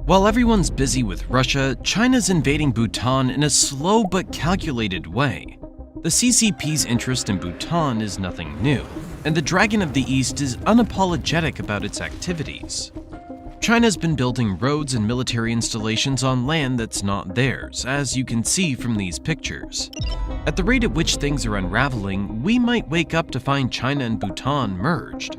While everyone's busy with Russia, China's invading Bhutan in a slow but calculated way. The CCP's interest in Bhutan is nothing new, and the Dragon of the East is unapologetic about its activities. China's been building roads and military installations on land that's not theirs, as you can see from these pictures. At the rate at which things are unraveling, we might wake up to find China and Bhutan merged.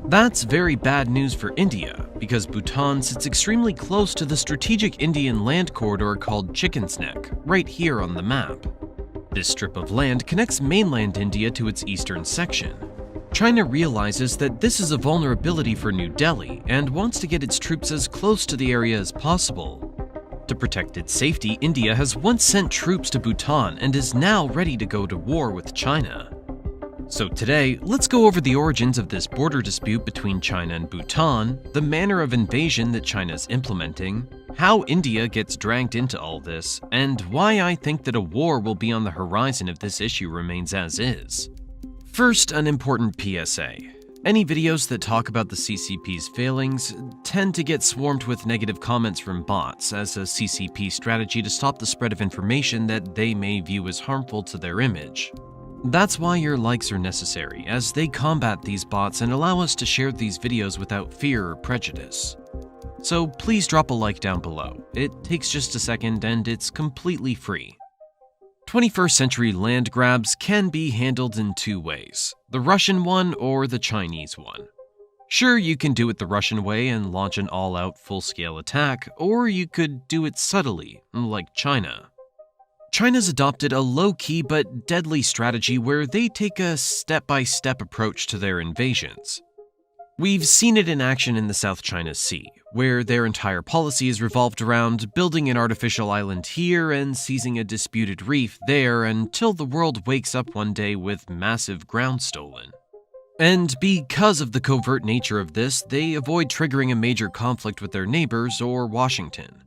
That's very bad news for India, because Bhutan sits extremely close to the strategic Indian land corridor called Chicken's Neck, right here on the map. This strip of land connects mainland India to its eastern section. China realizes that this is a vulnerability for New Delhi and wants to get its troops as close to the area as possible. To protect its safety, India has once sent troops to Bhutan and is now ready to go to war with China. So today, let's go over the origins of this border dispute between China and Bhutan, the manner of invasion that China is implementing, how India gets dragged into all this, and why I think that a war will be on the horizon if this issue remains as is. First, an important PSA. Any videos that talk about the CCP's failings tend to get swarmed with negative comments from bots as a CCP strategy to stop the spread of information that they may view as harmful to their image. That's why your likes are necessary, as they combat these bots and allow us to share these videos without fear or prejudice. So please drop a like down below. It takes just a second and it's completely free. 21st century land grabs can be handled in two ways, the Russian one or the Chinese one. Sure, you can do it the Russian way and launch an all-out full-scale attack, or you could do it subtly, like China. China's adopted a low-key but deadly strategy where they take a step-by-step approach to their invasions. We've seen it in action in the South China Sea, where their entire policy is revolved around building an artificial island here and seizing a disputed reef there until the world wakes up one day with massive ground stolen. And because of the covert nature of this, they avoid triggering a major conflict with their neighbors or Washington.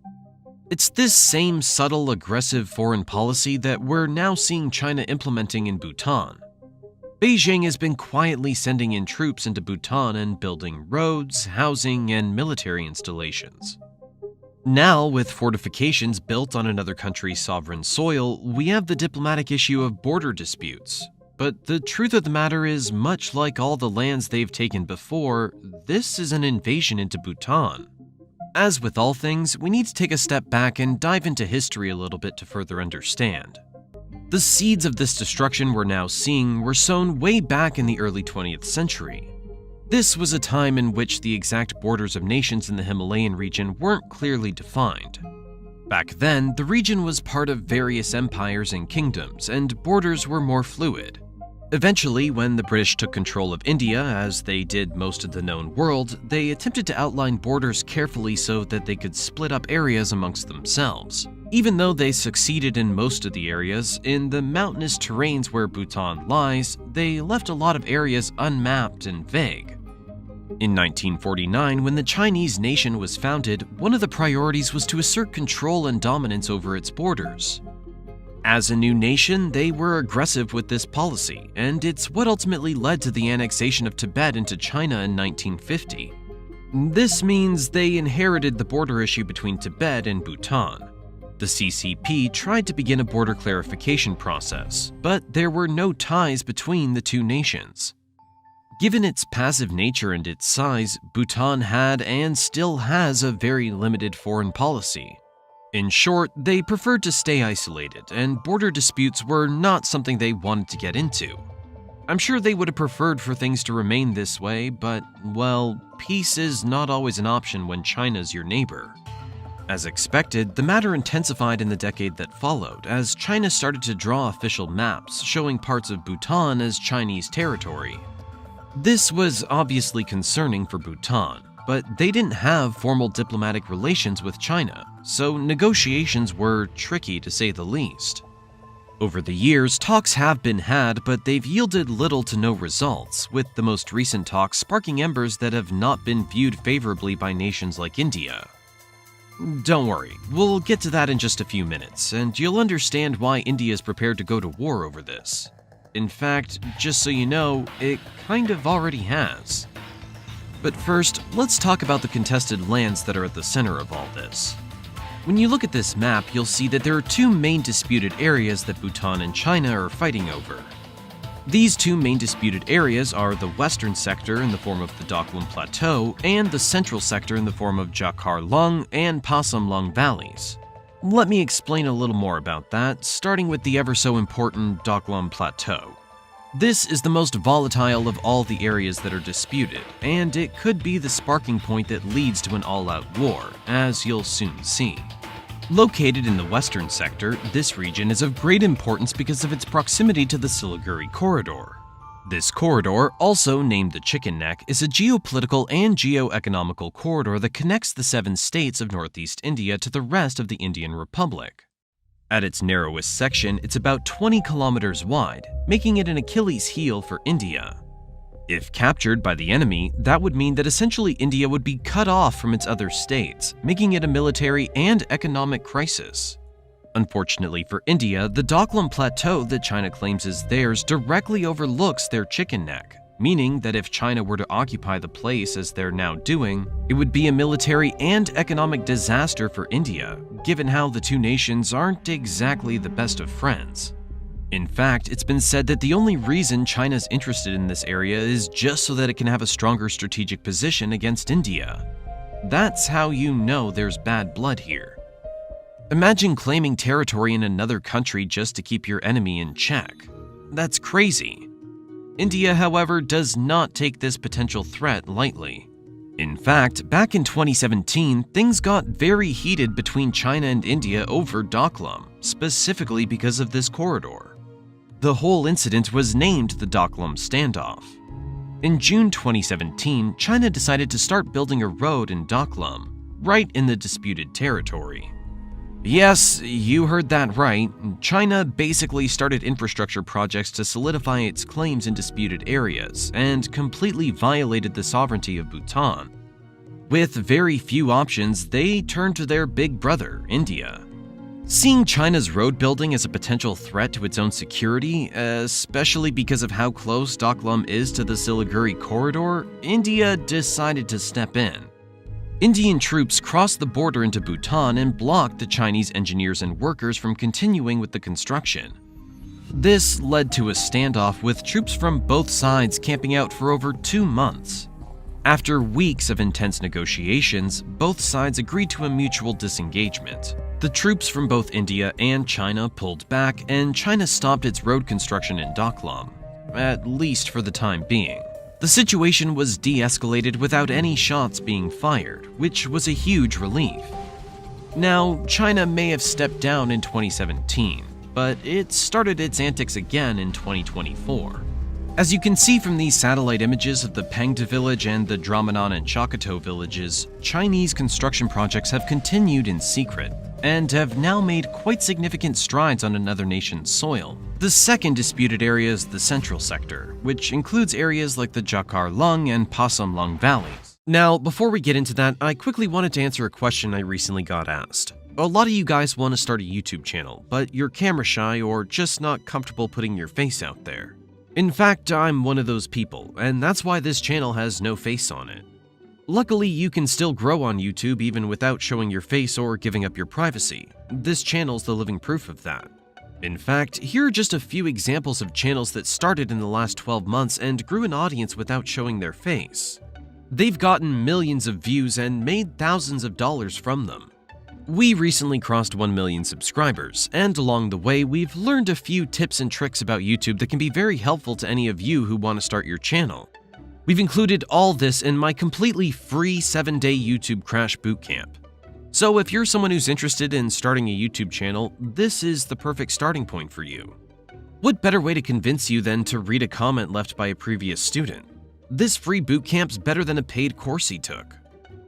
It's this same subtle, aggressive foreign policy that we're now seeing China implementing in Bhutan. Beijing has been quietly sending in troops into Bhutan and building roads, housing, and military installations. Now, with fortifications built on another country's sovereign soil, we have the diplomatic issue of border disputes. But the truth of the matter is, much like all the lands they've taken before, this is an invasion into Bhutan. As with all things, we need to take a step back and dive into history a little bit to further understand. The seeds of this destruction we're now seeing were sown way back in the early 20th century. This was a time in which the exact borders of nations in the Himalayan region weren't clearly defined. Back then, the region was part of various empires and kingdoms, and borders were more fluid. Eventually, when the British took control of India, as they did most of the known world, they attempted to outline borders carefully so that they could split up areas amongst themselves. Even though they succeeded in most of the areas, in the mountainous terrains where Bhutan lies, they left a lot of areas unmapped and vague. In 1949, when the Chinese nation was founded, one of the priorities was to assert control and dominance over its borders. As a new nation, they were aggressive with this policy, and it's what ultimately led to the annexation of Tibet into China in 1950. This means they inherited the border issue between Tibet and Bhutan. The CCP tried to begin a border clarification process, but there were no ties between the two nations. Given its passive nature and its size, Bhutan had and still has a very limited foreign policy. In short, they preferred to stay isolated, and border disputes were not something they wanted to get into. I'm sure they would have preferred for things to remain this way, but, well, peace is not always an option when China's your neighbor. As expected, the matter intensified in the decade that followed, as China started to draw official maps showing parts of Bhutan as Chinese territory. This was obviously concerning for Bhutan, but they didn't have formal diplomatic relations with China, so negotiations were tricky to say the least. Over the years, talks have been had, but they've yielded little to no results, with the most recent talks sparking embers that have not been viewed favorably by nations like India. Don't worry, we'll get to that in just a few minutes, and you'll understand why India is prepared to go to war over this. In fact, just so you know, it kind of already has. But first, let's talk about the contested lands that are at the center of all this. When you look at this map, you'll see that there are two main disputed areas that Bhutan and China are fighting over. These two main disputed areas are the western sector in the form of the Doklam Plateau and the central sector in the form of Jakar Lung and Pasam Lung valleys. Let me explain a little more about that, starting with the ever so important Doklam Plateau. This is the most volatile of all the areas that are disputed, and it could be the sparking point that leads to an all-out war, as you'll soon see. Located in the western sector, this region is of great importance because of its proximity to the Siliguri Corridor. This corridor, also named the Chicken Neck, is a geopolitical and geo-economical corridor that connects the 7 states of northeast India to the rest of the Indian Republic. At its narrowest section, it's about 20 kilometers wide, making it an Achilles heel for India. If captured by the enemy, that would mean that essentially India would be cut off from its other states, making it a military and economic crisis. Unfortunately for India, the Doklam Plateau that China claims is theirs directly overlooks their Chicken Neck, meaning that if China were to occupy the place as they're now doing, it would be a military and economic disaster for India, given how the two nations aren't exactly the best of friends. In fact, it's been said that the only reason China's interested in this area is just so that it can have a stronger strategic position against India. That's how you know there's bad blood here. Imagine claiming territory in another country just to keep your enemy in check. That's crazy. India, however, does not take this potential threat lightly. In fact, back in 2017, things got very heated between China and India over Doklam, specifically because of this corridor. The whole incident was named the Doklam standoff. In June 2017, China decided to start building a road in Doklam, right in the disputed territory. Yes, you heard that right. China basically started infrastructure projects to solidify its claims in disputed areas and completely violated the sovereignty of Bhutan. With very few options, they turned to their big brother, India. Seeing China's road building as a potential threat to its own security, especially because of how close Doklam is to the Siliguri Corridor, India decided to step in. Indian troops crossed the border into Bhutan and blocked the Chinese engineers and workers from continuing with the construction. This led to a standoff with troops from both sides camping out for over 2 months. After weeks of intense negotiations, both sides agreed to a mutual disengagement. The troops from both India and China pulled back, and China stopped its road construction in Doklam, at least for the time being. The situation was de-escalated without any shots being fired, which was a huge relief. Now, China may have stepped down in 2017, but it started its antics again in 2024. As you can see from these satellite images of the Pengda village and the Dramanan and Chakato villages, Chinese construction projects have continued in secret and have now made quite significant strides on another nation's soil. The second disputed area is the central sector, which includes areas like the Jakar Lung and Pasam Lung valleys. Now, before we get into that, I quickly wanted to answer a question I recently got asked. A lot of you guys want to start a YouTube channel, but you're camera shy or just not comfortable putting your face out there. In fact, I'm one of those people, and that's why this channel has no face on it. Luckily, you can still grow on YouTube even without showing your face or giving up your privacy. This channel's the living proof of that. In fact, here are just a few examples of channels that started in the last 12 months and grew an audience without showing their face. They've gotten millions of views and made thousands of dollars from them. We recently crossed 1 million subscribers, and along the way, we've learned a few tips and tricks about YouTube that can be very helpful to any of you who want to start your channel. We've included all this in my completely free 7-day YouTube Crash Bootcamp. So if you're someone who's interested in starting a YouTube channel, this is the perfect starting point for you. What better way to convince you than to read a comment left by a previous student? This free bootcamp's better than a paid course he took.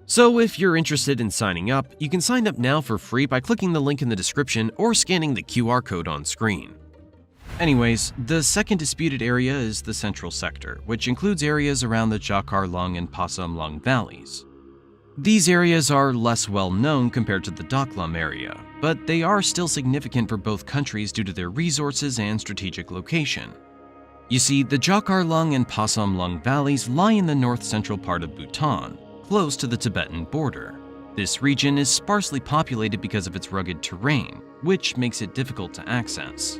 So if you're interested in signing up, you can sign up now for free by clicking the link in the description or scanning the QR code on screen. Anyways, the second disputed area is the central sector, which includes areas around the Jakar Lung and Pasam Lung valleys. These areas are less well known compared to the Doklam area, but they are still significant for both countries due to their resources and strategic location. You see, the Jakarlung and Pasamlung valleys lie in the north-central part of Bhutan, close to the Tibetan border. This region is sparsely populated because of its rugged terrain, which makes it difficult to access.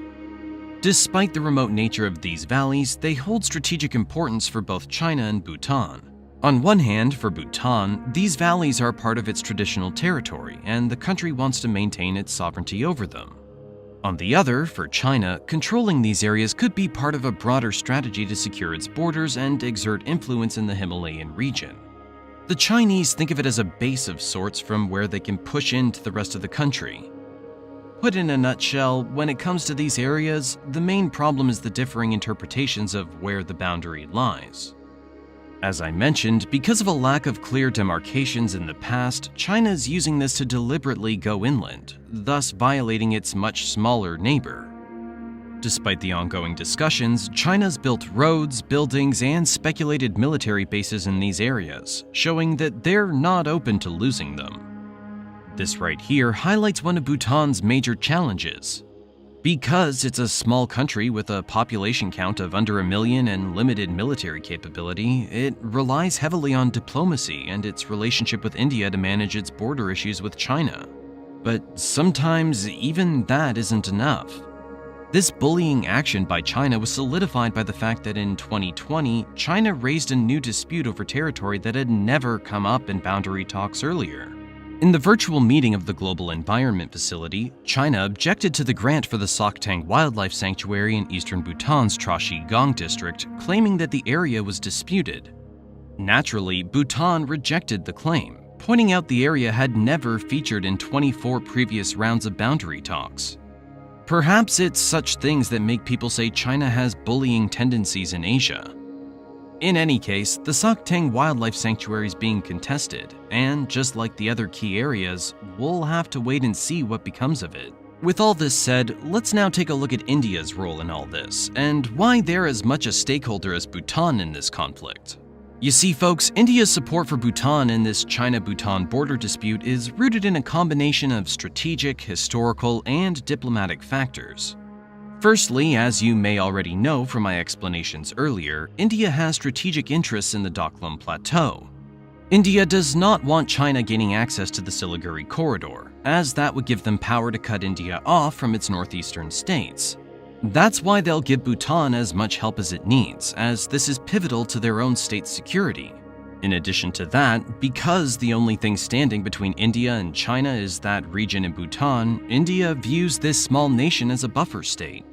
Despite the remote nature of these valleys, they hold strategic importance for both China and Bhutan. On one hand, for Bhutan, these valleys are part of its traditional territory, and the country wants to maintain its sovereignty over them. On the other, for China, controlling these areas could be part of a broader strategy to secure its borders and exert influence in the Himalayan region. The Chinese think of it as a base of sorts from where they can push into the rest of the country. Put in a nutshell, when it comes to these areas, the main problem is the differing interpretations of where the boundary lies. As I mentioned, because of a lack of clear demarcations in the past, China is using this to deliberately go inland, thus violating its much smaller neighbor. Despite the ongoing discussions, China's built roads, buildings, and speculated military bases in these areas, showing that they're not open to losing them. This right here highlights one of Bhutan's major challenges. Because it's a small country with a population count of under 1 million and limited military capability, it relies heavily on diplomacy and its relationship with India to manage its border issues with China. But sometimes even that isn't enough. This bullying action by China was solidified by the fact that in 2020, China raised a new dispute over territory that had never come up in boundary talks earlier. In the virtual meeting of the Global Environment Facility, China objected to the grant for the Sakteng Wildlife Sanctuary in eastern Bhutan's Trashi Gang district, claiming that the area was disputed. Naturally, Bhutan rejected the claim, pointing out the area had never featured in 24 previous rounds of boundary talks. Perhaps it's such things that make people say China has bullying tendencies in Asia. In any case, the Sakteng Wildlife Sanctuary is being contested, and just like the other key areas, we'll have to wait and see what becomes of it. With all this said, let's now take a look at India's role in all this, and why they're as much a stakeholder as Bhutan in this conflict. You see, folks, India's support for Bhutan in this China-Bhutan border dispute is rooted in a combination of strategic, historical, and diplomatic factors. Firstly, as you may already know from my explanations earlier, India has strategic interests in the Doklam Plateau. India does not want China gaining access to the Siliguri corridor, as that would give them power to cut India off from its northeastern states. That's why they'll give Bhutan as much help as it needs, as this is pivotal to their own state's security. In addition to that, because the only thing standing between India and China is that region in Bhutan, India views this small nation as a buffer state.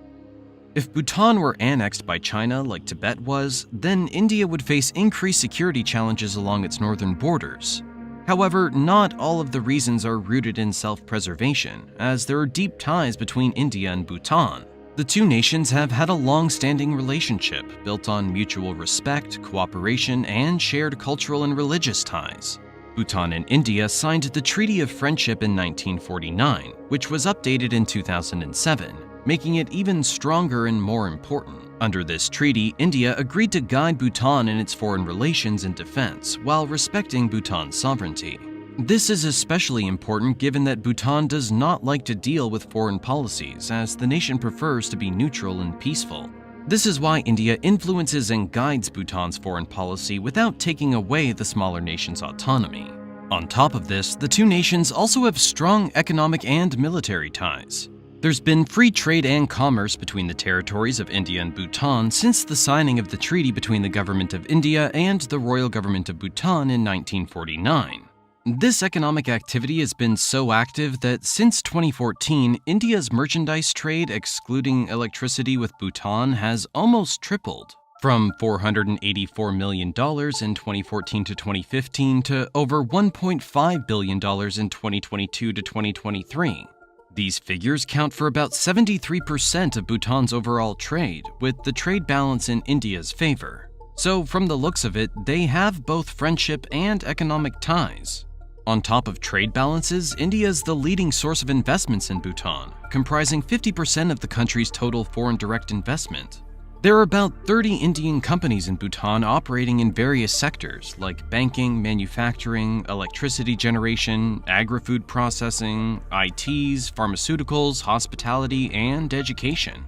If Bhutan were annexed by China like Tibet was, then India would face increased security challenges along its northern borders. However, not all of the reasons are rooted in self-preservation, as there are deep ties between India and Bhutan. The two nations have had a long-standing relationship built on mutual respect, cooperation, and shared cultural and religious ties. Bhutan and India signed the Treaty of Friendship in 1949, which was updated in 2007, making it even stronger and more important. Under this treaty, India agreed to guide Bhutan in its foreign relations and defense, while respecting Bhutan's sovereignty. This is especially important given that Bhutan does not like to deal with foreign policies, as the nation prefers to be neutral and peaceful. This is why India influences and guides Bhutan's foreign policy without taking away the smaller nation's autonomy. On top of this, the two nations also have strong economic and military ties. There's been free trade and commerce between the territories of India and Bhutan since the signing of the treaty between the Government of India and the Royal Government of Bhutan in 1949. This economic activity has been so active that since 2014, India's merchandise trade, excluding electricity with Bhutan, has almost tripled, from $484 million in 2014 to 2015 to over $1.5 billion in 2022 to 2023. These figures count for about 73% of Bhutan's overall trade, with the trade balance in India's favor. So from the looks of it, they have both friendship and economic ties. On top of trade balances, India is the leading source of investments in Bhutan, comprising 50% of the country's total foreign direct investment. There are about 30 Indian companies in Bhutan operating in various sectors like banking, manufacturing, electricity generation, agri-food processing, ITs, pharmaceuticals, hospitality, and education.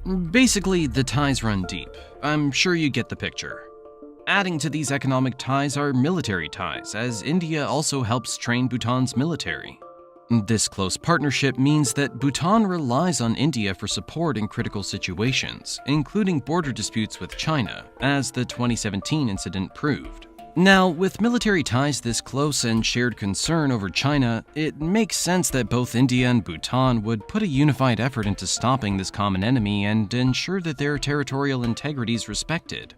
Basically, the ties run deep. I'm sure you get the picture. Adding to these economic ties are military ties, as India also helps train Bhutan's military. This close partnership means that Bhutan relies on India for support in critical situations, including border disputes with China, as the 2017 incident proved. Now, with military ties this close and shared concern over China, it makes sense that both India and Bhutan would put a unified effort into stopping this common enemy and ensure that their territorial integrity is respected.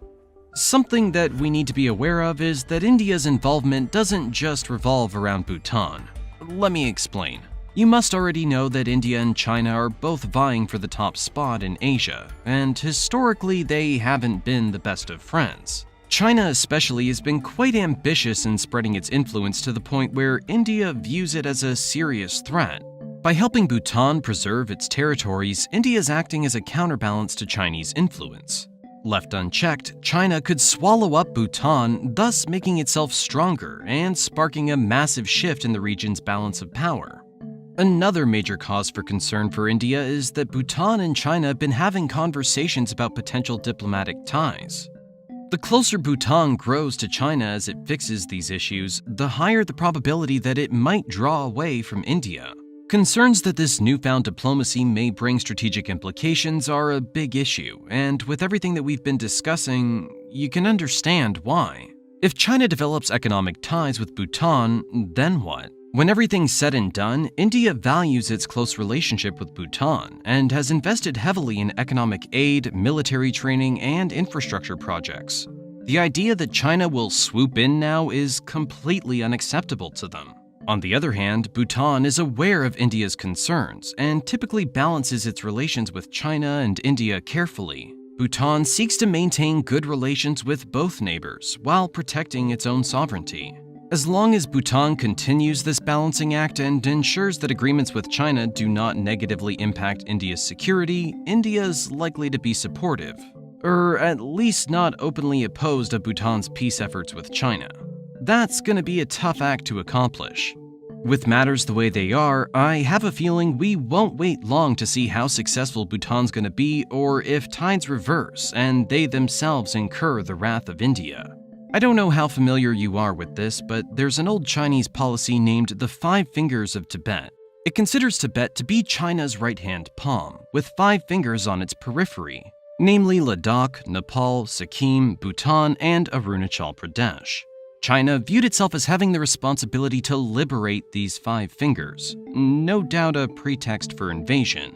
Something that we need to be aware of is that India's involvement doesn't just revolve around Bhutan. Let me explain. You must already know that India and China are both vying for the top spot in Asia, and historically they haven't been the best of friends. China especially has been quite ambitious in spreading its influence to the point where India views it as a serious threat. By helping Bhutan preserve its territories, India is acting as a counterbalance to Chinese influence. Left unchecked, China could swallow up Bhutan, thus making itself stronger and sparking a massive shift in the region's balance of power. Another major cause for concern for India is that Bhutan and China have been having conversations about potential diplomatic ties. The closer Bhutan grows to China as it fixes these issues, the higher the probability that it might draw away from India. Concerns that this newfound diplomacy may bring strategic implications are a big issue, and with everything that we've been discussing, you can understand why. If China develops economic ties with Bhutan, then what? When everything's said and done, India values its close relationship with Bhutan and has invested heavily in economic aid, military training, and infrastructure projects. The idea that China will swoop in now is completely unacceptable to them. On the other hand, Bhutan is aware of India's concerns and typically balances its relations with China and India carefully. Bhutan seeks to maintain good relations with both neighbors while protecting its own sovereignty. As long as Bhutan continues this balancing act and ensures that agreements with China do not negatively impact India's security, India is likely to be supportive, or at least not openly opposed to Bhutan's peace efforts with China. That's going to be a tough act to accomplish. With matters the way they are, I have a feeling we won't wait long to see how successful Bhutan's going to be or if tides reverse and they themselves incur the wrath of India. I don't know how familiar you are with this, but there's an old Chinese policy named the Five Fingers of Tibet. It considers Tibet to be China's right-hand palm, with 5 fingers on its periphery, namely Ladakh, Nepal, Sikkim, Bhutan, and Arunachal Pradesh. China viewed itself as having the responsibility to liberate these 5 fingers, no doubt a pretext for invasion.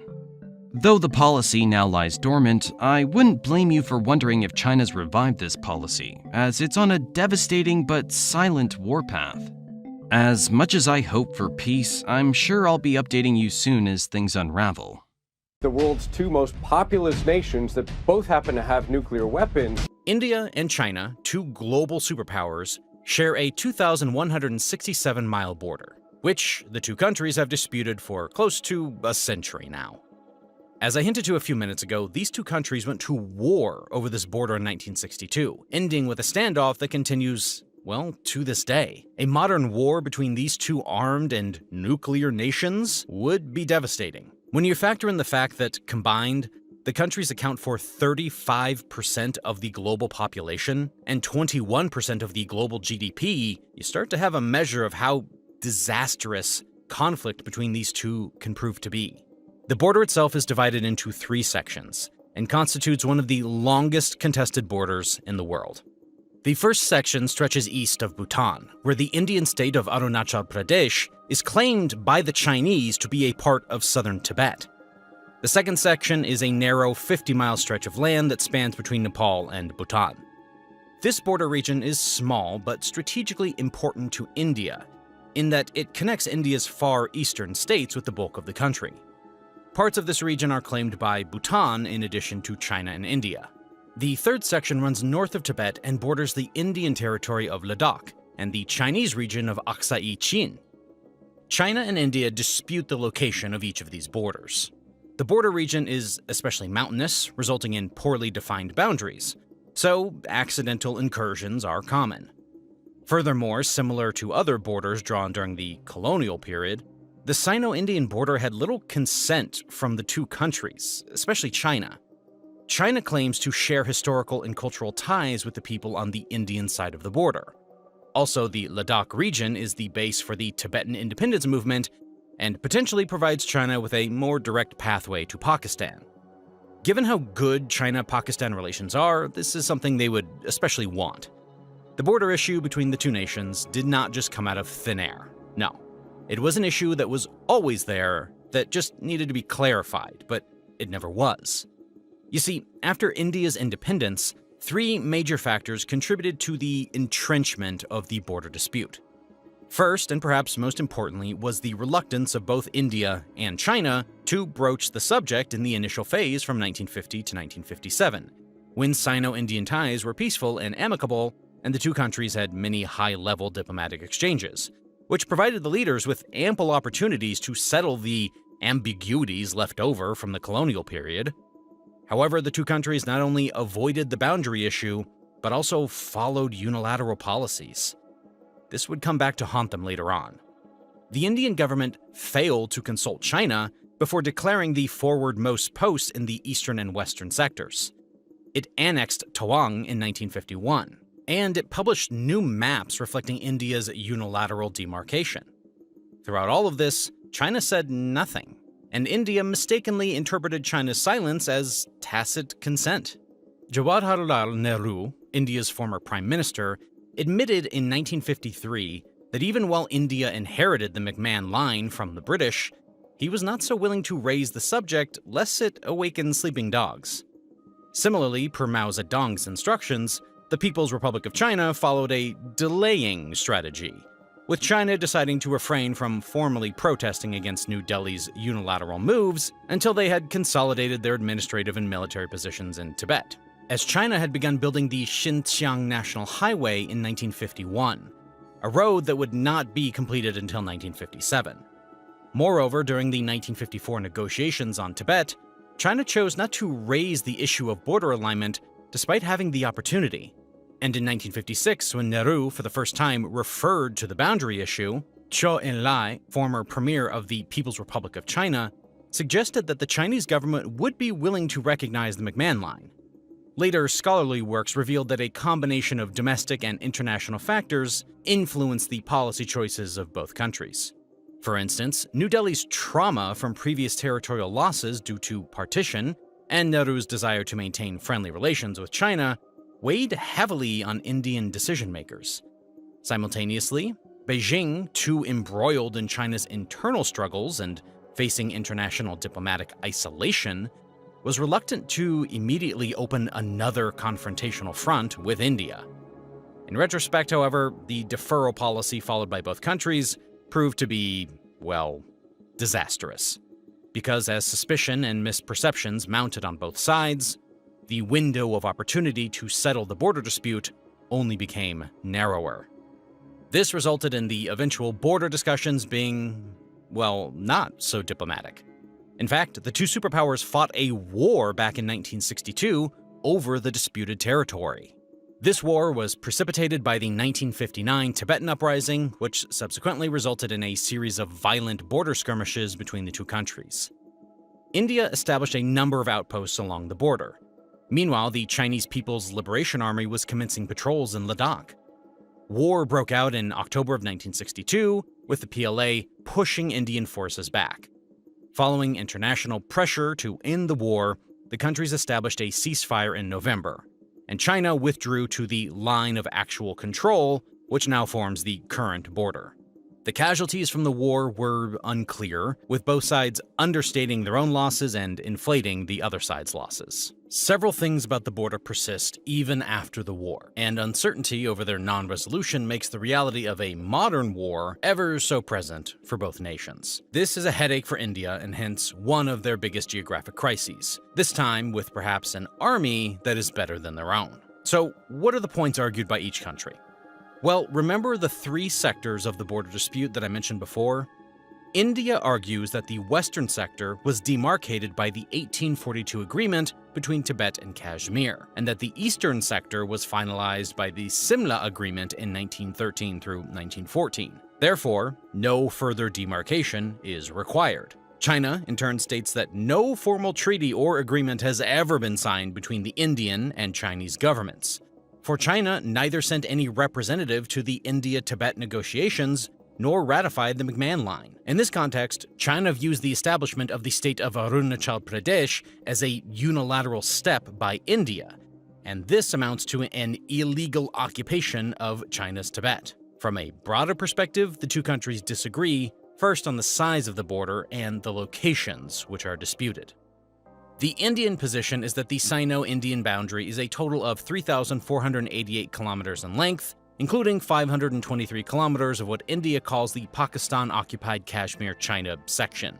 Though the policy now lies dormant, I wouldn't blame you for wondering if China's revived this policy, as it's on a devastating but silent warpath. As much as I hope for peace, I'm sure I'll be updating you soon as things unravel. The world's 2 most populous nations that both happen to have nuclear weapons. India and China, 2 global superpowers, share a 2,167-mile border, which the 2 countries have disputed for close to a century now. As I hinted to a few minutes ago, these 2 countries went to war over this border in 1962, ending with a standoff that continues, well, to this day. A modern war between these 2 armed and nuclear nations would be devastating. When you factor in the fact that, combined, the countries account for 35% of the global population and 21% of the global GDP, you start to have a measure of how disastrous conflict between these 2 can prove to be. The border itself is divided into 3 sections and constitutes one of the longest contested borders in the world. The first section stretches east of Bhutan, where the Indian state of Arunachal Pradesh is claimed by the Chinese to be a part of southern Tibet. The second section is a narrow 50-mile stretch of land that spans between Nepal and Bhutan. This border region is small but strategically important to India, in that it connects India's far eastern states with the bulk of the country. Parts of this region are claimed by Bhutan in addition to China and India. The third section runs north of Tibet and borders the Indian territory of Ladakh and the Chinese region of Aksai Chin. China and India dispute the location of each of these borders. The border region is especially mountainous, resulting in poorly defined boundaries, so accidental incursions are common. Furthermore, similar to other borders drawn during the colonial period, the Sino-Indian border had little consent from the 2 countries, especially China. China claims to share historical and cultural ties with the people on the Indian side of the border. Also, the Ladakh region is the base for the Tibetan independence movement and potentially provides China with a more direct pathway to Pakistan. Given how good China-Pakistan relations are, this is something they would especially want. The border issue between the two nations did not just come out of thin air. No, it was an issue that was always there that just needed to be clarified, but it never was. You see, after India's independence, three major factors contributed to the entrenchment of the border dispute. First, and perhaps most importantly, was the reluctance of both India and China to broach the subject in the initial phase from 1950 to 1957, when Sino-Indian ties were peaceful and amicable, and the two countries had many high-level diplomatic exchanges, which provided the leaders with ample opportunities to settle the ambiguities left over from the colonial period. However, the two countries not only avoided the boundary issue, but also followed unilateral policies. This would come back to haunt them later on. The Indian government failed to consult China before declaring the forwardmost posts in the eastern and western sectors. It annexed Tawang in 1951, and it published new maps reflecting India's unilateral demarcation. Throughout all of this, China said nothing, and India mistakenly interpreted China's silence as tacit consent. Jawaharlal Nehru, India's former prime minister, admitted in 1953 that even while India inherited the McMahon Line from the British, he was not so willing to raise the subject lest it awaken sleeping dogs. Similarly, per Mao Zedong's instructions, the People's Republic of China followed a delaying strategy, with China deciding to refrain from formally protesting against New Delhi's unilateral moves until they had consolidated their administrative and military positions in Tibet, as China had begun building the Xinjiang National Highway in 1951, a road that would not be completed until 1957. Moreover, during the 1954 negotiations on Tibet, China chose not to raise the issue of border alignment despite having the opportunity. And in 1956, when Nehru for the first time referred to the boundary issue, Zhou Enlai, former premier of the People's Republic of China, suggested that the Chinese government would be willing to recognize the McMahon Line. Later scholarly works revealed that a combination of domestic and international factors influenced the policy choices of both countries. For instance, New Delhi's trauma from previous territorial losses due to partition and Nehru's desire to maintain friendly relations with China weighed heavily on Indian decision-makers. Simultaneously, Beijing, too embroiled in China's internal struggles and facing international diplomatic isolation, was reluctant to immediately open another confrontational front with India. In retrospect, however, the deferral policy followed by both countries proved to be, well, disastrous. Because as suspicion and misperceptions mounted on both sides, the window of opportunity to settle the border dispute only became narrower. This resulted in the eventual border discussions being, well, not so diplomatic. In fact, the two superpowers fought a war back in 1962 over the disputed territory. This war was precipitated by the 1959 Tibetan uprising, which subsequently resulted in a series of violent border skirmishes between the two countries. India established a number of outposts along the border. Meanwhile, the Chinese People's Liberation Army was commencing patrols in Ladakh. War broke out in October of 1962, with the PLA pushing Indian forces back. Following international pressure to end the war, the countries established a ceasefire in November, and China withdrew to the line of actual control, which now forms the current border. The casualties from the war were unclear, with both sides understating their own losses and inflating the other side's losses. Several things about the border persist even after the war, and uncertainty over their non-resolution makes the reality of a modern war ever so present for both nations. This is a headache for India and hence one of their biggest geographic crises, this time with perhaps an army that is better than their own. So, what are the points argued by each country? Well, remember the three sectors of the border dispute that I mentioned before? India argues that the western sector was demarcated by the 1842 agreement between Tibet and Kashmir, and that the eastern sector was finalized by the Simla Agreement in 1913 through 1914. Therefore, no further demarcation is required. China, in turn, states that no formal treaty or agreement has ever been signed between the Indian and Chinese governments. For China, neither sent any representative to the India-Tibet negotiations nor ratified the McMahon Line. In this context, China views the establishment of the state of Arunachal Pradesh as a unilateral step by India, and this amounts to an illegal occupation of China's Tibet. From a broader perspective, the two countries disagree, first on the size of the border and the locations, which are disputed. The Indian position is that the Sino-Indian boundary is a total of 3,488 kilometers in length, including 523 kilometers of what India calls the Pakistan-occupied Kashmir-China section,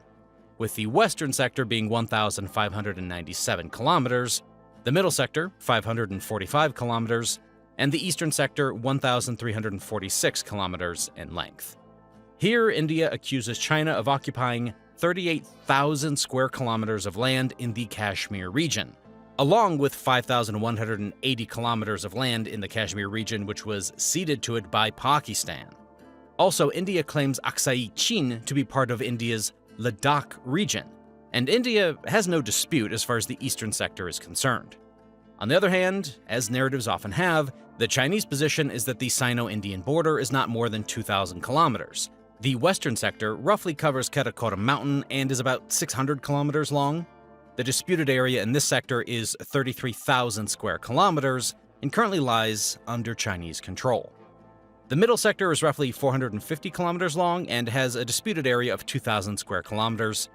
with the western sector being 1,597 kilometers, the middle sector 545 kilometers, and the eastern sector 1,346 kilometers in length. Here, India accuses China of occupying 38,000 square kilometers of land in the Kashmir region, along with 5,180 kilometers of land in the Kashmir region which was ceded to it by Pakistan. Also, India claims Aksai Chin to be part of India's Ladakh region, and India has no dispute as far as the eastern sector is concerned. On the other hand, as narratives often have, the Chinese position is that the Sino-Indian border is not more than 2,000 kilometers. The western sector roughly covers Karakoram Mountain and is about 600 kilometers long. The disputed area in this sector is 33,000 square kilometers and currently lies under Chinese control. The middle sector is roughly 450 kilometers long and has a disputed area of 2,000 square kilometers,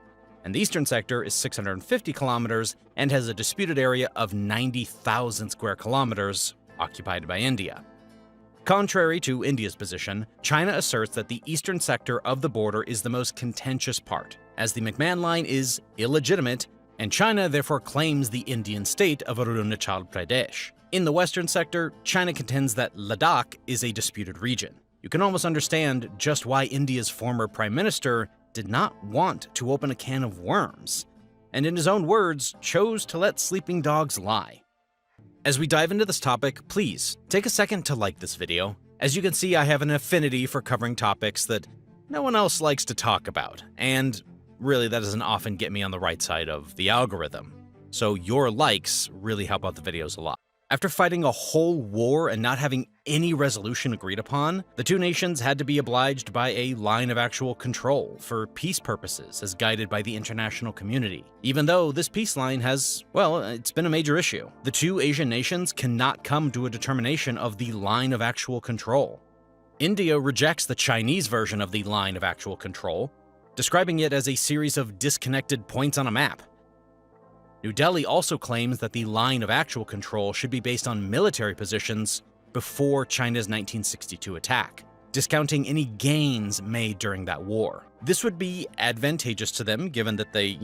and the eastern sector is 650 kilometers and has a disputed area of 90,000 square kilometers occupied by India. Contrary to India's position, China asserts that the eastern sector of the border is the most contentious part, as the McMahon Line is illegitimate, and China therefore claims the Indian state of Arunachal Pradesh. In the western sector, China contends that Ladakh is a disputed region. You can almost understand just why India's former prime minister did not want to open a can of worms, and in his own words, chose to let sleeping dogs lie. As we dive into this topic, please take a second to like this video. As you can see, I have an affinity for covering topics that no one else likes to talk about, and really that doesn't often get me on the right side of the algorithm. So your likes really help out the videos a lot. After fighting a whole war and not having any resolution agreed upon, the two nations had to be obliged by a line of actual control for peace purposes as guided by the international community. Even though this peace line has, well, it's been a major issue. The two Asian nations cannot come to a determination of the line of actual control. India rejects the Chinese version of the line of actual control, describing it as a series of disconnected points on a map. New Delhi also claims that the line of actual control should be based on military positions before China's 1962 attack, discounting any gains made during that war. This would be advantageous to them given that they,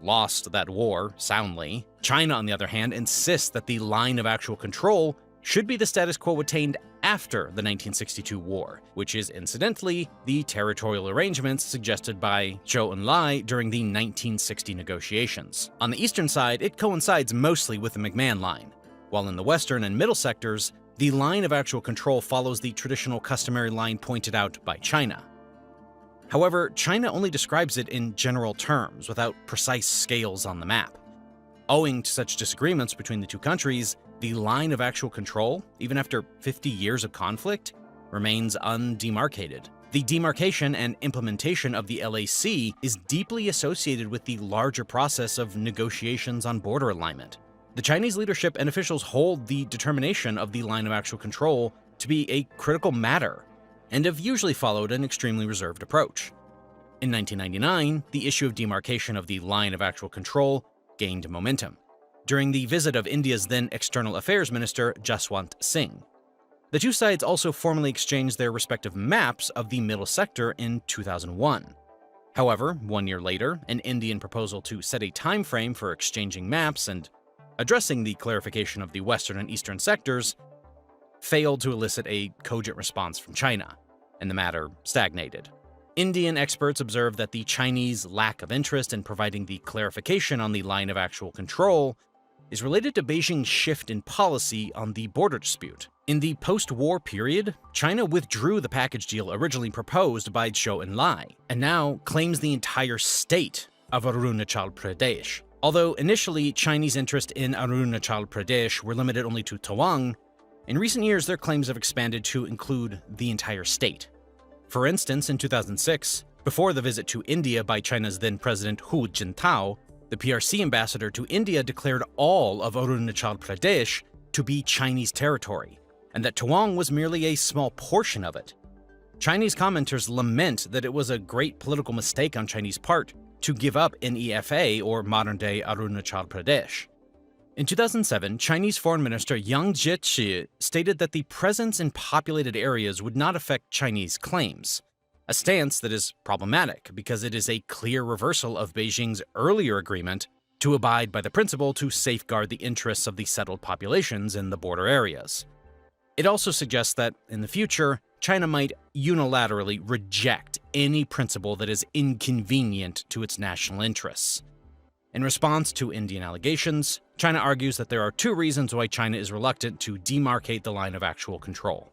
lost that war soundly. China, on the other hand, insists that the line of actual control should be the status quo attained after the 1962 war, which is incidentally the territorial arrangements suggested by Zhou Enlai during the 1960 negotiations. On the eastern side, it coincides mostly with the McMahon Line, while in the western and middle sectors, the line of actual control follows the traditional customary line pointed out by China. However, China only describes it in general terms without precise scales on the map. Owing to such disagreements between the two countries, the line of actual control, even after 50 years of conflict, remains undemarcated. The demarcation and implementation of the LAC is deeply associated with the larger process of negotiations on border alignment. The Chinese leadership and officials hold the determination of the line of actual control to be a critical matter, and have usually followed an extremely reserved approach. In 1999, the issue of demarcation of the line of actual control gained momentum during the visit of India's then External Affairs Minister Jaswant Singh. The two sides also formally exchanged their respective maps of the middle sector in 2001. However, 1 year later, an Indian proposal to set a time frame for exchanging maps and addressing the clarification of the western and eastern sectors failed to elicit a cogent response from China, and the matter stagnated. Indian experts observe that the Chinese lack of interest in providing the clarification on the line of actual control is related to Beijing's shift in policy on the border dispute. In the post-war period, China withdrew the package deal originally proposed by Zhou Enlai, and now claims the entire state of Arunachal Pradesh. Although initially Chinese interest in Arunachal Pradesh were limited only to Tawang, in recent years their claims have expanded to include the entire state. For instance, in 2006, before the visit to India by China's then-president Hu Jintao, the PRC ambassador to India declared all of Arunachal Pradesh to be Chinese territory, and that Tawang was merely a small portion of it. Chinese commenters lament that it was a great political mistake on Chinese part to give up NEFA, or modern-day Arunachal Pradesh. In 2007, Chinese Foreign Minister Yang Jiechi stated that the presence in populated areas would not affect Chinese claims, a stance that is problematic because it is a clear reversal of Beijing's earlier agreement to abide by the principle to safeguard the interests of the settled populations in the border areas. It also suggests that, in the future, China might unilaterally reject any principle that is inconvenient to its national interests. In response to Indian allegations, China argues that there are two reasons why China is reluctant to demarcate the line of actual control.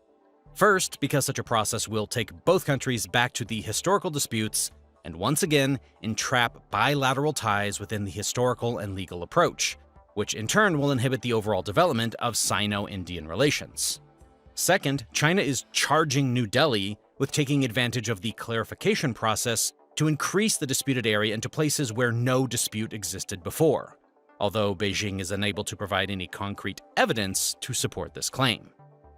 First, because such a process will take both countries back to the historical disputes and once again entrap bilateral ties within the historical and legal approach, which in turn will inhibit the overall development of Sino-Indian relations. Second, China is charging New Delhi with taking advantage of the clarification process to increase the disputed area into places where no dispute existed before, although Beijing is unable to provide any concrete evidence to support this claim.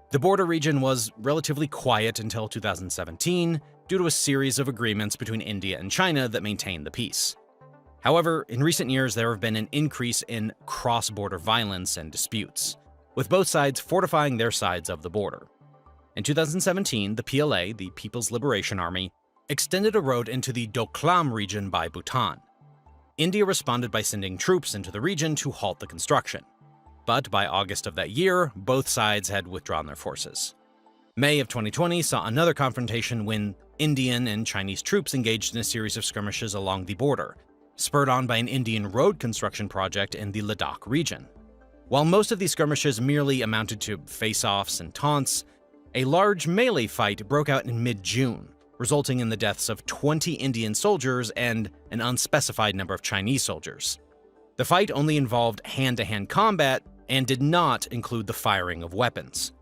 The border region was relatively quiet until 2017 due to a series of agreements between India and China that maintained the peace. However, in recent years there have been an increase in cross-border violence and disputes, with both sides fortifying their sides of the border. In 2017, the PLA, the People's Liberation Army, extended a road into the Doklam region by Bhutan. India responded by sending troops into the region to halt the construction. But by August of that year, both sides had withdrawn their forces. May of 2020 saw another confrontation when Indian and Chinese troops engaged in a series of skirmishes along the border, spurred on by an Indian road construction project in the Ladakh region. While most of these skirmishes merely amounted to face-offs and taunts, a large melee fight broke out in mid-June, resulting in the deaths of 20 Indian soldiers and an unspecified number of Chinese soldiers. The fight only involved hand-to-hand combat and did not include the firing of weapons.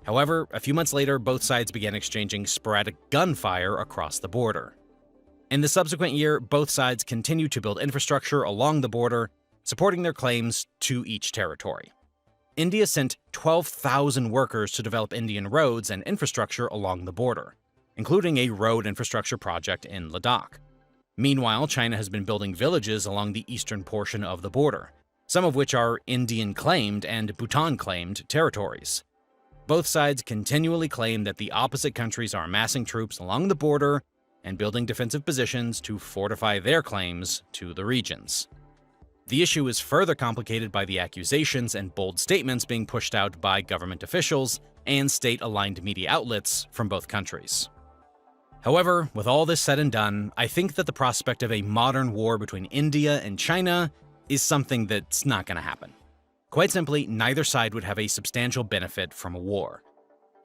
However, a few months later, both sides began exchanging sporadic gunfire across the border. In the subsequent year, both sides continued to build infrastructure along the border, supporting their claims to each territory. India sent 12,000 workers to develop Indian roads and infrastructure along the border, including a road infrastructure project in Ladakh. Meanwhile, China has been building villages along the eastern portion of the border, some of which are Indian-claimed and Bhutan-claimed territories. Both sides continually claim that the opposite countries are amassing troops along the border and building defensive positions to fortify their claims to the regions. The issue is further complicated by the accusations and bold statements being pushed out by government officials and state-aligned media outlets from both countries. However, with all this said and done, I think that the prospect of a modern war between India and China is something that's not going to happen. Quite simply, neither side would have a substantial benefit from a war.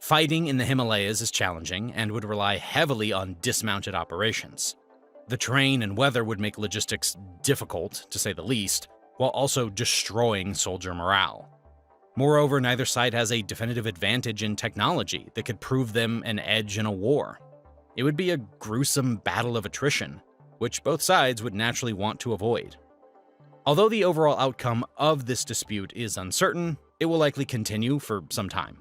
Fighting in the Himalayas is challenging and would rely heavily on dismounted operations. The terrain and weather would make logistics difficult, to say the least, while also destroying soldier morale. Moreover, neither side has a definitive advantage in technology that could prove them an edge in a war. It would be a gruesome battle of attrition, which both sides would naturally want to avoid. Although the overall outcome of this dispute is uncertain, it will likely continue for some time.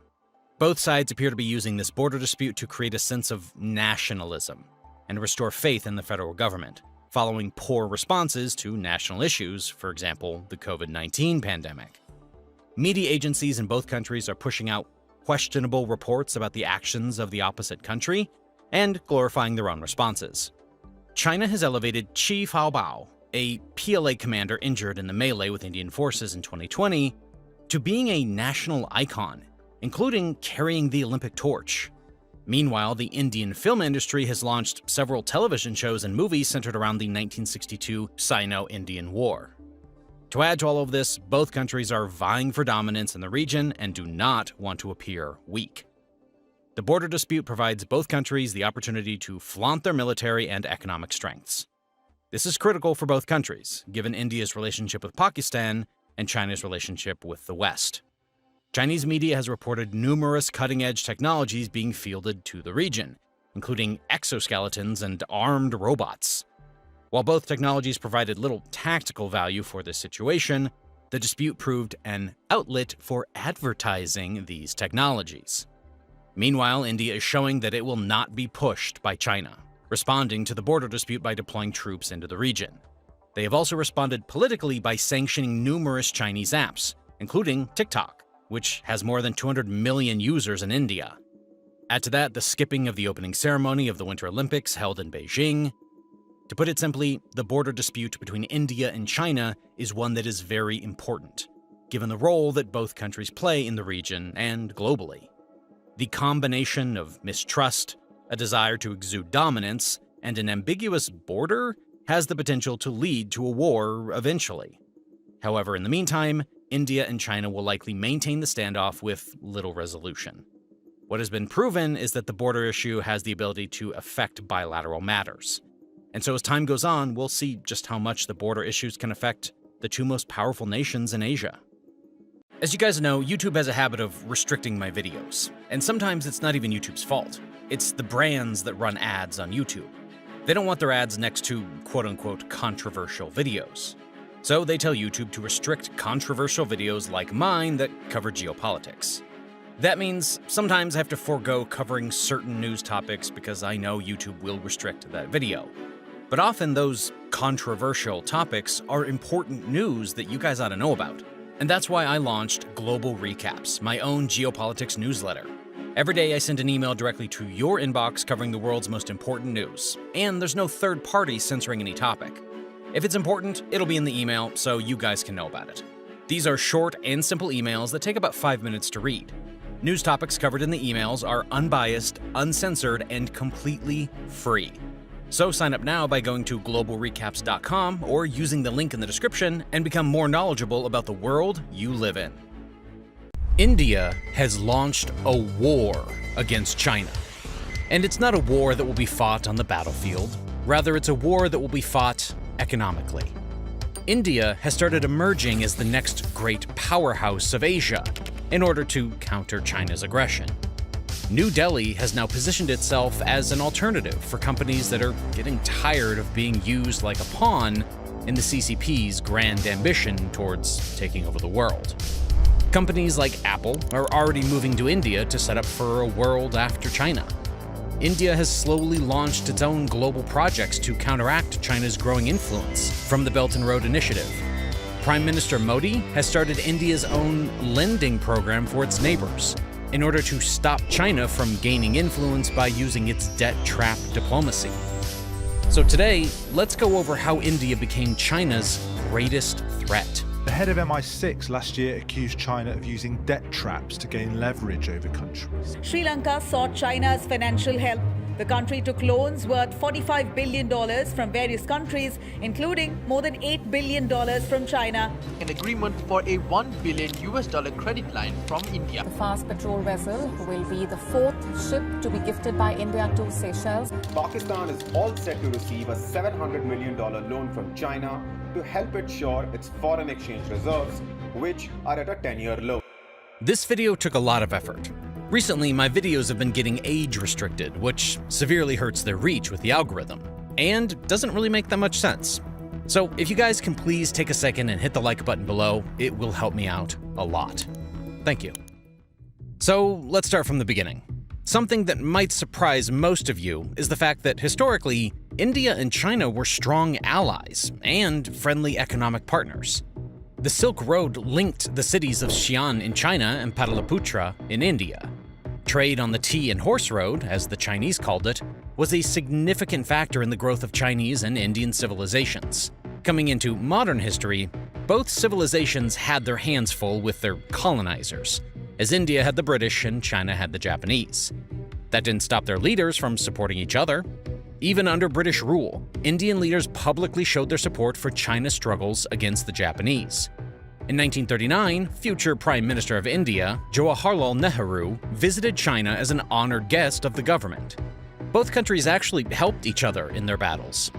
Both sides appear to be using this border dispute to create a sense of nationalism and restore faith in the federal government, following poor responses to national issues, for example, the COVID-19 pandemic. Media agencies in both countries are pushing out questionable reports about the actions of the opposite country and glorifying their own responses. China has elevated Chi Faobao, a PLA commander injured in the melee with Indian forces in 2020, to being a national icon, including carrying the Olympic torch. Meanwhile, the Indian film industry has launched several television shows and movies centered around the 1962 Sino-Indian War. To add to all of this, both countries are vying for dominance in the region and do not want to appear weak. The border dispute provides both countries the opportunity to flaunt their military and economic strengths. This is critical for both countries, given India's relationship with Pakistan and China's relationship with the West. Chinese media has reported numerous cutting-edge technologies being fielded to the region, including exoskeletons and armed robots. While both technologies provided little tactical value for this situation, the dispute proved an outlet for advertising these technologies. Meanwhile, India is showing that it will not be pushed by China, responding to the border dispute by deploying troops into the region. They have also responded politically by sanctioning numerous Chinese apps, including TikTok, which has more than 200 million users in India. Add to that the skipping of the opening ceremony of the Winter Olympics held in Beijing. To put it simply, the border dispute between India and China is one that is very important, given the role that both countries play in the region and globally. The combination of mistrust, a desire to exude dominance, and an ambiguous border has the potential to lead to a war eventually. However, in the meantime, India and China will likely maintain the standoff with little resolution. What has been proven is that the border issue has the ability to affect bilateral matters. And so as time goes on, we'll see just how much the border issues can affect the two most powerful nations in Asia. As you guys know, YouTube has a habit of restricting my videos, and sometimes it's not even YouTube's fault. It's the brands that run ads on YouTube. They don't want their ads next to quote-unquote controversial videos. So they tell YouTube to restrict controversial videos like mine that cover geopolitics. That means sometimes I have to forego covering certain news topics because I know YouTube will restrict that video. But often those controversial topics are important news that you guys ought to know about. And that's why I launched Global Recaps, my own geopolitics newsletter. Every day I send an email directly to your inbox covering the world's most important news, and there's no third party censoring any topic. If it's important, it'll be in the email so you guys can know about it. These are short and simple emails that take about 5 minutes to read. News topics covered in the emails are unbiased, uncensored, and completely free. So sign up now by going to globalrecaps.com or using the link in the description and become more knowledgeable about the world you live in. India has launched a war against China. And it's not a war that will be fought on the battlefield. Rather, it's a war that will be fought economically. India has started emerging as the next great powerhouse of Asia in order to counter China's aggression. New Delhi has now positioned itself as an alternative for companies that are getting tired of being used like a pawn in the CCP's grand ambition towards taking over the world. Companies like Apple are already moving to India to set up for a world after China. India has slowly launched its own global projects to counteract China's growing influence from the Belt and Road Initiative. Prime Minister Modi has started India's own lending program for its neighbors in order to stop China from gaining influence by using its debt trap diplomacy. So today, let's go over how India became China's greatest threat. The head of MI6 last year accused China of using debt traps to gain leverage over countries. Sri Lanka sought China's financial help. The country took loans worth $45 billion from various countries, including more than $8 billion from China. An agreement for a $1 billion credit line from India. The fast patrol vessel will be the fourth ship to be gifted by India to Seychelles. Pakistan is all set to receive a $700 million loan from China to help it shore its foreign exchange reserves, which are at a 10-year low. This video took a lot of effort. Recently, my videos have been getting age restricted, which severely hurts their reach with the algorithm, and doesn't really make that much sense. So if you guys can please take a second and hit the like button below, it will help me out a lot. Thank you. So let's start from the beginning. Something that might surprise most of you is the fact that historically, India and China were strong allies and friendly economic partners. The Silk Road linked the cities of Xi'an in China and Pataliputra in India. Trade on the tea and horse road, as the Chinese called it, was a significant factor in the growth of Chinese and Indian civilizations. Coming into modern history, both civilizations had their hands full with their colonizers, as India had the British and China had the Japanese. That didn't stop their leaders from supporting each other. Even under British rule, Indian leaders publicly showed their support for China's struggles against the Japanese. In 1939, future Prime Minister of India, Jawaharlal Nehru, visited China as an honored guest of the government. Both countries actually helped each other in their battles.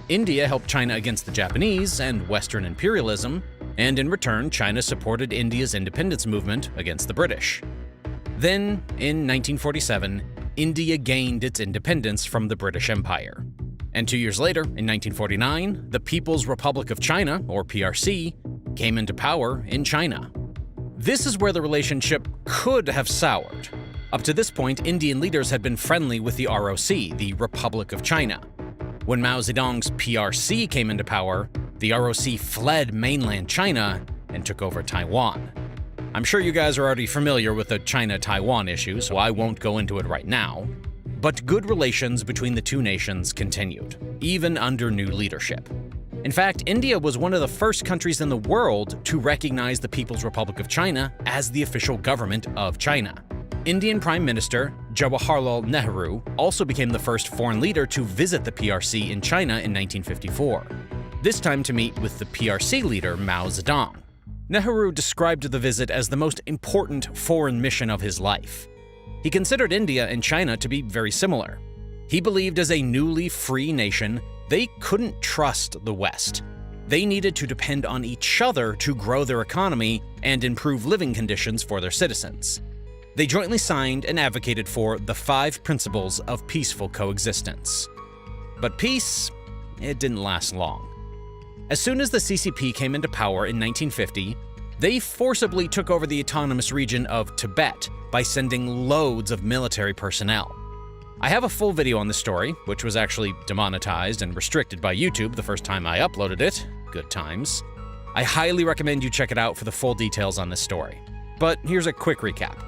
India helped China against the Japanese and Western imperialism, and in return, China supported India's independence movement against the British. Then, in 1947, India gained its independence from the British Empire. And 2 years later, in 1949, the People's Republic of China, or PRC, came into power in China. This is where the relationship could have soured. Up to this point, Indian leaders had been friendly with the ROC, the Republic of China. When Mao Zedong's PRC came into power, the ROC fled mainland China and took over Taiwan. I'm sure you guys are already familiar with the China-Taiwan issue, so I won't go into it right now. But good relations between the two nations continued, even under new leadership. In fact, India was one of the first countries in the world to recognize the People's Republic of China as the official government of China. Indian Prime Minister Jawaharlal Nehru also became the first foreign leader to visit the PRC in China in 1954, this time to meet with the PRC leader Mao Zedong. Nehru described the visit as the most important foreign mission of his life. He considered India and China to be very similar. He believed as a newly free nation, they couldn't trust the West. They needed to depend on each other to grow their economy and improve living conditions for their citizens. They jointly signed and advocated for the 5 principles of peaceful coexistence. But peace, it didn't last long. As soon as the CCP came into power in 1950, they forcibly took over the autonomous region of Tibet by sending loads of military personnel. I have a full video on this story, which was actually demonetized and restricted by YouTube the first time I uploaded it. Good times. I highly recommend you check it out for the full details on this story. But here's a quick recap.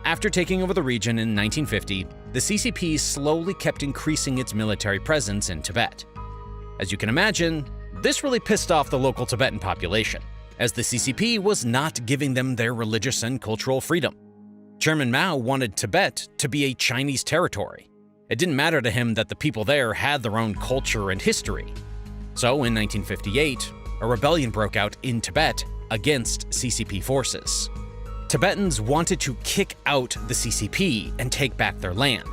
After taking over the region in 1950, the CCP slowly kept increasing its military presence in Tibet. As you can imagine, this really pissed off the local Tibetan population, as the CCP was not giving them their religious and cultural freedom. Chairman Mao wanted Tibet to be a Chinese territory. It didn't matter to him that the people there had their own culture and history. So in 1958, a rebellion broke out in Tibet against CCP forces. Tibetans wanted to kick out the CCP and take back their land.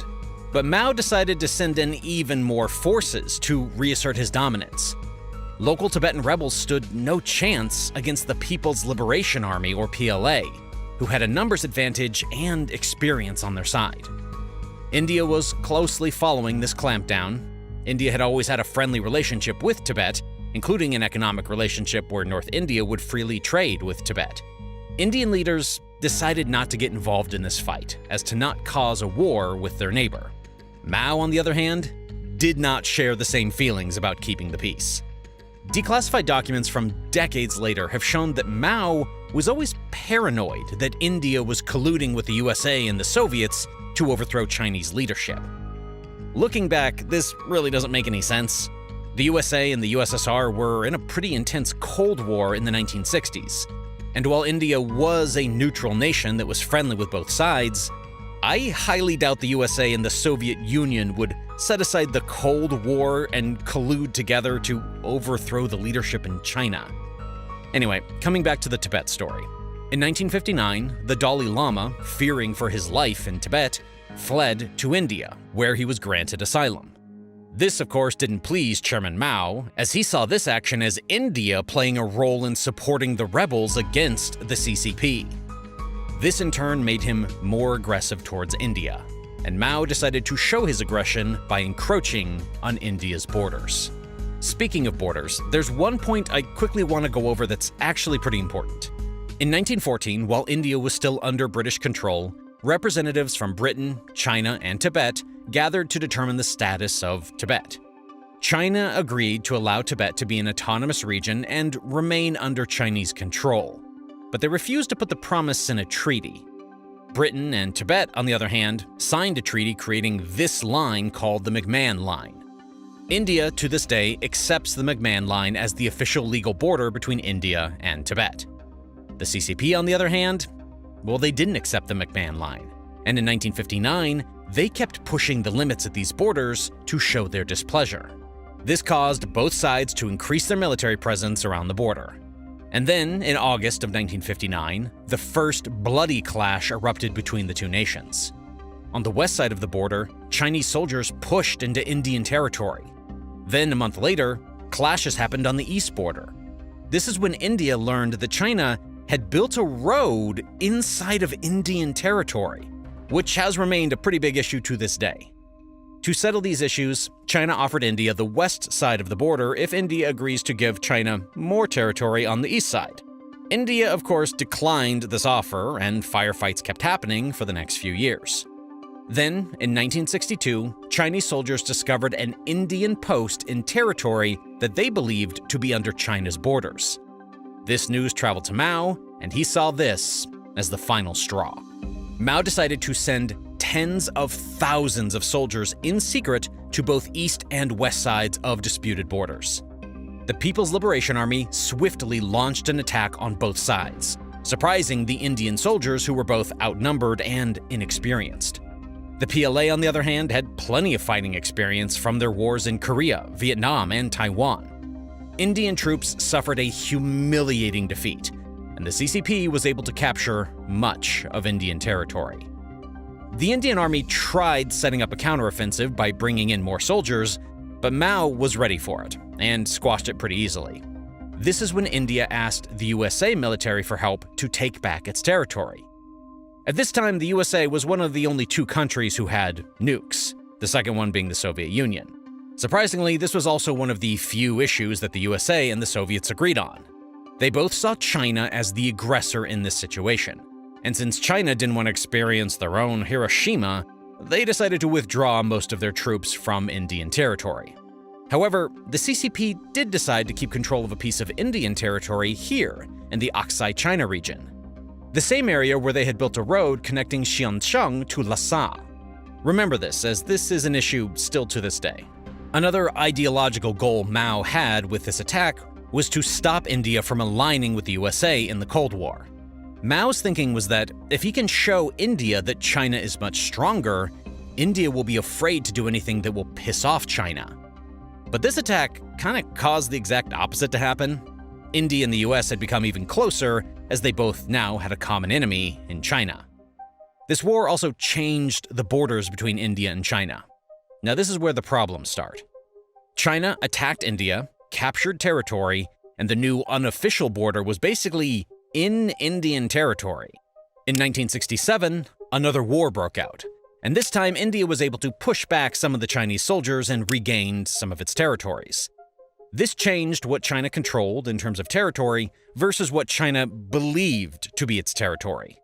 But Mao decided to send in even more forces to reassert his dominance. Local Tibetan rebels stood no chance against the People's Liberation Army, or PLA, who had a numbers advantage and experience on their side. India was closely following this clampdown. India had always had a friendly relationship with Tibet, including an economic relationship where North India would freely trade with Tibet. Indian leaders decided not to get involved in this fight, as to not cause a war with their neighbor. Mao, on the other hand, did not share the same feelings about keeping the peace. Declassified documents from decades later have shown that Mao was always paranoid that India was colluding with the USA and the Soviets to overthrow Chinese leadership. Looking back, this really doesn't make any sense. The USA and the USSR were in a pretty intense Cold War in the 1960s. And while India was a neutral nation that was friendly with both sides, I highly doubt the USA and the Soviet Union would set aside the Cold War and collude together to overthrow the leadership in China. Anyway, coming back to the Tibet story. In 1959, the Dalai Lama, fearing for his life in Tibet, fled to India, where he was granted asylum. This, of course, didn't please Chairman Mao, as he saw this action as India playing a role in supporting the rebels against the CCP. This in turn made him more aggressive towards India, and Mao decided to show his aggression by encroaching on India's borders. Speaking of borders, there's one point I quickly want to go over that's actually pretty important. In 1914, while India was still under British control, representatives from Britain, China, and Tibet gathered to determine the status of Tibet. China agreed to allow Tibet to be an autonomous region and remain under Chinese control, but they refused to put the promise in a treaty. Britain and Tibet, on the other hand, signed a treaty creating this line called the McMahon Line. India, to this day, accepts the McMahon Line as the official legal border between India and Tibet. The CCP, on the other hand, well, they didn't accept the McMahon Line, and in 1959, they kept pushing the limits at these borders to show their displeasure. This caused both sides to increase their military presence around the border. And then, in August of 1959, the first bloody clash erupted between the two nations. On the west side of the border, Chinese soldiers pushed into Indian territory. Then a month later, clashes happened on the east border. This is when India learned that China had built a road inside of Indian territory, which has remained a pretty big issue to this day. To settle these issues, China offered India the west side of the border if India agrees to give China more territory on the east side. India, of course, declined this offer, and firefights kept happening for the next few years. Then, in 1962, Chinese soldiers discovered an Indian post in territory that they believed to be under China's borders. This news traveled to Mao, and he saw this as the final straw. Mao decided to send tens of thousands of soldiers in secret to both east and west sides of disputed borders. The People's Liberation Army swiftly launched an attack on both sides, surprising the Indian soldiers who were both outnumbered and inexperienced. The PLA, on the other hand, had plenty of fighting experience from their wars in Korea, Vietnam, and Taiwan. Indian troops suffered a humiliating defeat, and the CCP was able to capture much of Indian territory. The Indian Army tried setting up a counteroffensive by bringing in more soldiers, but Mao was ready for it and squashed it pretty easily. This is when India asked the USA military for help to take back its territory. At this time, the USA was one of the only two countries who had nukes, the second one being the Soviet Union. Surprisingly, this was also one of the few issues that the USA and the Soviets agreed on. They both saw China as the aggressor in this situation, and since China didn't want to experience their own Hiroshima, they decided to withdraw most of their troops from Indian territory. However, the CCP did decide to keep control of a piece of Indian territory here in the Aksai China region, the same area where they had built a road connecting Xiancheng to Lhasa. Remember this, as this is an issue still to this day. Another ideological goal Mao had with this attack was to stop India from aligning with the USA in the Cold War. Mao's thinking was that if he can show India that China is much stronger, India will be afraid to do anything that will piss off China. But this attack kind of caused the exact opposite to happen. India and the US had become even closer, as they both now had a common enemy in China. This war also changed the borders between India and China. Now this is where the problems start. China attacked India, captured territory, and the new unofficial border was basically in Indian territory. In 1967, another war broke out, and this time India was able to push back some of the Chinese soldiers and regained some of its territories. This changed what China controlled in terms of territory versus what China believed to be its territory.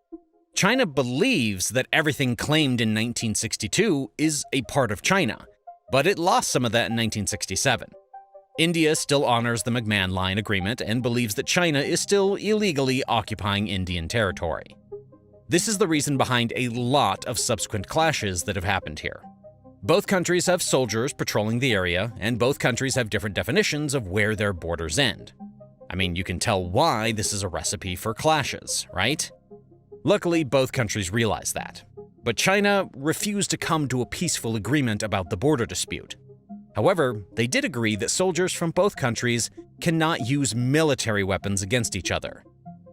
China believes that everything claimed in 1962 is a part of China, but it lost some of that in 1967. India still honors the McMahon Line Agreement and believes that China is still illegally occupying Indian territory. This is the reason behind a lot of subsequent clashes that have happened here. Both countries have soldiers patrolling the area, and both countries have different definitions of where their borders end. I mean, you can tell why this is a recipe for clashes, right? Luckily, both countries realize that. But China refused to come to a peaceful agreement about the border dispute. However, they did agree that soldiers from both countries cannot use military weapons against each other,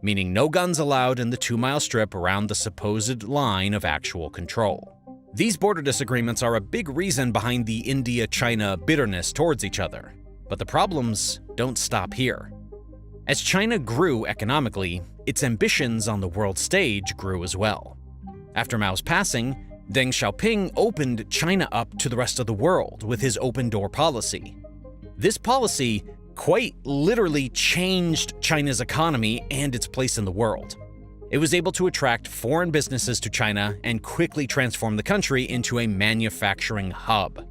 meaning no guns allowed in the 2-mile strip around the supposed line of actual control. These border disagreements are a big reason behind the India-China bitterness towards each other, but the problems don't stop here. As China grew economically, its ambitions on the world stage grew as well. After Mao's passing, Deng Xiaoping opened China up to the rest of the world with his open-door policy. This policy quite literally changed China's economy and its place in the world. It was able to attract foreign businesses to China and quickly transform the country into a manufacturing hub.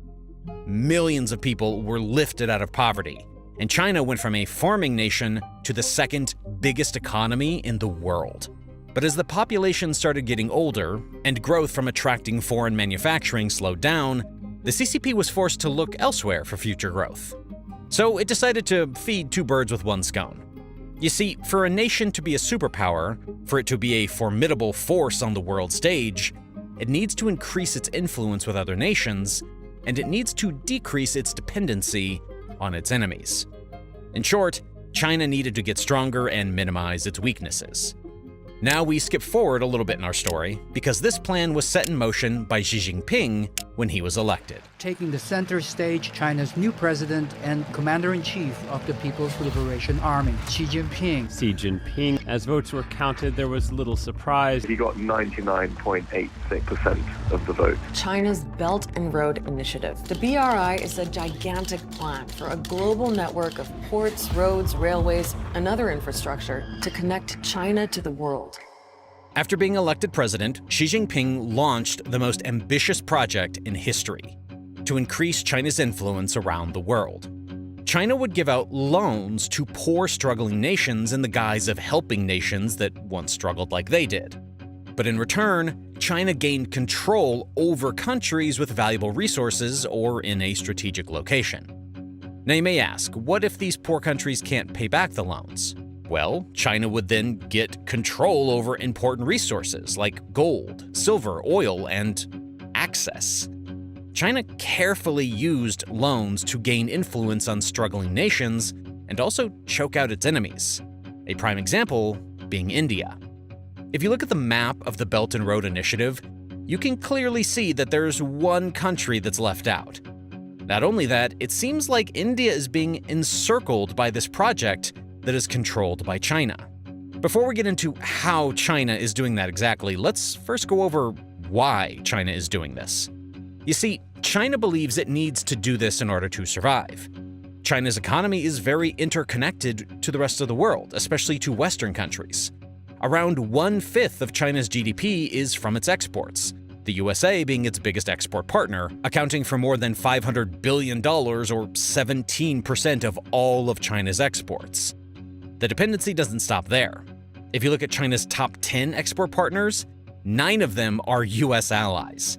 Millions of people were lifted out of poverty, and China went from a farming nation to the second biggest economy in the world. But as the population started getting older and growth from attracting foreign manufacturing slowed down, the CCP was forced to look elsewhere for future growth. So it decided to feed two birds with one stone. You see, for a nation to be a superpower, for it to be a formidable force on the world stage, it needs to increase its influence with other nations, and it needs to decrease its dependency on its enemies. In short, China needed to get stronger and minimize its weaknesses. Now we skip forward a little bit in our story, because this plan was set in motion by Xi Jinping when he was elected. Taking the center stage, China's new president and commander-in-chief of the People's Liberation Army, Xi Jinping. Xi Jinping. As votes were counted, there was little surprise. He got 99.86% of the vote. China's Belt and Road Initiative. The BRI is a gigantic plan for a global network of ports, roads, railways, and other infrastructure to connect China to the world. After being elected president, Xi Jinping launched the most ambitious project in history to increase China's influence around the world. China would give out loans to poor, struggling nations in the guise of helping nations that once struggled like they did. But in return, China gained control over countries with valuable resources or in a strategic location. Now you may ask, what if these poor countries can't pay back the loans? Well, China would then get control over important resources like gold, silver, oil, and access. China carefully used loans to gain influence on struggling nations and also choke out its enemies. A prime example being India. If you look at the map of the Belt and Road Initiative, you can clearly see that there's one country that's left out. Not only that, it seems like India is being encircled by this project that is controlled by China. Before we get into how China is doing that exactly, let's first go over why China is doing this. You see, China believes it needs to do this in order to survive. China's economy is very interconnected to the rest of the world, especially to Western countries. Around 1/5 of China's GDP is from its exports, the USA being its biggest export partner, accounting for more than $500 billion or 17% of all of China's exports. The dependency doesn't stop there. If you look at China's top 10 export partners, 9 of them are US allies.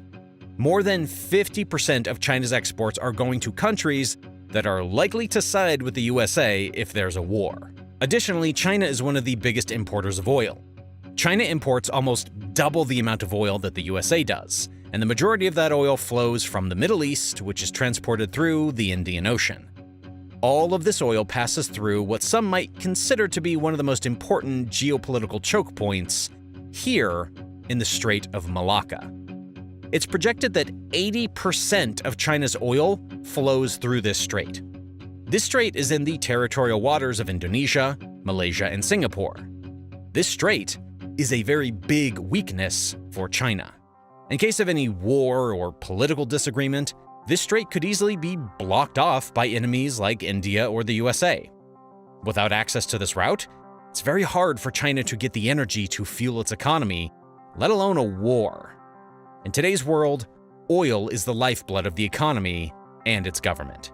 More than 50% of China's exports are going to countries that are likely to side with the USA if there's a war. Additionally, China is one of the biggest importers of oil. China imports almost double the amount of oil that the USA does, and the majority of that oil flows from the Middle East, which is transported through the Indian Ocean. All of this oil passes through what some might consider to be one of the most important geopolitical choke points here in the Strait of Malacca. It's projected that 80% of China's oil flows through this strait. This strait is in the territorial waters of Indonesia, Malaysia, and Singapore. This strait is a very big weakness for China. In case of any war or political disagreement, this strait could easily be blocked off by enemies like India or the USA. Without access to this route, it's very hard for China to get the energy to fuel its economy, let alone a war. In today's world, oil is the lifeblood of the economy and its government.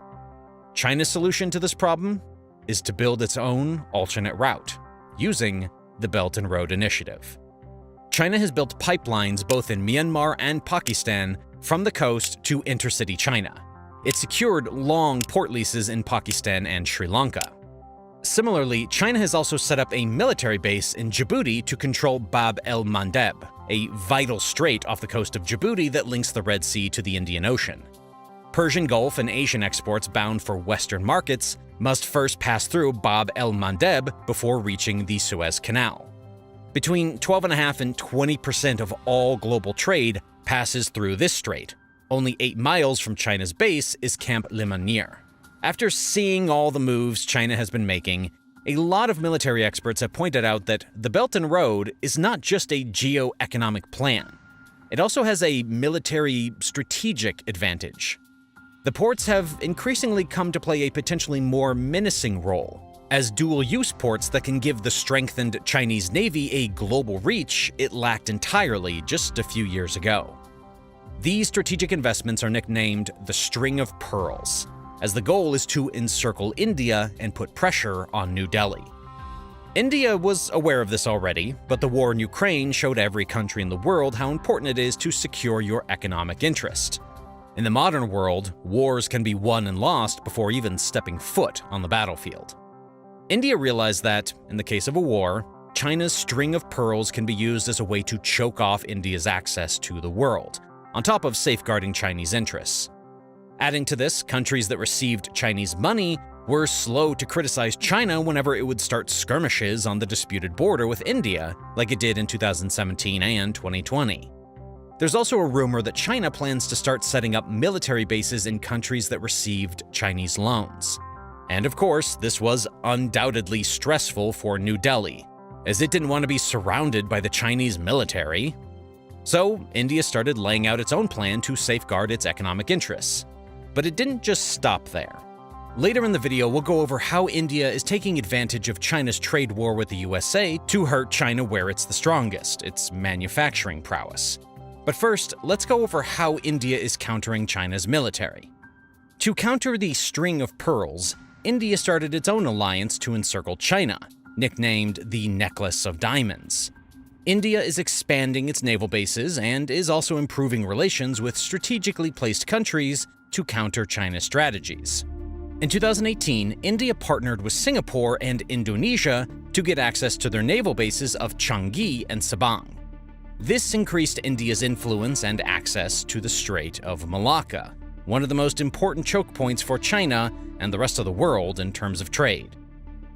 China's solution to this problem is to build its own alternate route, using the Belt and Road Initiative. China has built pipelines both in Myanmar and Pakistan from the coast to intercity China. It secured long port leases in Pakistan and Sri Lanka. Similarly, China has also set up a military base in Djibouti to control Bab el-Mandeb, a vital strait off the coast of Djibouti that links the Red Sea to the Indian Ocean. Persian Gulf and Asian exports bound for Western markets must first pass through Bab el-Mandeb before reaching the Suez Canal. Between 12.5% and 20% of all global trade passes through this strait. Only 8 miles from China's base is Camp Lemonnier. After seeing all the moves China has been making, a lot of military experts have pointed out that the Belt and Road is not just a geo-economic plan. It also has a military strategic advantage. The ports have increasingly come to play a potentially more menacing role. As dual-use ports that can give the strengthened Chinese Navy a global reach it lacked entirely just a few years ago. These strategic investments are nicknamed the String of Pearls, as the goal is to encircle India and put pressure on New Delhi. India was aware of this already, but the war in Ukraine showed every country in the world how important it is to secure your economic interest. In the modern world, wars can be won and lost before even stepping foot on the battlefield. India realized that, in the case of a war, China's String of Pearls can be used as a way to choke off India's access to the world, on top of safeguarding Chinese interests. Adding to this, countries that received Chinese money were slow to criticize China whenever it would start skirmishes on the disputed border with India, like it did in 2017 and 2020. There's also a rumor that China plans to start setting up military bases in countries that received Chinese loans. And of course, this was undoubtedly stressful for New Delhi, as it didn't want to be surrounded by the Chinese military. So, India started laying out its own plan to safeguard its economic interests. But it didn't just stop there. Later in the video, we'll go over how India is taking advantage of China's trade war with the USA to hurt China where it's the strongest, its manufacturing prowess. But first, let's go over how India is countering China's military. To counter the string of pearls, India started its own alliance to encircle China, nicknamed the Necklace of Diamonds. India is expanding its naval bases and is also improving relations with strategically placed countries to counter China's strategies. In 2018, India partnered with Singapore and Indonesia to get access to their naval bases of Changi and Sabang. This increased India's influence and access to the Strait of Malacca, one of the most important choke points for China and the rest of the world in terms of trade.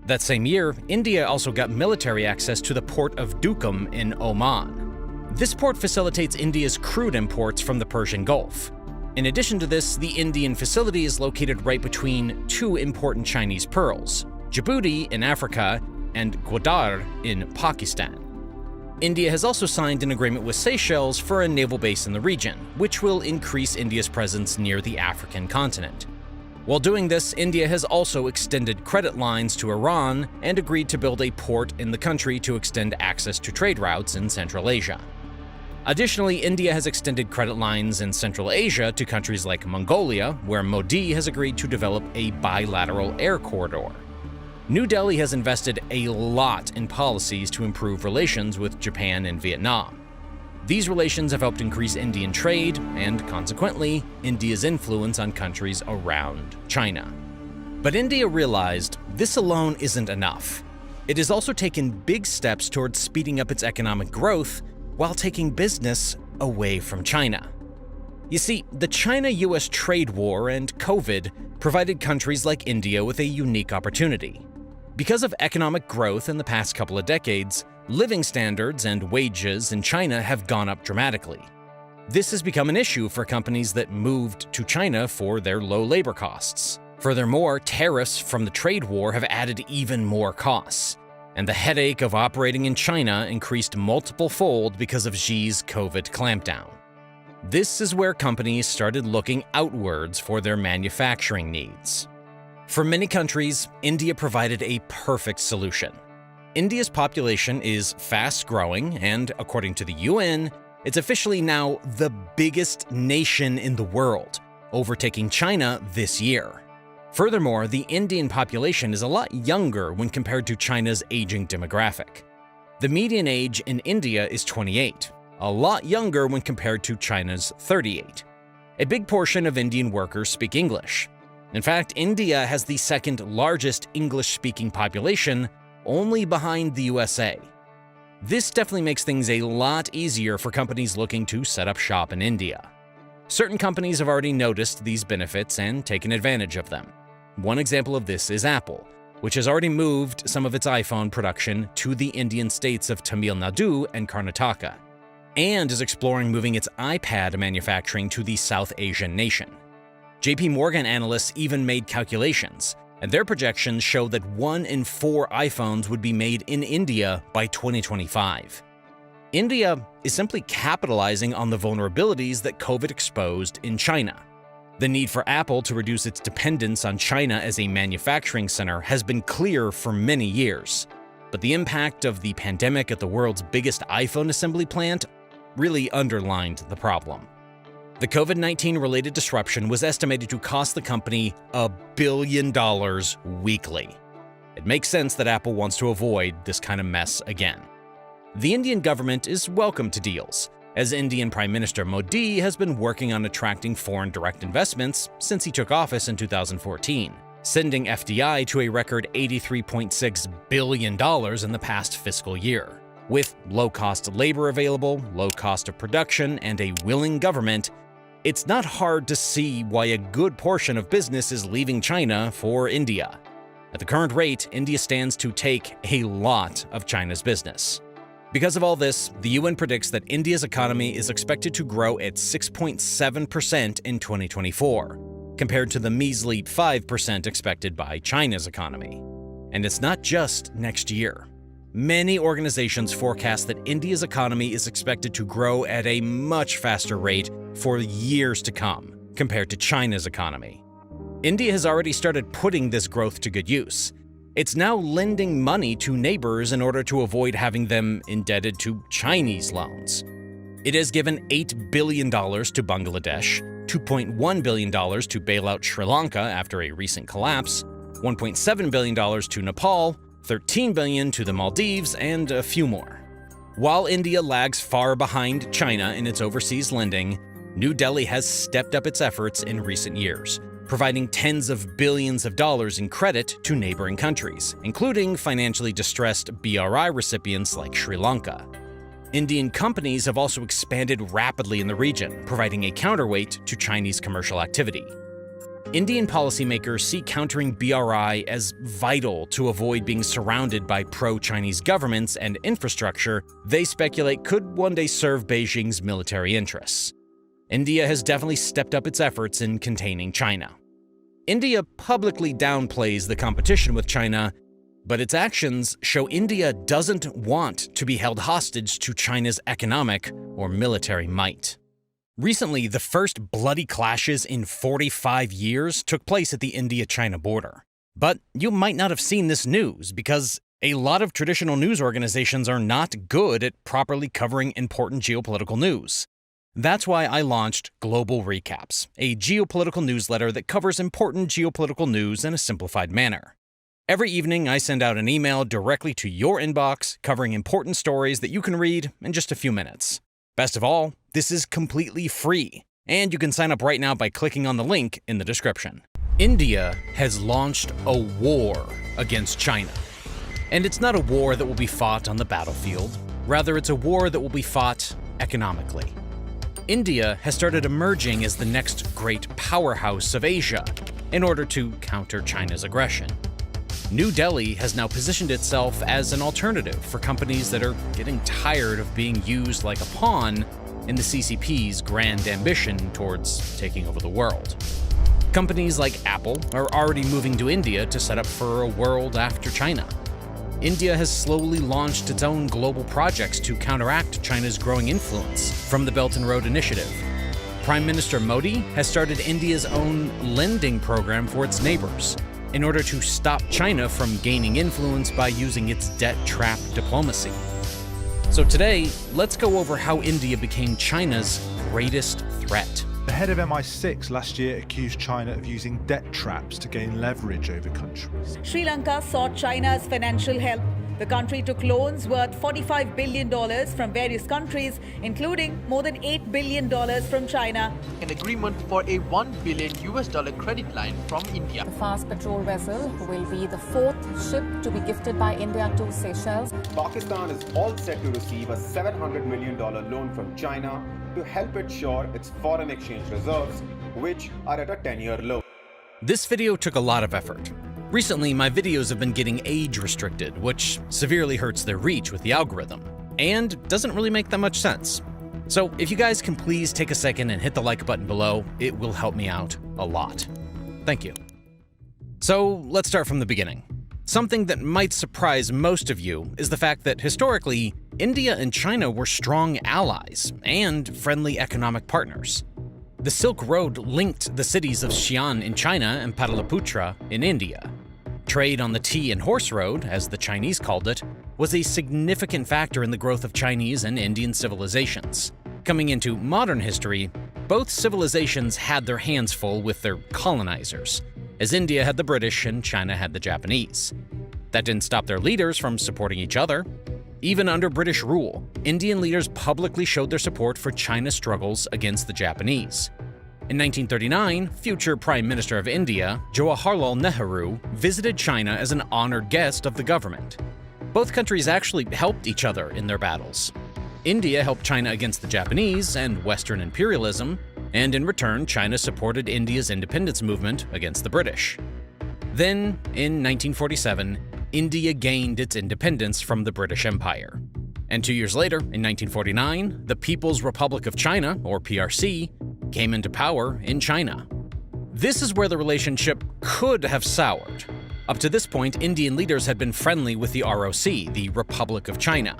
That same year, India also got military access to the port of Doklam in Oman. This port facilitates India's crude imports from the Persian Gulf. In addition to this, the Indian facility is located right between two important Chinese pearls, Djibouti in Africa and Gwadar in Pakistan. India has also signed an agreement with Seychelles for a naval base in the region, which will increase India's presence near the African continent. While doing this, India has also extended credit lines to Iran and agreed to build a port in the country to extend access to trade routes in Central Asia. Additionally, India has extended credit lines in Central Asia to countries like Mongolia, where Modi has agreed to develop a bilateral air corridor. New Delhi has invested a lot in policies to improve relations with Japan and Vietnam. These relations have helped increase Indian trade and, consequently, India's influence on countries around China. But India realized this alone isn't enough. It has also taken big steps towards speeding up its economic growth while taking business away from China. You see, the China-US trade war and COVID provided countries like India with a unique opportunity. Because of economic growth in the past couple of decades, living standards and wages in China have gone up dramatically. This has become an issue for companies that moved to China for their low labor costs. Furthermore, tariffs from the trade war have added even more costs, and the headache of operating in China increased multiple-fold because of Xi's COVID clampdown. This is where companies started looking outwards for their manufacturing needs. For many countries, India provided a perfect solution. India's population is fast-growing, and according to the UN, it's officially now the biggest nation in the world, overtaking China this year. Furthermore, the Indian population is a lot younger when compared to China's aging demographic. The median age in India is 28, a lot younger when compared to China's 38. A big portion of Indian workers speak English. In fact, India has the second largest English-speaking population, only behind the USA. This definitely makes things a lot easier for companies looking to set up shop in India. Certain companies have already noticed these benefits and taken advantage of them. One example of this is Apple, which has already moved some of its iPhone production to the Indian states of Tamil Nadu and Karnataka, and is exploring moving its iPad manufacturing to the South Asian nation. JP Morgan analysts even made calculations, and their projections show that 1 in 4 iPhones would be made in India by 2025. India is simply capitalizing on the vulnerabilities that COVID exposed in China. The need for Apple to reduce its dependence on China as a manufacturing center has been clear for many years, but the impact of the pandemic at the world's biggest iPhone assembly plant really underlined the problem. The COVID-19 related disruption was estimated to cost the company $1 billion weekly. It makes sense that Apple wants to avoid this kind of mess again. The Indian government is welcome to deals, as Indian Prime Minister Modi has been working on attracting foreign direct investments since he took office in 2014, sending FDI to a record $83.6 billion in the past fiscal year. With low-cost labor available, low cost of production, and a willing government, it's not hard to see why a good portion of business is leaving China for India. At the current rate, India stands to take a lot of China's business. Because of all this, the UN predicts that India's economy is expected to grow at 6.7% in 2024, compared to the measly 5% expected by China's economy. And it's not just next year. Many organizations forecast that India's economy is expected to grow at a much faster rate for years to come, compared to China's economy. India has already started putting this growth to good use. It's now lending money to neighbors in order to avoid having them indebted to Chinese loans. It has given $8 billion to Bangladesh, $2.1 billion to bail out Sri Lanka after a recent collapse, $1.7 billion to Nepal, $13 billion to the Maldives, and a few more. While India lags far behind China in its overseas lending, New Delhi has stepped up its efforts in recent years, providing tens of billions of dollars in credit to neighboring countries, including financially distressed BRI recipients like Sri Lanka. Indian companies have also expanded rapidly in the region, providing a counterweight to Chinese commercial activity. Indian policymakers see countering BRI as vital to avoid being surrounded by pro-Chinese governments and infrastructure they speculate could one day serve Beijing's military interests. India has definitely stepped up its efforts in containing China. India publicly downplays the competition with China, but its actions show India doesn't want to be held hostage to China's economic or military might. Recently, the first bloody clashes in 45 years took place at the India-China border. But you might not have seen this news because a lot of traditional news organizations are not good at properly covering important geopolitical news. That's why I launched Global Recaps, a geopolitical newsletter that covers important geopolitical news in a simplified manner. Every evening, I send out an email directly to your inbox covering important stories that you can read in just a few minutes. Best of all, this is completely free, and you can sign up right now by clicking on the link in the description. India has launched a war against China. And it's not a war that will be fought on the battlefield. Rather, it's a war that will be fought economically. India has started emerging as the next great powerhouse of Asia in order to counter China's aggression. New Delhi has now positioned itself as an alternative for companies that are getting tired of being used like a pawn in the CCP's grand ambition towards taking over the world. Companies like Apple are already moving to India to set up for a world after China. India has slowly launched its own global projects to counteract China's growing influence from the Belt and Road Initiative. Prime Minister Modi has started India's own lending program for its neighbors in order to stop China from gaining influence by using its debt trap diplomacy. So today, let's go over how India became China's greatest threat. The head of MI6 last year accused China of using debt traps to gain leverage over countries. Sri Lanka sought China's financial help. The country took loans worth $45 billion from various countries, including more than $8 billion from China. An agreement for a $1 billion credit line from India. The fast patrol vessel will be the fourth ship to be gifted by India to Seychelles. Pakistan is all set to receive a $700 million loan from China to help it shore its foreign exchange reserves, which are at a 10-year low. This video took a lot of effort. Recently, my videos have been getting age restricted, which severely hurts their reach with the algorithm, and doesn't really make that much sense. So if you guys can please take a second and hit the like button below, it will help me out a lot. Thank you. So let's start from the beginning. Something that might surprise most of you is the fact that historically, India and China were strong allies and friendly economic partners. The Silk Road linked the cities of Xi'an in China and Pataliputra in India. Trade on the tea and horse road, as the Chinese called it, was a significant factor in the growth of Chinese and Indian civilizations. Coming into modern history, both civilizations had their hands full with their colonizers, as India had the British and China had the Japanese. That didn't stop their leaders from supporting each other. Even under British rule, Indian leaders publicly showed their support for China's struggles against the Japanese. In 1939, future Prime Minister of India, Jawaharlal Nehru, visited China as an honored guest of the government. Both countries actually helped each other in their battles. India helped China against the Japanese and Western imperialism, and in return, China supported India's independence movement against the British. Then, in 1947, India gained its independence from the British Empire. And 2 years later, in 1949, the People's Republic of China, or PRC, came into power in China. This is where the relationship could have soured. Up to this point, Indian leaders had been friendly with the ROC, the Republic of China.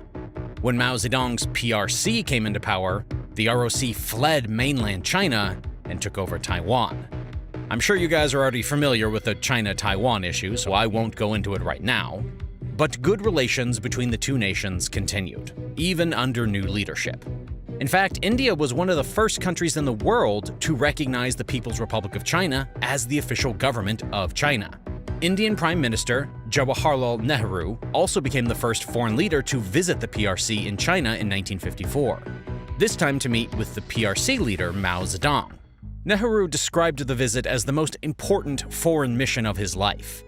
When Mao Zedong's PRC came into power, the ROC fled mainland China and took over Taiwan. I'm sure you guys are already familiar with the China-Taiwan issue, so I won't go into it right now. But good relations between the two nations continued, even under new leadership. In fact, India was one of the first countries in the world to recognize the People's Republic of China as the official government of China. Indian Prime Minister Jawaharlal Nehru also became the first foreign leader to visit the PRC in China in 1954, this time to meet with the PRC leader Mao Zedong. Nehru described the visit as the most important foreign mission of his life.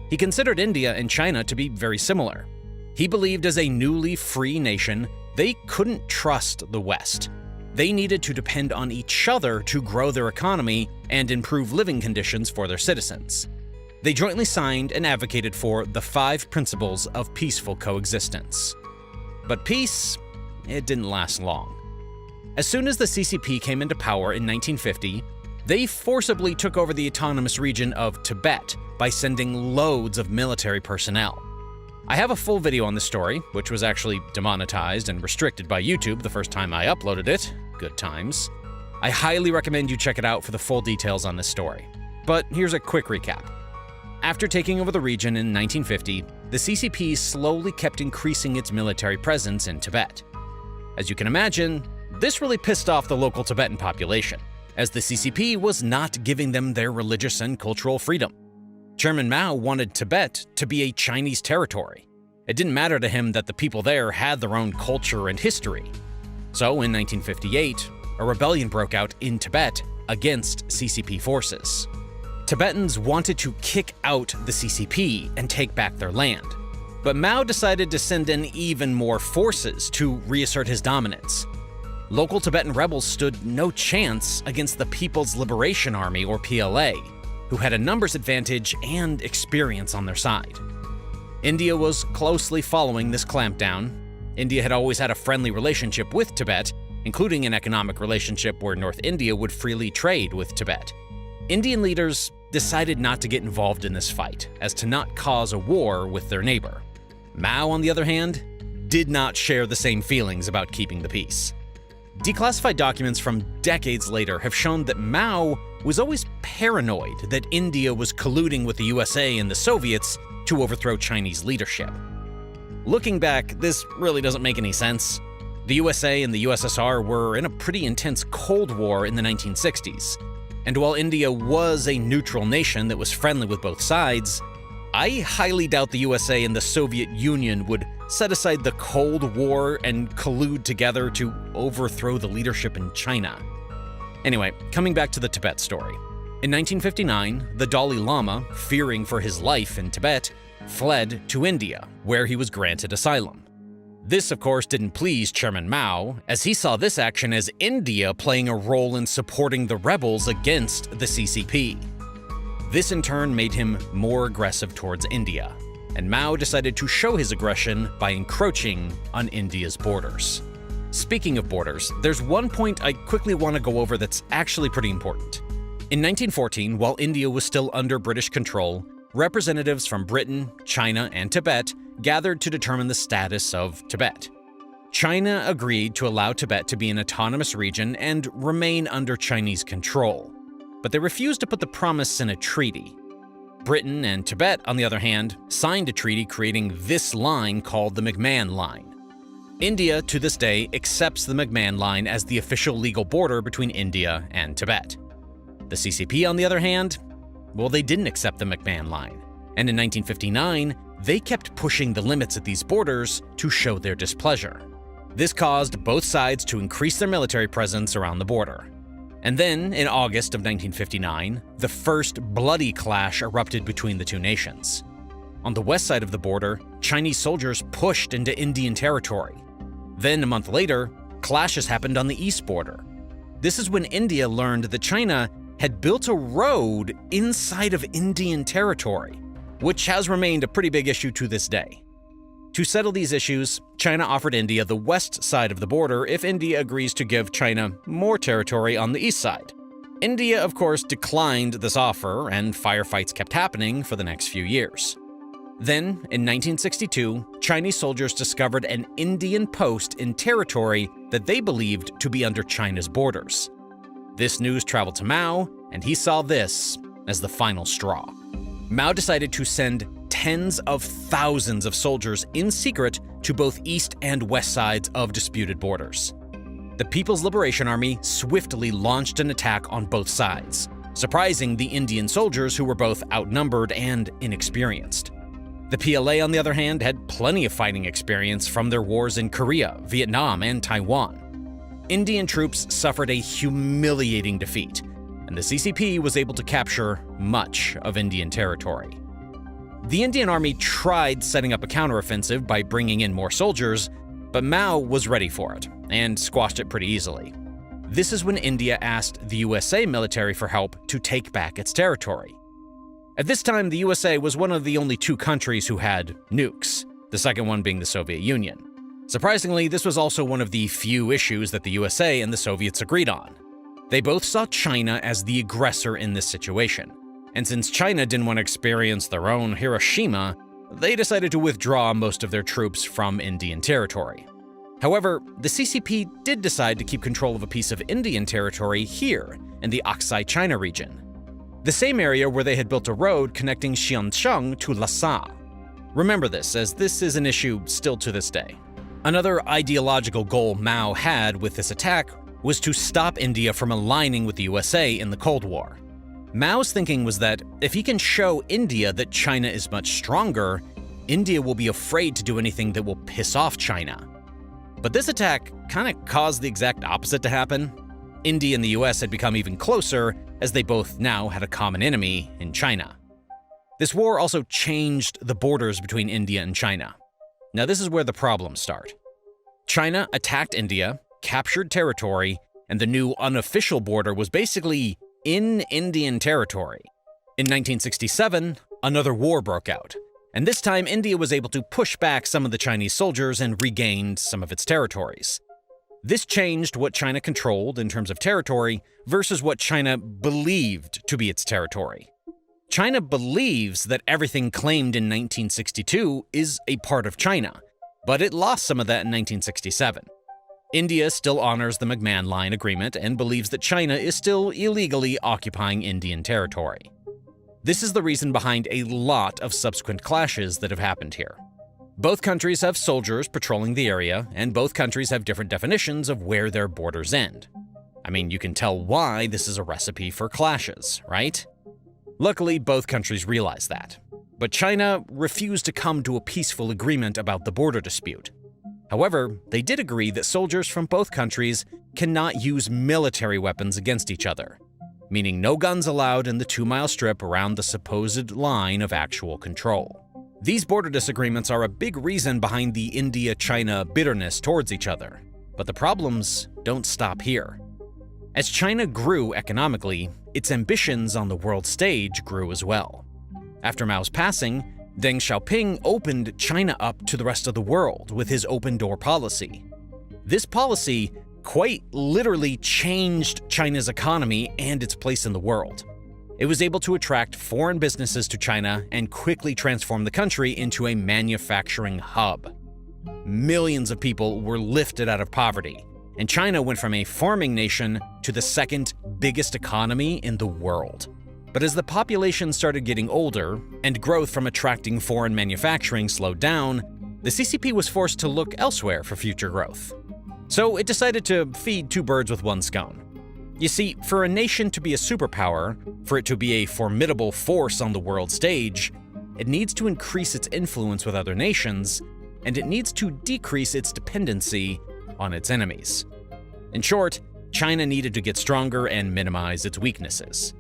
He considered India and China to be very similar. He believed as a newly free nation, they couldn't trust the West. They needed to depend on each other to grow their economy and improve living conditions for their citizens. They jointly signed and advocated for the 5 principles of peaceful coexistence. But peace, it didn't last long. As soon as the CCP came into power in 1950, they forcibly took over the autonomous region of Tibet by sending loads of military personnel. I have a full video on this story, which was actually demonetized and restricted by YouTube the first time I uploaded it. Good times. I highly recommend you check it out for the full details on this story. But here's a quick recap. After taking over the region in 1950, the CCP slowly kept increasing its military presence in Tibet. As you can imagine, this really pissed off the local Tibetan population, as the CCP was not giving them their religious and cultural freedom. Chairman Mao wanted Tibet to be a Chinese territory. It didn't matter to him that the people there had their own culture and history. So in 1958, a rebellion broke out in Tibet against CCP forces. Tibetans wanted to kick out the CCP and take back their land. But Mao decided to send in even more forces to reassert his dominance. Local Tibetan rebels stood no chance against the People's Liberation Army, or PLA, who had a numbers advantage and experience on their side. India was closely following this clampdown. India had always had a friendly relationship with Tibet, including an economic relationship where North India would freely trade with Tibet. Indian leaders decided not to get involved in this fight, as to not cause a war with their neighbor. Mao, on the other hand, did not share the same feelings about keeping the peace. Declassified documents from decades later have shown that Mao was always paranoid that India was colluding with the USA and the Soviets to overthrow Chinese leadership. Looking back, this really doesn't make any sense. The USA and the USSR were in a pretty intense Cold War in the 1960s, and while India was a neutral nation that was friendly with both sides, I highly doubt the USA and the Soviet Union would set aside the Cold War and collude together to overthrow the leadership in China. Anyway, coming back to the Tibet story. In 1959, the Dalai Lama, fearing for his life in Tibet, fled to India, where he was granted asylum. This, of course, didn't please Chairman Mao, as he saw this action as India playing a role in supporting the rebels against the CCP. This in turn made him more aggressive towards India, and Mao decided to show his aggression by encroaching on India's borders. Speaking of borders, there's one point I quickly want to go over that's actually pretty important. In 1914, while India was still under British control, representatives from Britain, China, and Tibet gathered to determine the status of Tibet. China agreed to allow Tibet to be an autonomous region and remain under Chinese control, but they refused to put the promise in a treaty. Britain and Tibet, on the other hand, signed a treaty creating this line called the McMahon Line. India, to this day, accepts the McMahon Line as the official legal border between India and Tibet. The CCP, on the other hand, well, they didn't accept the McMahon Line, and in 1959, they kept pushing the limits at these borders to show their displeasure. This caused both sides to increase their military presence around the border. And then, in August of 1959, the first bloody clash erupted between the two nations. On the west side of the border, Chinese soldiers pushed into Indian territory. Then, a month later, clashes happened on the east border. This is when India learned that China had built a road inside of Indian territory, which has remained a pretty big issue to this day. To settle these issues, China offered India the west side of the border if India agrees to give China more territory on the east side. India, of course, declined this offer, and firefights kept happening for the next few years. Then, in 1962, Chinese soldiers discovered an Indian post in territory that they believed to be under China's borders. This news traveled to Mao, and he saw this as the final straw. Mao decided to send tens of thousands of soldiers in secret to both east and west sides of disputed borders. The People's Liberation Army swiftly launched an attack on both sides, surprising the Indian soldiers who were both outnumbered and inexperienced. The PLA, on the other hand, had plenty of fighting experience from their wars in Korea, Vietnam, and Taiwan. Indian troops suffered a humiliating defeat, and the CCP was able to capture much of Indian territory. The Indian Army tried setting up a counteroffensive by bringing in more soldiers, but Mao was ready for it and squashed it pretty easily. This is when India asked the USA military for help to take back its territory. At this time, the USA was one of the only two countries who had nukes, the second one being the Soviet Union. Surprisingly, this was also one of the few issues that the USA and the Soviets agreed on. They both saw China as the aggressor in this situation, and since China didn't want to experience their own Hiroshima, they decided to withdraw most of their troops from Indian territory. However, the CCP did decide to keep control of a piece of Indian territory here in the Aksai China region, the same area where they had built a road connecting Xiancheng to Lhasa. Remember this, as this is an issue still to this day. Another ideological goal Mao had with this attack was to stop India from aligning with the USA in the Cold War. Mao's thinking was that if he can show India that China is much stronger, India will be afraid to do anything that will piss off China. But this attack kind of caused the exact opposite to happen. India and the US had become even closer, as they both now had a common enemy in China. This war also changed the borders between India and China. Now this is where the problems start. China attacked India, captured territory, and the new unofficial border was basically in Indian territory. In 1967, another war broke out, and this time India was able to push back some of the Chinese soldiers and regained some of its territories. This changed what China controlled in terms of territory versus what China believed to be its territory. China believes that everything claimed in 1962 is a part of China, but it lost some of that in 1967. India still honors the McMahon Line Agreement and believes that China is still illegally occupying Indian territory. This is the reason behind a lot of subsequent clashes that have happened here. Both countries have soldiers patrolling the area, and both countries have different definitions of where their borders end. I mean, you can tell why this is a recipe for clashes, right? Luckily, both countries realize that. But China refused to come to a peaceful agreement about the border dispute. However, they did agree that soldiers from both countries cannot use military weapons against each other, meaning no guns allowed in the 2-mile strip around the supposed line of actual control. These border disagreements are a big reason behind the India-China bitterness towards each other, but the problems don't stop here. As China grew economically, its ambitions on the world stage grew as well. After Mao's passing, Deng Xiaoping opened China up to the rest of the world with his open-door policy. This policy quite literally changed China's economy and its place in the world. It was able to attract foreign businesses to China and quickly transform the country into a manufacturing hub. Millions of people were lifted out of poverty, and China went from a farming nation to the second biggest economy in the world. But as the population started getting older and growth from attracting foreign manufacturing slowed down, the CCP was forced to look elsewhere for future growth. So it decided to feed two birds with one stone. You see, for a nation to be a superpower, for it to be a formidable force on the world stage, it needs to increase its influence with other nations, and it needs to decrease its dependency on its enemies. In short, China needed to get stronger and minimize its weaknesses.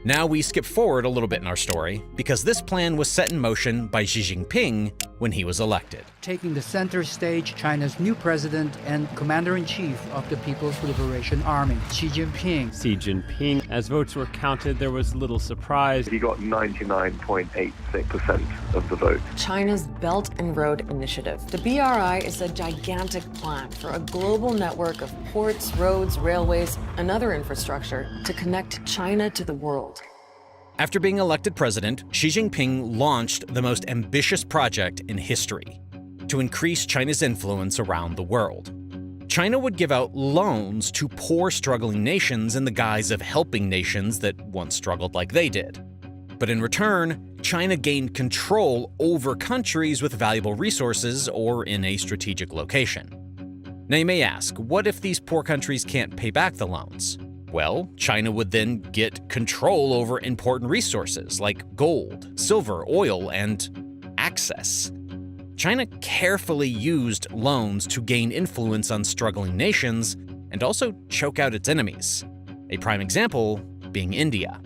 Now we skip forward a little bit in our story, because this plan was set in motion by Xi Jinping when he was elected. Taking the center stage, China's new president and commander-in-chief of the People's Liberation Army, Xi Jinping. Xi Jinping. As votes were counted, there was little surprise. He got 99.86% of the vote. China's Belt and Road Initiative. The BRI is a gigantic plan for a global network of ports, roads, railways, and other infrastructure to connect China to the world. After being elected president, Xi Jinping launched the most ambitious project in history to increase China's influence around the world. China would give out loans to poor, struggling nations in the guise of helping nations that once struggled like they did. But in return, China gained control over countries with valuable resources or in a strategic location. Now you may ask, what if these poor countries can't pay back the loans? Well, China would then get control over important resources like gold, silver, oil, and access. China carefully used loans to gain influence on struggling nations and also choke out its enemies. A prime example being India.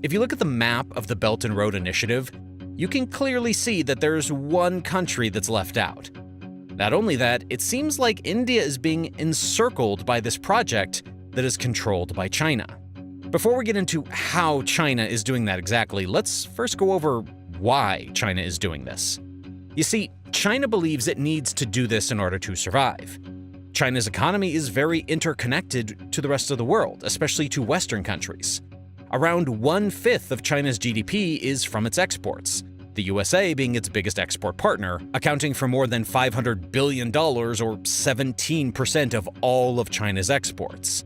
If you look at the map of the Belt and Road Initiative, you can clearly see that there's one country that's left out. Not only that, it seems like India is being encircled by this project that is controlled by China. Before we get into how China is doing that exactly, let's first go over why China is doing this. You see, China believes it needs to do this in order to survive. China's economy is very interconnected to the rest of the world, especially to Western countries. Around 1/5 of China's GDP is from its exports, the USA being its biggest export partner, accounting for more than $500 billion or 17% of all of China's exports.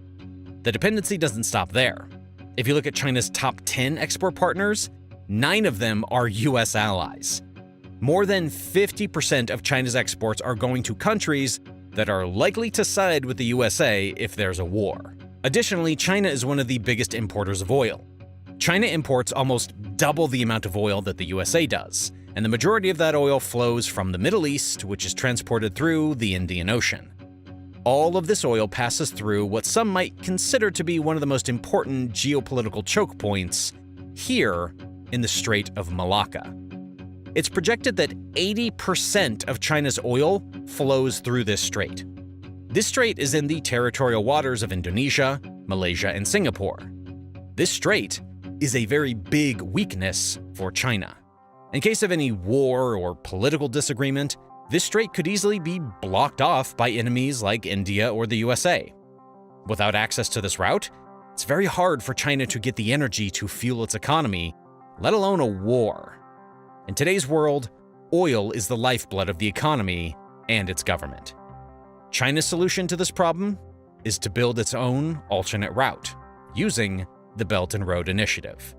The dependency doesn't stop there. If you look at China's top 10 export partners, 9 of them are US allies. More than 50% of China's exports are going to countries that are likely to side with the USA if there's a war. Additionally, China is one of the biggest importers of oil. China imports almost double the amount of oil that the USA does, and the majority of that oil flows from the Middle East, which is transported through the Indian Ocean. All of this oil passes through what some might consider to be one of the most important geopolitical choke points here in the Strait of Malacca. It's projected that 80% of China's oil flows through this strait. This strait is in the territorial waters of Indonesia, Malaysia, and Singapore. This strait is a very big weakness for China. In case of any war or political disagreement, this strait could easily be blocked off by enemies like India or the USA. Without access to this route, it's very hard for China to get the energy to fuel its economy, let alone a war. In today's world, oil is the lifeblood of the economy and its government. China's solution to this problem is to build its own alternate route, using the Belt and Road Initiative.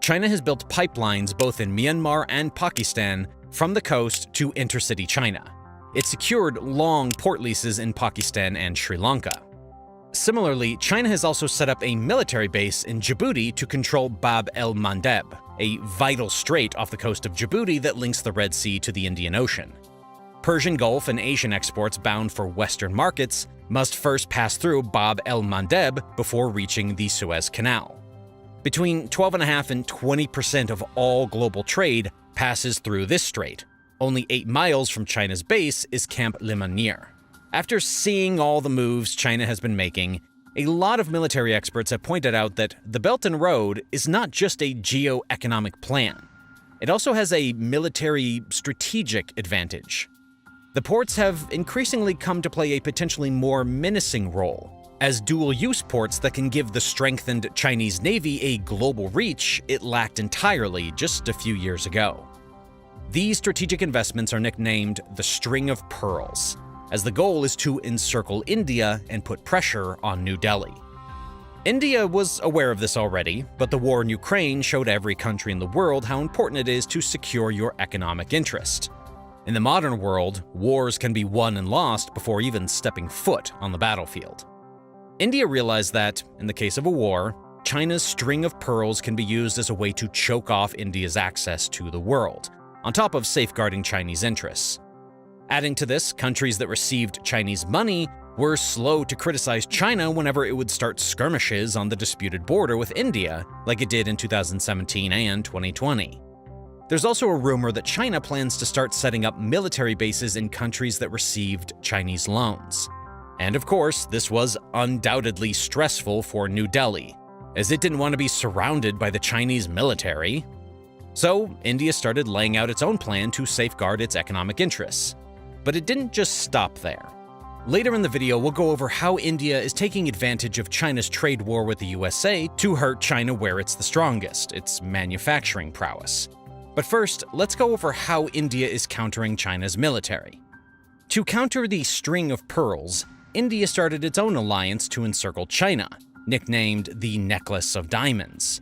China has built pipelines both in Myanmar and Pakistan from the coast to intercity China. It secured long port leases in Pakistan and Sri Lanka. Similarly, China has also set up a military base in Djibouti to control Bab el-Mandeb, a vital strait off the coast of Djibouti that links the Red Sea to the Indian Ocean. Persian Gulf and Asian exports bound for Western markets must first pass through Bab el-Mandeb before reaching the Suez Canal. Between 12.5% and 20% of all global trade passes through this strait. Only 8 miles from China's base is Camp Lemonnier. After seeing all the moves China has been making, a lot of military experts have pointed out that the Belt and Road is not just a geo-economic plan. It also has a military strategic advantage. The ports have increasingly come to play a potentially more menacing role. As dual-use ports that can give the strengthened Chinese Navy a global reach it lacked entirely just a few years ago. These strategic investments are nicknamed the String of Pearls, as the goal is to encircle India and put pressure on New Delhi. India was aware of this already, but the war in Ukraine showed every country in the world how important it is to secure your economic interest. In the modern world, wars can be won and lost before even stepping foot on the battlefield. India realized that, in the case of a war, China's String of Pearls can be used as a way to choke off India's access to the world, on top of safeguarding Chinese interests. Adding to this, countries that received Chinese money were slow to criticize China whenever it would start skirmishes on the disputed border with India, like it did in 2017 and 2020. There's also a rumor that China plans to start setting up military bases in countries that received Chinese loans. And of course, this was undoubtedly stressful for New Delhi, as it didn't want to be surrounded by the Chinese military. So, India started laying out its own plan to safeguard its economic interests. But it didn't just stop there. Later in the video, we'll go over how India is taking advantage of China's trade war with the USA to hurt China where it's the strongest, its manufacturing prowess. But first, let's go over how India is countering China's military. To counter the string of pearls, India started its own alliance to encircle China, nicknamed the Necklace of Diamonds.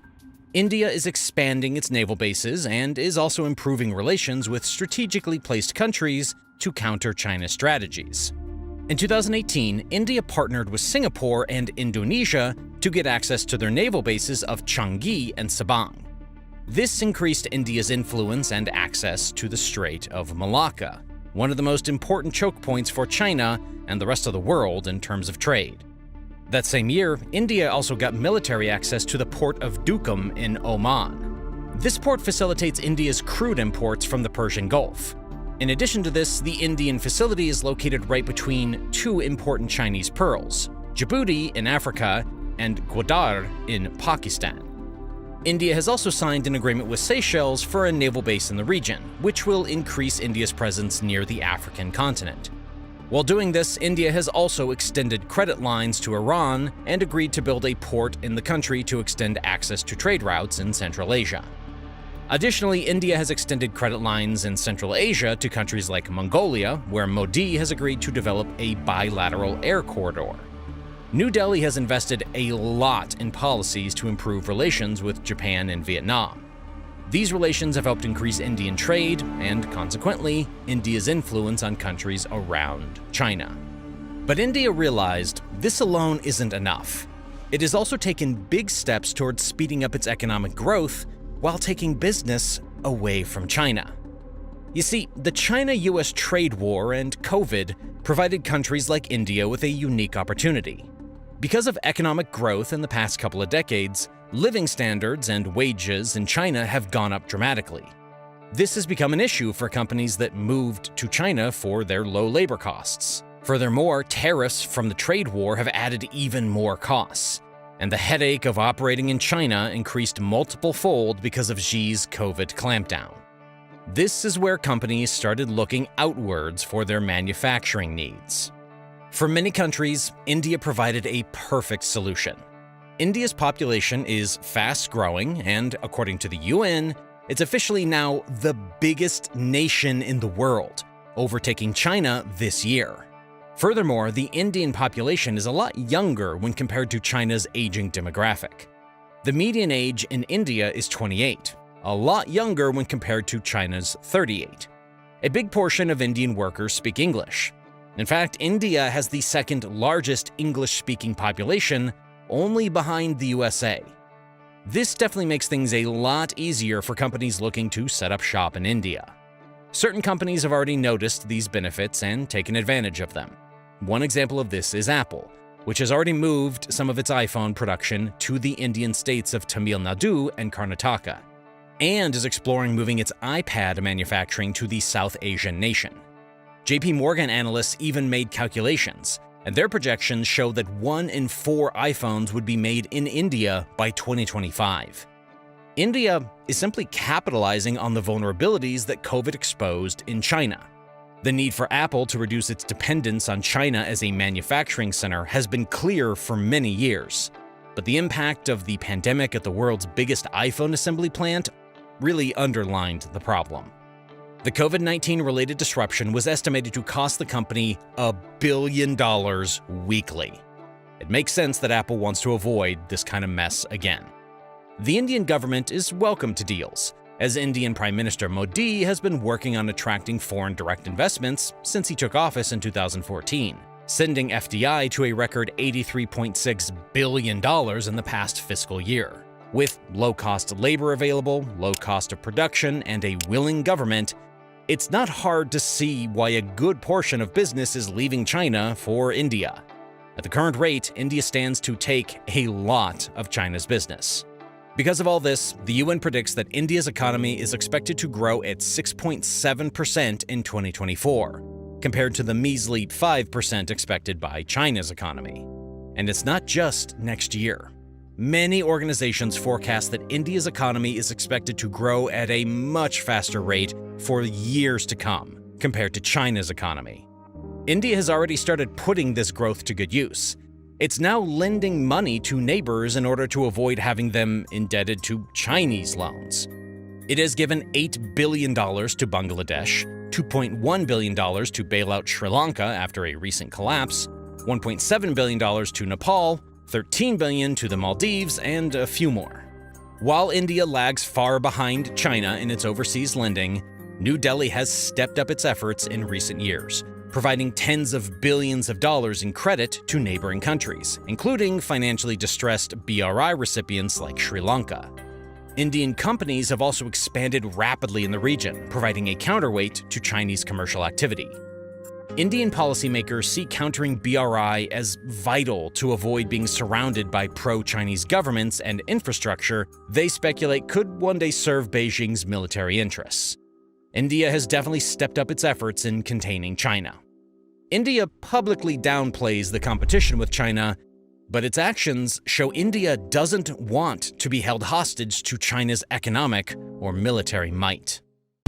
India is expanding its naval bases and is also improving relations with strategically placed countries to counter China's strategies. In 2018, India partnered with Singapore and Indonesia to get access to their naval bases of Changi and Sabang. This increased India's influence and access to the Strait of Malacca, one of the most important choke points for China and the rest of the world in terms of trade. That same year, India also got military access to the port of Doklam in Oman. This port facilitates India's crude imports from the Persian Gulf. In addition to this, the Indian facility is located right between two important Chinese pearls, Djibouti in Africa and Gwadar in Pakistan. India has also signed an agreement with Seychelles for a naval base in the region, which will increase India's presence near the African continent. While doing this, India has also extended credit lines to Iran and agreed to build a port in the country to extend access to trade routes in Central Asia. Additionally, India has extended credit lines in Central Asia to countries like Mongolia, where Modi has agreed to develop a bilateral air corridor. New Delhi has invested a lot in policies to improve relations with Japan and Vietnam. These relations have helped increase Indian trade and, consequently, India's influence on countries around China. But India realized this alone isn't enough. It has also taken big steps towards speeding up its economic growth while taking business away from China. You see, the China-US trade war and COVID provided countries like India with a unique opportunity. Because of economic growth in the past couple of decades, living standards and wages in China have gone up dramatically. This has become an issue for companies that moved to China for their low labor costs. Furthermore, tariffs from the trade war have added even more costs, and the headache of operating in China increased multiple-fold because of Xi's COVID clampdown. This is where companies started looking outwards for their manufacturing needs. For many countries, India provided a perfect solution. India's population is fast-growing, and according to the UN, it's officially now the biggest nation in the world, overtaking China this year. Furthermore, the Indian population is a lot younger when compared to China's aging demographic. The median age in India is 28, a lot younger when compared to China's 38. A big portion of Indian workers speak English. In fact, India has the second largest English-speaking population, only behind the USA. This definitely makes things a lot easier for companies looking to set up shop in India. Certain companies have already noticed these benefits and taken advantage of them. One example of this is Apple, which has already moved some of its iPhone production to the Indian states of Tamil Nadu and Karnataka, and is exploring moving its iPad manufacturing to the South Asian nation. JP Morgan analysts even made calculations, and their projections show that 1 in 4 iPhones would be made in India by 2025. India is simply capitalizing on the vulnerabilities that COVID exposed in China. The need for Apple to reduce its dependence on China as a manufacturing center has been clear for many years, but the impact of the pandemic at the world's biggest iPhone assembly plant really underlined the problem. The COVID-19 related disruption was estimated to cost the company $1 billion weekly. It makes sense that Apple wants to avoid this kind of mess again. The Indian government is welcome to deals, as Indian Prime Minister Modi has been working on attracting foreign direct investments since he took office in 2014, sending FDI to a record $83.6 billion in the past fiscal year. With low-cost labor available, low cost of production, and a willing government, it's not hard to see why a good portion of business is leaving China for India. At the current rate, India stands to take a lot of China's business. Because of all this, the UN predicts that India's economy is expected to grow at 6.7% in 2024, compared to the measly 5% expected by China's economy. And it's not just next year. Many organizations forecast that India's economy is expected to grow at a much faster rate for years to come, compared to China's economy. India has already started putting this growth to good use. It's now lending money to neighbors in order to avoid having them indebted to Chinese loans. It has given $8 billion to Bangladesh, $2.1 billion to bail out Sri Lanka after a recent collapse, $1.7 billion to Nepal, $13 billion to the Maldives, and a few more. While India lags far behind China in its overseas lending, New Delhi has stepped up its efforts in recent years, providing tens of billions of dollars in credit to neighboring countries, including financially distressed BRI recipients like Sri Lanka. Indian companies have also expanded rapidly in the region, providing a counterweight to Chinese commercial activity. Indian policymakers see countering BRI as vital to avoid being surrounded by pro-Chinese governments and infrastructure they speculate could one day serve Beijing's military interests. India has definitely stepped up its efforts in containing China. India publicly downplays the competition with China, but its actions show India doesn't want to be held hostage to China's economic or military might.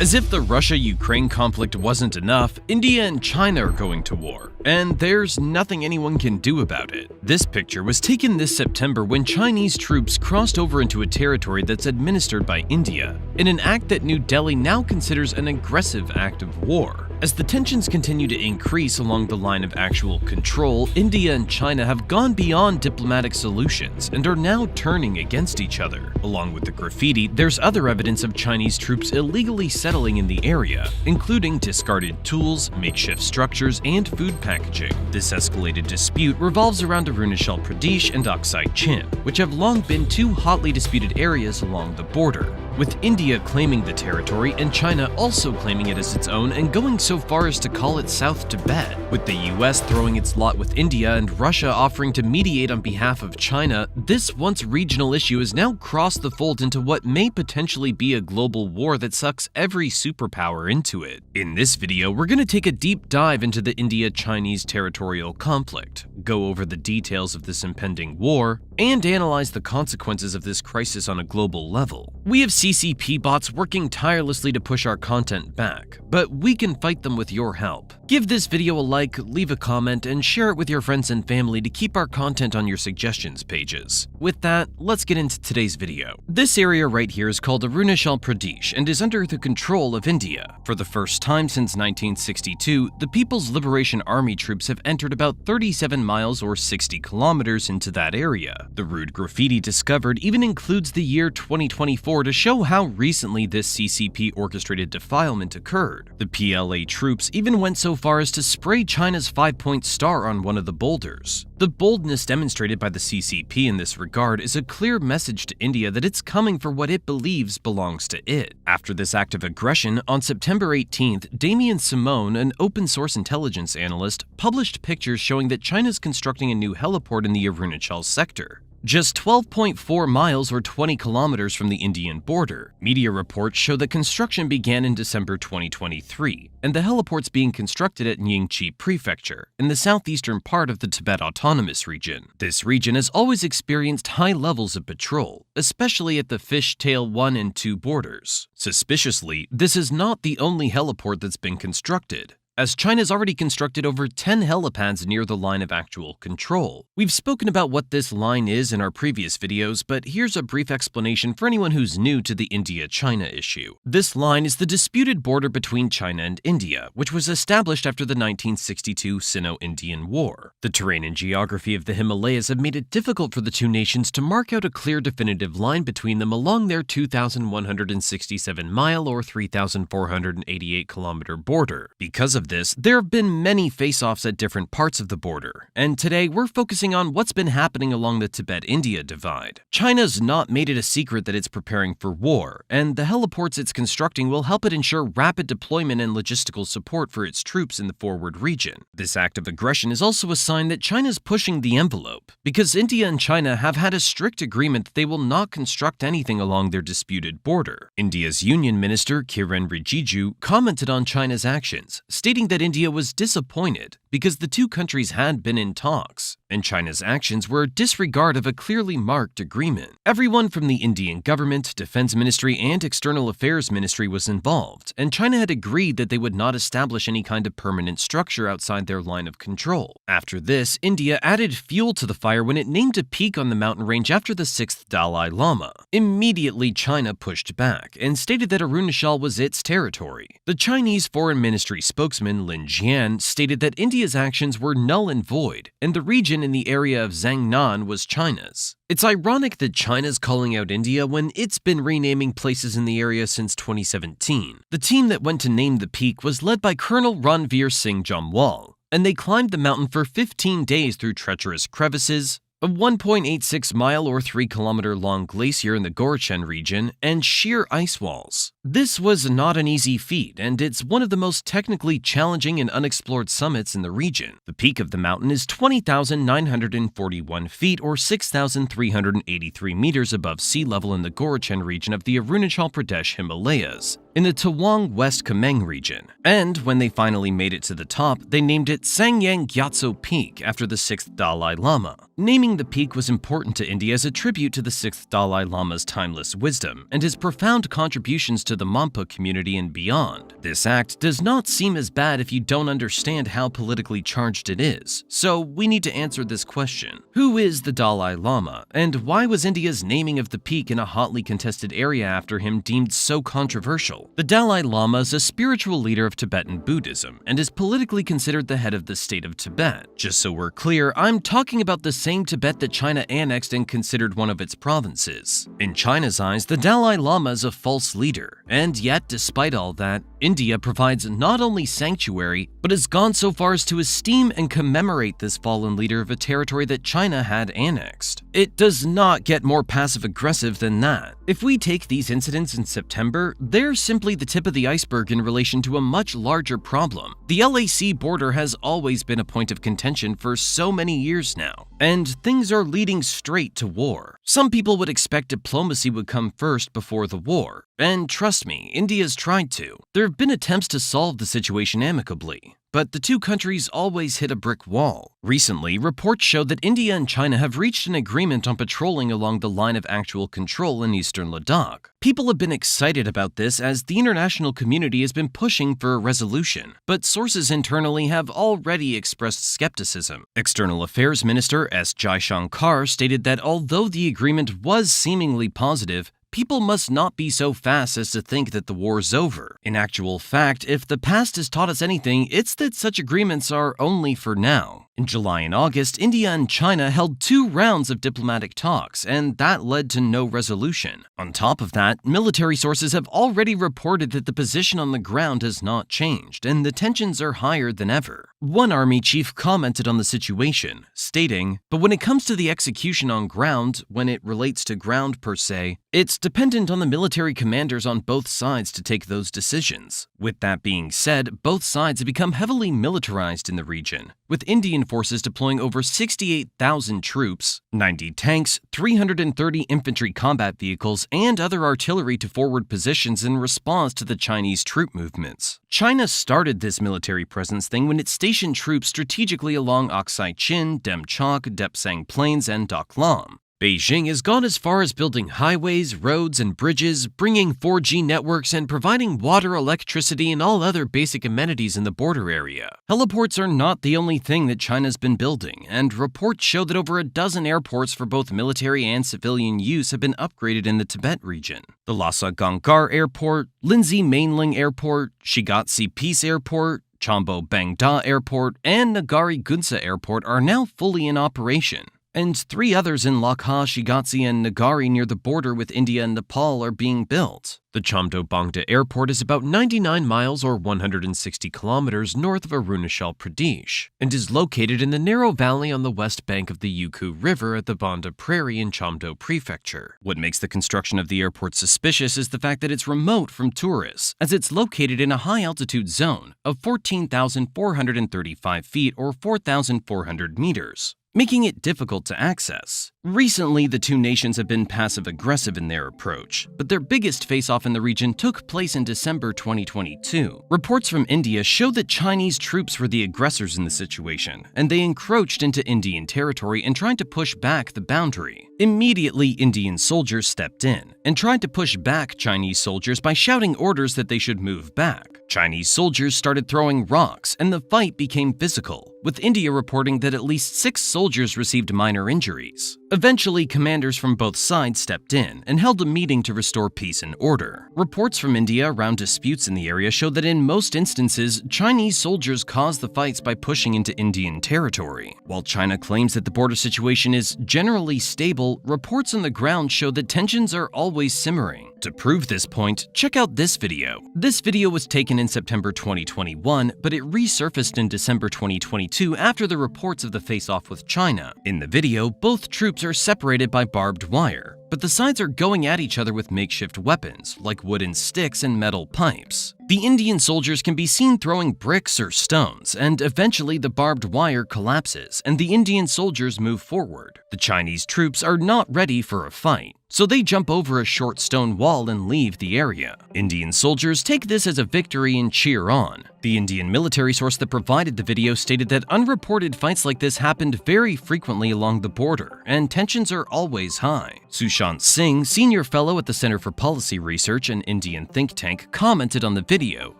As if the Russia-Ukraine conflict wasn't enough, India and China are going to war, and there's nothing anyone can do about it. This picture was taken this September when Chinese troops crossed over into a territory that's administered by India, in an act that New Delhi now considers an aggressive act of war. As the tensions continue to increase along the line of actual control, India and China have gone beyond diplomatic solutions and are now turning against each other. Along with the graffiti, there's other evidence of Chinese troops illegally settling in the area, including discarded tools, makeshift structures, and food packaging. This escalated dispute revolves around Arunachal Pradesh and Aksai Chin, which have long been two hotly disputed areas along the border, with India claiming the territory and China also claiming it as its own and going so far as to call it South Tibet, with the US throwing its lot with India and Russia offering to mediate on behalf of China. This once regional issue has now crossed the fold into what may potentially be a global war that sucks every superpower into it. In this video, we're going to take a deep dive into the India-Chinese territorial conflict, go over the details of this impending war, and analyze the consequences of this crisis on a global level. We have CCP bots working tirelessly to push our content back, but we can fight them with your help. Give this video a like, leave a comment, and share it with your friends and family to keep our content on your suggestions pages. With that, let's get into today's video. This area right here is called Arunachal Pradesh and is under the control of India. For the first time since 1962, the People's Liberation Army troops have entered about 37 miles or 60 kilometers into that area. The rude graffiti discovered even includes the year 2024 to show how recently this CCP-orchestrated defilement occurred. The PLA troops even went so far as to spray China's 5-point star on one of the boulders. The boldness demonstrated by the CCP in this regard is a clear message to India that it's coming for what it believes belongs to it. After this act of aggression, on September 18th, Damien Simone, an open-source intelligence analyst, published pictures showing that China's constructing a new heliport in the Arunachal sector, just 12.4 miles or 20 kilometers from the Indian border. Media reports show that construction began in December 2023, and the heliport's being constructed at Nyingchi Prefecture, in the southeastern part of the Tibet Autonomous Region. This region has always experienced high levels of patrol, especially at the Fishtail 1 and 2 borders. Suspiciously, this is not the only heliport that's been constructed, as China's already constructed over 10 helipads near the line of actual control. We've spoken about what this line is in our previous videos, but here's a brief explanation for anyone who's new to the India-China issue. This line is the disputed border between China and India, which was established after the 1962 Sino-Indian War. The terrain and geography of the Himalayas have made it difficult for the two nations to mark out a clear definitive line between them along their 2,167-mile or 3,488-kilometer border. Because of of this, there have been many face-offs at different parts of the border, and today we're focusing on what's been happening along the Tibet-India divide. China's not made it a secret that it's preparing for war, and the heliports it's constructing will help it ensure rapid deployment and logistical support for its troops in the forward region. This act of aggression is also a sign that China's pushing the envelope, because India and China have had a strict agreement that they will not construct anything along their disputed border. India's Union Minister Kiren Rijiju commented on China's actions, stating that India was disappointed because the two countries had been in talks, and China's actions were a disregard of a clearly marked agreement. Everyone from the Indian government, Defense Ministry, and External Affairs Ministry was involved, and China had agreed that they would not establish any kind of permanent structure outside their line of control. After this, India added fuel to the fire when it named a peak on the mountain range after the 6th Dalai Lama. Immediately, China pushed back and stated that Arunachal was its territory. The Chinese Foreign Ministry spokesman Lin Jian stated that India's actions were null and void, and the region in the area of Zhangnan was China's. It's ironic that China's calling out India when it's been renaming places in the area since 2017. The team that went to name the peak was led by Colonel Ranveer Singh Jamwal, and they climbed the mountain for 15 days through treacherous crevices, a 1.86-mile or 3-kilometer long glacier in the Gorachen region, and sheer ice walls. This was not an easy feat, and it's one of the most technically challenging and unexplored summits in the region. The peak of the mountain is 20,941 feet or 6,383 meters above sea level in the Gorachen region of the Arunachal Pradesh Himalayas, in the Tawang West Kameng region. And when they finally made it to the top, they named it Sangyang Gyatso Peak after the 6th Dalai Lama. Naming the peak was important to India as a tribute to the 6th Dalai Lama's timeless wisdom and his profound contributions to the Mampa community and beyond. This act does not seem as bad if you don't understand how politically charged it is, so we need to answer this question. Who is the Dalai Lama, and why was India's naming of the peak in a hotly contested area after him deemed so controversial? The Dalai Lama is a spiritual leader of Tibetan Buddhism and is politically considered the head of the state of Tibet. Just so we're clear, I'm talking about the same Tibet that China annexed and considered one of its provinces. In China's eyes, the Dalai Lama is a false leader, and yet, despite all that, India provides not only sanctuary, but has gone so far as to esteem and commemorate this fallen leader of a territory that China had annexed. It does not get more passive-aggressive than that. If we take these incidents in September, they're simply the tip of the iceberg in relation to a much larger problem. The LAC border has always been a point of contention for so many years now, and things are leading straight to war. Some people would expect diplomacy would come first before the war, and trust me, India's tried to. There have been attempts to solve the situation amicably, but the two countries always hit a brick wall. Recently, reports show that India and China have reached an agreement on patrolling along the line of actual control in eastern Ladakh. People have been excited about this as the international community has been pushing for a resolution, but sources internally have already expressed skepticism. External Affairs Minister S. Jaishankar stated that although the agreement was seemingly positive, people must not be so fast as to think that the war's over. In actual fact, if the past has taught us anything, it's that such agreements are only for now. In July and August, India and China held 2 rounds of diplomatic talks, and that led to no resolution. On top of that, military sources have already reported that the position on the ground has not changed, and the tensions are higher than ever. One army chief commented on the situation, stating, "But when it comes to the execution on ground, when it relates to ground per se, it's dependent on the military commanders on both sides to take those decisions." With that being said, both sides have become heavily militarized in the region, with Indian forces deploying over 68,000 troops, 90 tanks, 330 infantry combat vehicles, and other artillery to forward positions in response to the Chinese troop movements. China started this military presence thing when it stationed troops strategically along Aksai Chin, Demchok, Depsang Plains, and Doklam. Beijing has gone as far as building highways, roads, and bridges, bringing 4G networks, and providing water, electricity, and all other basic amenities in the border area. Heliports are not the only thing that China's been building, and reports show that over a dozen airports for both military and civilian use have been upgraded in the Tibet region. The Lhasa Gangar Airport, Lindsey Mainling Airport, Shigatse Peace Airport, Chambo Bangda Airport, and Nagari Gunsa Airport are now fully in operation. and 3 others in Lakha, Shigatse, and Nagari near the border with India and Nepal are being built. The Chamdo-Bangda Airport is about 99 miles or 160 kilometers north of Arunachal Pradesh and is located in the narrow valley on the west bank of the Yuku River at the Banda Prairie in Chamdo Prefecture. What makes the construction of the airport suspicious is the fact that it's remote from tourists, as it's located in a high-altitude zone of 14,435 feet or 4,400 meters, making it difficult to access. Recently, the two nations have been passive-aggressive in their approach, but their biggest face-off in the region took place in December 2022. Reports from India show that Chinese troops were the aggressors in the situation, and they encroached into Indian territory and tried to push back the boundary. Immediately, Indian soldiers stepped in and tried to push back Chinese soldiers by shouting orders that they should move back. Chinese soldiers started throwing rocks, and the fight became physical, with India reporting that at least 6 soldiers received minor injuries. Eventually, commanders from both sides stepped in and held a meeting to restore peace and order. Reports from India around disputes in the area show that in most instances, Chinese soldiers caused the fights by pushing into Indian territory. While China claims that the border situation is generally stable, reports on the ground show that tensions are always simmering. To prove this point, check out this video. This video was taken in September 2021, but it resurfaced in December 2022 after the reports of the face-off with China. In the video, both troops are separated by barbed wire, but the sides are going at each other with makeshift weapons, like wooden sticks and metal pipes. The Indian soldiers can be seen throwing bricks or stones, and eventually the barbed wire collapses, and the Indian soldiers move forward. The Chinese troops are not ready for a fight, so they jump over a short stone wall and leave the area. Indian soldiers take this as a victory and cheer on. The Indian military source that provided the video stated that unreported fights like this happened very frequently along the border, and tensions are always high. Sushant Singh, senior fellow at the Center for Policy Research, an Indian think tank, commented on the video,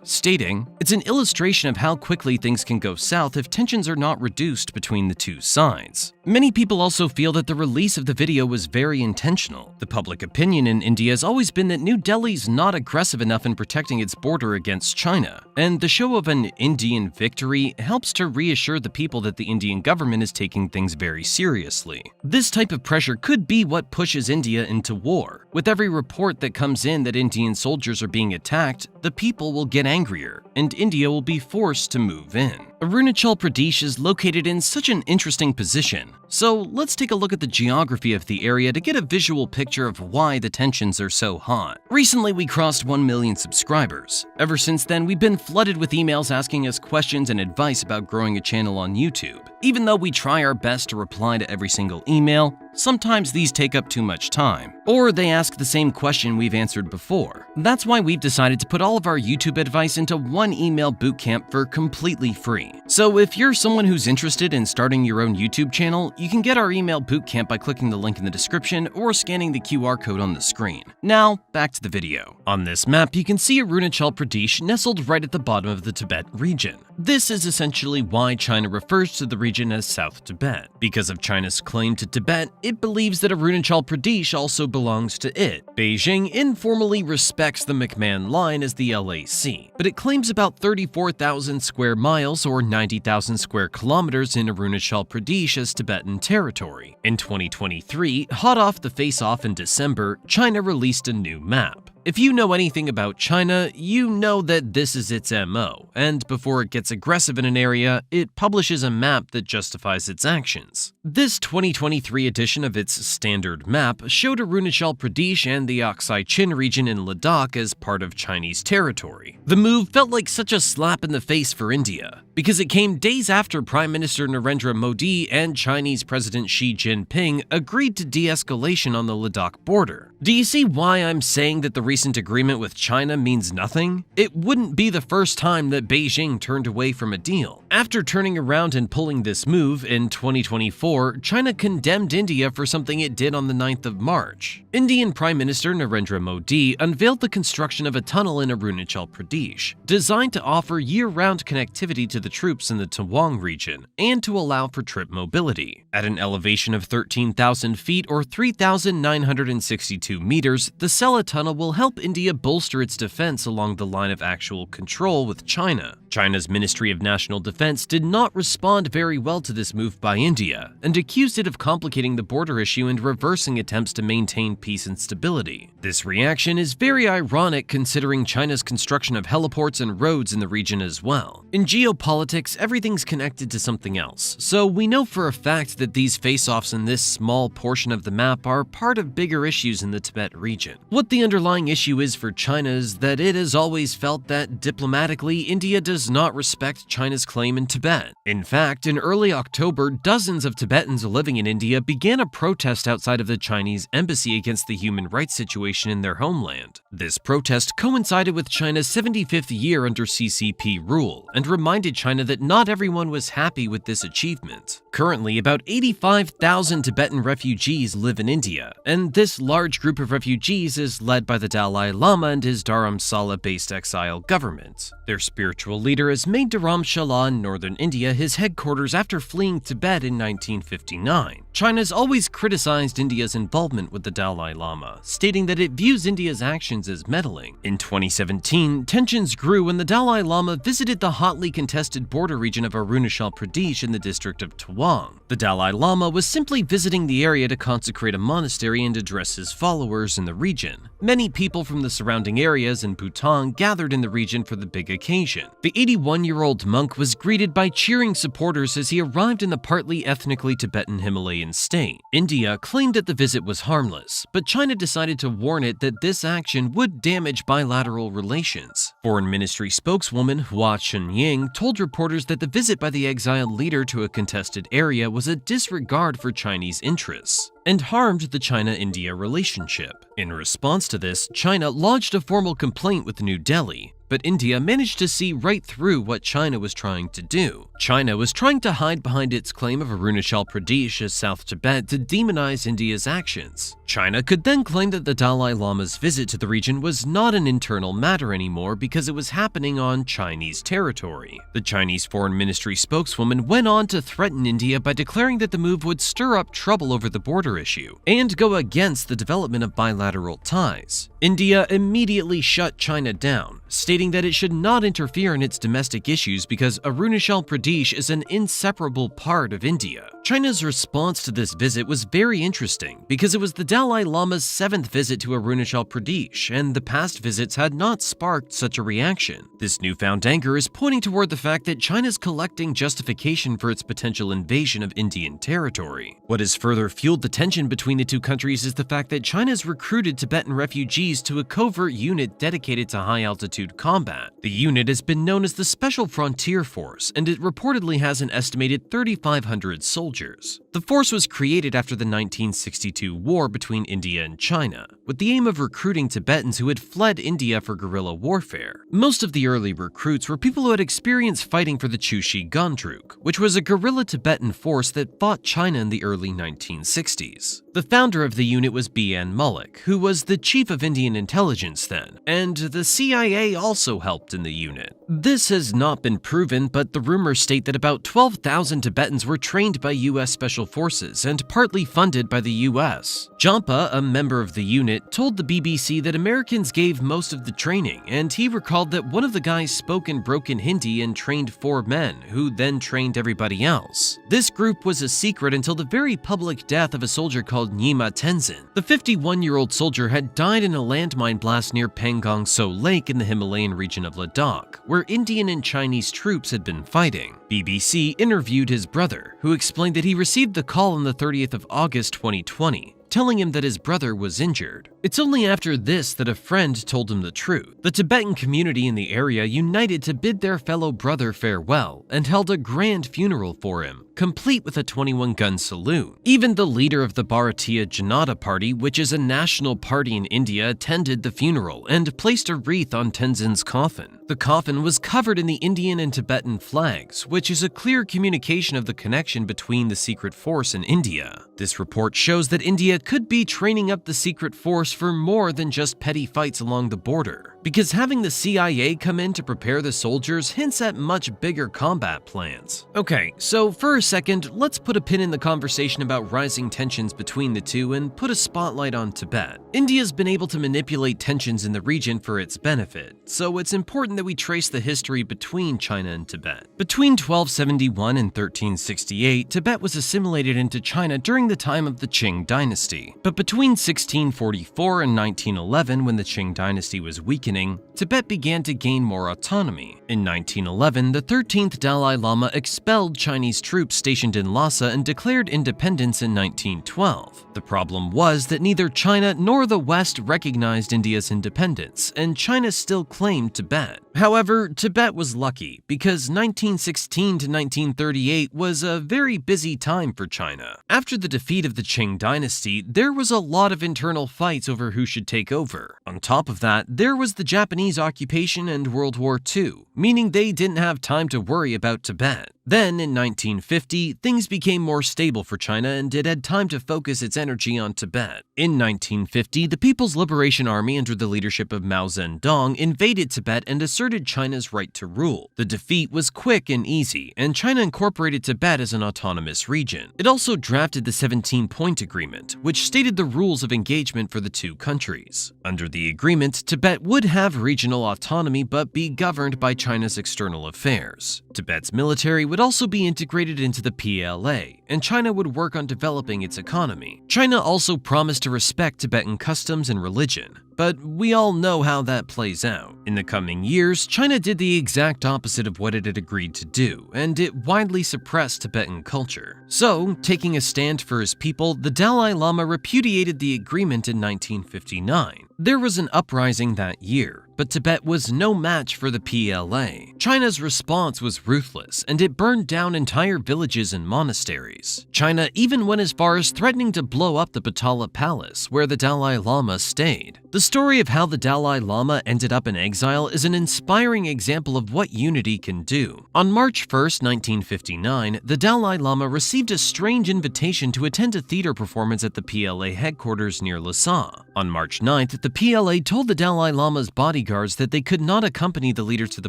stating, "It's an illustration of how quickly things can go south if tensions are not reduced between the two sides." Many people also feel that the release of the video was very intentional. The public opinion in India has always been that New Delhi's not aggressive enough in protecting its border against China, and the show of an Indian victory helps to reassure the people that the Indian government is taking things very seriously. This type of pressure could be what pushes India into war. With every report that comes in that Indian soldiers are being attacked, the people will get angrier, and India will be forced to move in. Arunachal Pradesh is located in such an interesting position, so let's take a look at the geography of the area to get a visual picture of why the tensions are so hot. Recently, we crossed 1 million subscribers. Ever since then, we've been flooded with emails asking us questions and advice about growing a channel on YouTube. Even though we try our best to reply to every single email, sometimes these take up too much time, or they ask the same question we've answered before. That's why we've decided to put all of our YouTube advice into one email bootcamp for completely free. So if you're someone who's interested in starting your own YouTube channel, you can get our email bootcamp by clicking the link in the description or scanning the QR code on the screen. Now, back to the video. On this map, you can see Arunachal Pradesh nestled right at the bottom of the Tibet region. This is essentially why China refers to the region as South Tibet. Because of China's claim to Tibet, it believes that Arunachal Pradesh also belongs to it. Beijing informally respects the McMahon Line as the LAC, but it claims about 34,000 square miles or 90,000 square kilometers in Arunachal Pradesh as Tibetan territory. In 2023, hot off the face-off in December, China released a new map. If you know anything about China, you know that this is its MO, and before it gets aggressive in an area, it publishes a map that justifies its actions. This 2023 edition of its standard map showed Arunachal Pradesh and the Aksai Chin region in Ladakh as part of Chinese territory. The move felt like such a slap in the face for India, because it came days after Prime Minister Narendra Modi and Chinese President Xi Jinping agreed to de-escalation on the Ladakh border. Do you see why I'm saying that the recent agreement with China means nothing? It wouldn't be the first time that Beijing turned away from a deal. After turning around and pulling this move in 2024, China condemned India for something it did on the 9th of March. Indian Prime Minister Narendra Modi unveiled the construction of a tunnel in Arunachal Pradesh, designed to offer year-round connectivity to the troops in the Tawang region and to allow for trip mobility. At an elevation of 13,000 feet or 3,962 meters, the Sela tunnel will help help India bolster its defense along the line of actual control with China. China's Ministry of National Defense did not respond very well to this move by India, and accused it of complicating the border issue and reversing attempts to maintain peace and stability. This reaction is very ironic considering China's construction of heliports and roads in the region as well. In geopolitics, everything's connected to something else, so we know for a fact that these face-offs in this small portion of the map are part of bigger issues in the Tibet region. What the underlying issue is for China is that it has always felt that diplomatically, India does not respect China's claim in Tibet. In fact, in early October, dozens of Tibetans living in India began a protest outside of the Chinese embassy against the human rights situation in their homeland. This protest coincided with China's 75th year under CCP rule and reminded China that not everyone was happy with this achievement. Currently, about 85,000 Tibetan refugees live in India, and this large group of refugees is led by the Dalai Lama and his Dharamsala-based exile government. Their spiritual leader has made Dharamshala in northern India his headquarters after fleeing Tibet in 1959. China's always criticized India's involvement with the Dalai Lama, stating that it views India's actions as meddling. In 2017, tensions grew when the Dalai Lama visited the hotly contested border region of Arunachal Pradesh in the district of Tawang. The Dalai Lama was simply visiting the area to consecrate a monastery and address his followers in the region. Many people from the surrounding areas in Bhutan gathered in the region for the big occasion. The 81-year-old monk was greeted by cheering supporters as he arrived in the partly ethnically Tibetan Himalayan state. India claimed that the visit was harmless, but China decided to warn it that this action would damage bilateral relations. Foreign Ministry spokeswoman Hua Chunying told reporters that the visit by the exiled leader to a contested area was a disregard for Chinese interests and harmed the China-India relationship. In response to this, China lodged a formal complaint with New Delhi, but India managed to see right through what China was trying to do. China was trying to hide behind its claim of Arunachal Pradesh as South Tibet to demonize India's actions. China could then claim that the Dalai Lama's visit to the region was not an internal matter anymore because it was happening on Chinese territory. The Chinese Foreign Ministry spokeswoman went on to threaten India by declaring that the move would stir up trouble over the border issue and go against the development of bilateral ties. India immediately shut China down, stating that it should not interfere in its domestic issues because Arunachal Pradesh is an inseparable part of India. China's response to this visit was very interesting because it was the Dalai Lama's 7th visit to Arunachal Pradesh, and the past visits had not sparked such a reaction. This newfound anger is pointing toward the fact that China's collecting justification for its potential invasion of Indian territory. What has further fueled the tension between the two countries is the fact that China's recruited Tibetan refugees to a covert unit dedicated to high-altitude combat. The unit has been known as the Special Frontier Force, and it reportedly has an estimated 3,500 soldiers. The force was created after the 1962 war between India and China, with the aim of recruiting Tibetans who had fled India for guerrilla warfare. Most of the early recruits were people who had experienced fighting for the Chushi Gondruk, which was a guerrilla Tibetan force that fought China in the early 1960s. The founder of the unit was B.N. Malik, who was the chief of Indian intelligence then, and the CIA also helped in the unit. This has not been proven, but the rumors state that about 12,000 Tibetans were trained by U.S. Special Forces and partly funded by the U.S. Jampa, a member of the unit, told the BBC that Americans gave most of the training, and he recalled that one of the guys spoke in broken Hindi and trained 4 men, who then trained everybody else. This group was a secret until the very public death of a soldier called Nyima Tenzin. The 51-year-old soldier had died in a landmine blast near Pangong So Lake in the Himalayan region of Ladakh, where Indian and Chinese troops had been fighting. BBC interviewed his brother, who explained that he received the call on the 30th of August 2020, telling him that his brother was injured. It's only after this that a friend told him the truth. The Tibetan community in the area united to bid their fellow brother farewell and held a grand funeral for him, complete with a 21-gun saloon. Even the leader of the Bharatiya Janata Party, which is a national party in India, attended the funeral and placed a wreath on Tenzin's coffin. The coffin was covered in the Indian and Tibetan flags, which is a clear communication of the connection between the secret force and India. This report shows that India could be training up the secret force for more than just petty fights along the border. because having the CIA come in to prepare the soldiers hints at much bigger combat plans. Okay, so for a second, let's put a pin in the conversation about rising tensions between the two and put a spotlight on Tibet. India's been able to manipulate tensions in the region for its benefit, so it's important that we trace the history between China and Tibet. Between 1271 and 1368, Tibet was assimilated into China during the time of the Qing dynasty. But between 1644 and 1911, when the Qing dynasty was weakening, Tibet began to gain more autonomy. In 1911, the 13th Dalai Lama expelled Chinese troops stationed in Lhasa and declared independence in 1912. The problem was that neither China nor the West recognized India's independence, and China still claimed Tibet. However, Tibet was lucky, because 1916 to 1938 was a very busy time for China. After the defeat of the Qing dynasty, there was a lot of internal fights over who should take over. On top of that, there was the Japanese occupation and World War II, meaning they didn't have time to worry about Tibet. Then, in 1950, things became more stable for China and it had time to focus its energy on Tibet. In 1950, the People's Liberation Army under the leadership of Mao Zedong invaded Tibet and asserted China's right to rule. The defeat was quick and easy, and China incorporated Tibet as an autonomous region. It also drafted the 17-point agreement, which stated the rules of engagement for the two countries. Under the agreement, Tibet would have regional autonomy but be governed by China's external affairs. Tibet's military would also be integrated into the PLA, and China would work on developing its economy. China also promised to respect Tibetan customs and religion, but we all know how that plays out. In the coming years, China did the exact opposite of what it had agreed to do, and it widely suppressed Tibetan culture. So, taking a stand for his people, the Dalai Lama repudiated the agreement in 1959. There was an uprising that year, but Tibet was no match for the PLA. China's response was ruthless, and it burned down entire villages and monasteries. China even went as far as threatening to blow up the Potala Palace, where the Dalai Lama stayed. The story of how the Dalai Lama ended up in exile is an inspiring example of what unity can do. On March 1, 1959, the Dalai Lama received a strange invitation to attend a theater performance at the PLA headquarters near Lhasa. On March 9th, the PLA told the Dalai Lama's bodyguards that they could not accompany the leader to the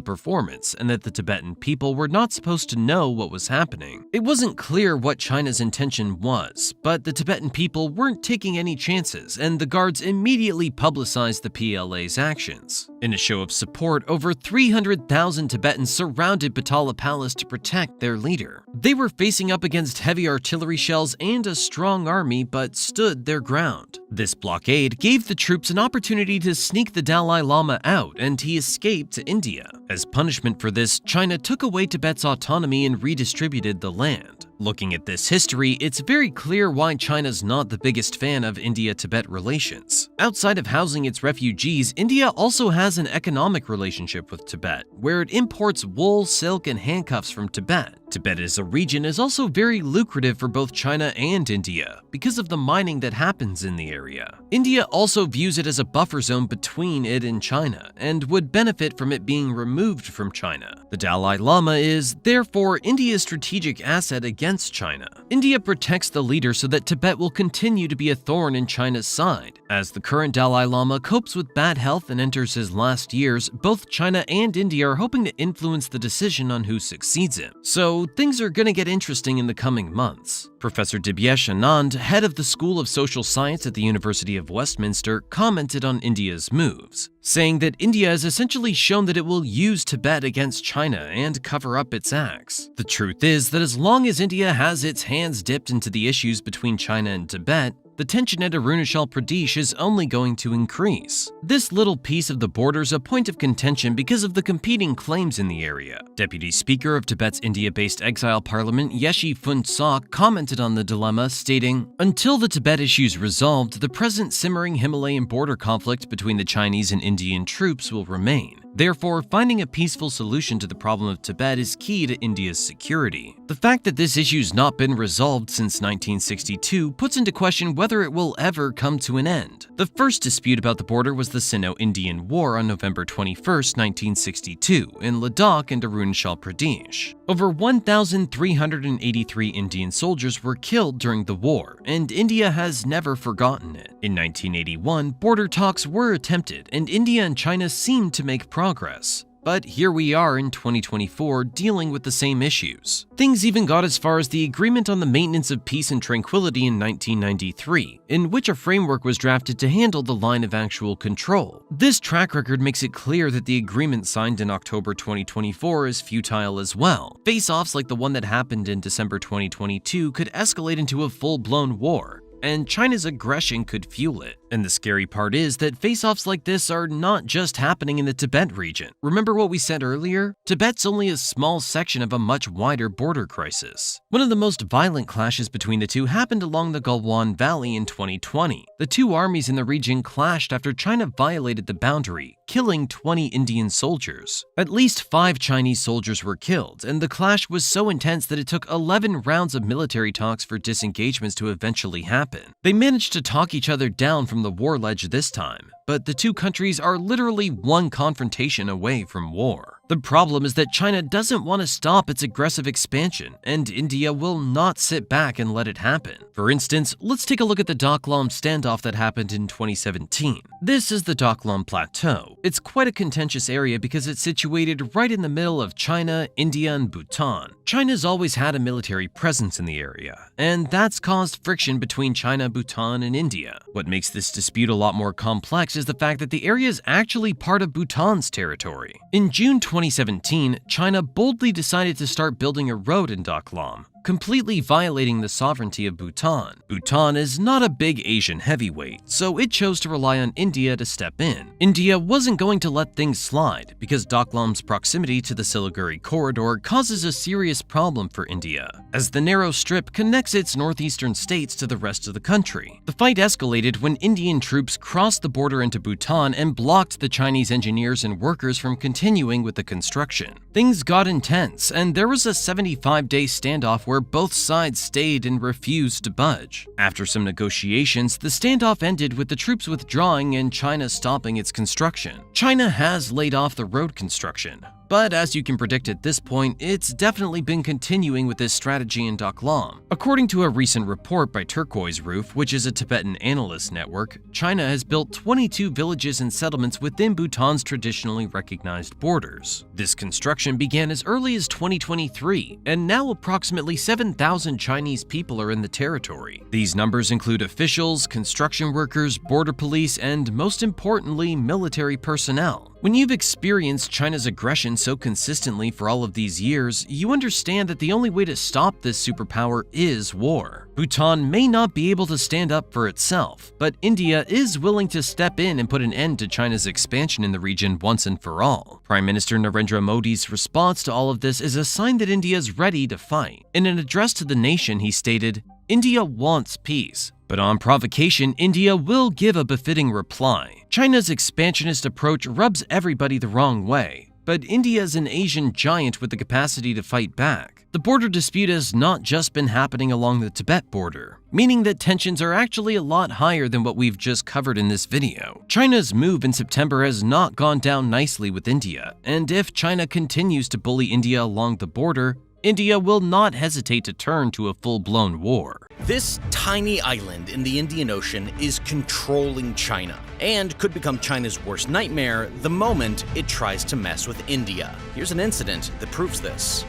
performance and that the Tibetan people were not supposed to know what was happening. It wasn't clear what China's intention was, but the Tibetan people weren't taking any chances, and the guards immediately publicized the PLA's actions. In a show of support, over 300,000 Tibetans surrounded Potala Palace to protect their leader. They were facing up against heavy artillery shells and a strong army, but stood their ground. This blockade gave the troops an opportunity to sneak the Dalai Lama out, and he escaped to India. As punishment for this, China took away Tibet's autonomy and redistributed the land. Looking at this history, it's very clear why China's not the biggest fan of India-Tibet relations. Outside of housing its refugees, India also has an economic relationship with Tibet, where it imports wool, silk, and handcuffs from Tibet. Tibet as a region is also very lucrative for both China and India because of the mining that happens in the area. India also views it as a buffer zone between it and China and would benefit from it being removed from China. The Dalai Lama is, therefore, India's strategic asset against China. India protects the leader so that Tibet will continue to be a thorn in China's side. As the current Dalai Lama copes with bad health and enters his last years, both China and India are hoping to influence the decision on who succeeds him. So things are gonna get interesting in the coming months. Professor Dibyesh Anand, head of the School of Social Science at the University of Westminster, commented on India's moves, saying that India has essentially shown that it will use Tibet against China and cover up its acts. The truth is that as long as India has its hands dipped into the issues between China and Tibet, the tension at Arunachal Pradesh is only going to increase. This little piece of the border is a point of contention because of the competing claims in the area. Deputy Speaker of Tibet's India-based exile parliament, Yeshi Funtsak, commented on the dilemma, stating, "Until the Tibet issue is resolved, the present simmering Himalayan border conflict between the Chinese and Indian troops will remain. Therefore, finding a peaceful solution to the problem of Tibet is key to India's security. The fact that this issue's not been resolved since 1962 puts into question whether it will ever come to an end. The first dispute about the border was the Sino-Indian War on November 21, 1962, in Ladakh and Arunachal Pradesh. Over 1,383 Indian soldiers were killed during the war, and India has never forgotten it. In 1981, border talks were attempted, and India and China seemed to make progress. But here we are in 2024 dealing with the same issues. Things even got as far as the Agreement on the Maintenance of Peace and Tranquility in 1993, in which a framework was drafted to handle the line of actual control. This track record makes it clear that the agreement signed in October 2024 is futile as well. Face-offs like the one that happened in December 2022 could escalate into a full-blown war, and China's aggression could fuel it. And the scary part is that face-offs like this are not just happening in the Tibet region. Remember what we said earlier? Tibet's only a small section of a much wider border crisis. One of the most violent clashes between the two happened along the Galwan Valley in 2020. The two armies in the region clashed after China violated the boundary, killing 20 Indian soldiers. At least 5 Chinese soldiers were killed, and the clash was so intense that it took 11 rounds of military talks for disengagements to eventually happen. They managed to talk each other down from the war ledge this time, but the two countries are literally one confrontation away from war. The problem is that China doesn't want to stop its aggressive expansion, and India will not sit back and let it happen. For instance, let's take a look at the Doklam standoff that happened in 2017. This is the Doklam Plateau. It's quite a contentious area because it's situated right in the middle of China, India, and Bhutan. China's always had a military presence in the area, and that's caused friction between China, Bhutan, and India. What makes this dispute a lot more complex is the fact that the area is actually part of Bhutan's territory. In June 2017, China boldly decided to start building a road in Doklam, completely violating the sovereignty of Bhutan. Bhutan is not a big Asian heavyweight, so it chose to rely on India to step in. India wasn't going to let things slide, because Doklam's proximity to the Siliguri corridor causes a serious problem for India, as the narrow strip connects its northeastern states to the rest of the country. The fight escalated when Indian troops crossed the border into Bhutan and blocked the Chinese engineers and workers from continuing with the construction. Things got intense, and there was a 75-day standoff where both sides stayed and refused to budge. After some negotiations, the standoff ended with the troops withdrawing and China stopping its construction. China has laid off the road construction, but as you can predict at this point, it's definitely been continuing with this strategy in Doklam. According to a recent report by Turquoise Roof, which is a Tibetan analyst network, China has built 22 villages and settlements within Bhutan's traditionally recognized borders. This construction began as early as 2023, and now approximately 7,000 Chinese people are in the territory. These numbers include officials, construction workers, border police, and most importantly, military personnel. When you've experienced China's aggression so consistently for all of these years, you understand that the only way to stop this superpower is war. Bhutan may not be able to stand up for itself, but India is willing to step in and put an end to China's expansion in the region once and for all. Prime Minister Narendra Modi's response to all of this is a sign that India is ready to fight. In an address to the nation, he stated, "India wants peace, but on provocation, India will give a befitting reply. China's expansionist approach rubs everybody the wrong way, but India is an Asian giant with the capacity to fight back. The border dispute has not just been happening along the Tibet border, meaning that tensions are actually a lot higher than what we've just covered in this video. China's move in September has not gone down nicely with India, and if China continues to bully India along the border, India will not hesitate to turn to a full-blown war." This tiny island in the Indian Ocean is controlling China, and could become China's worst nightmare the moment it tries to mess with India. Here's an incident that proves this.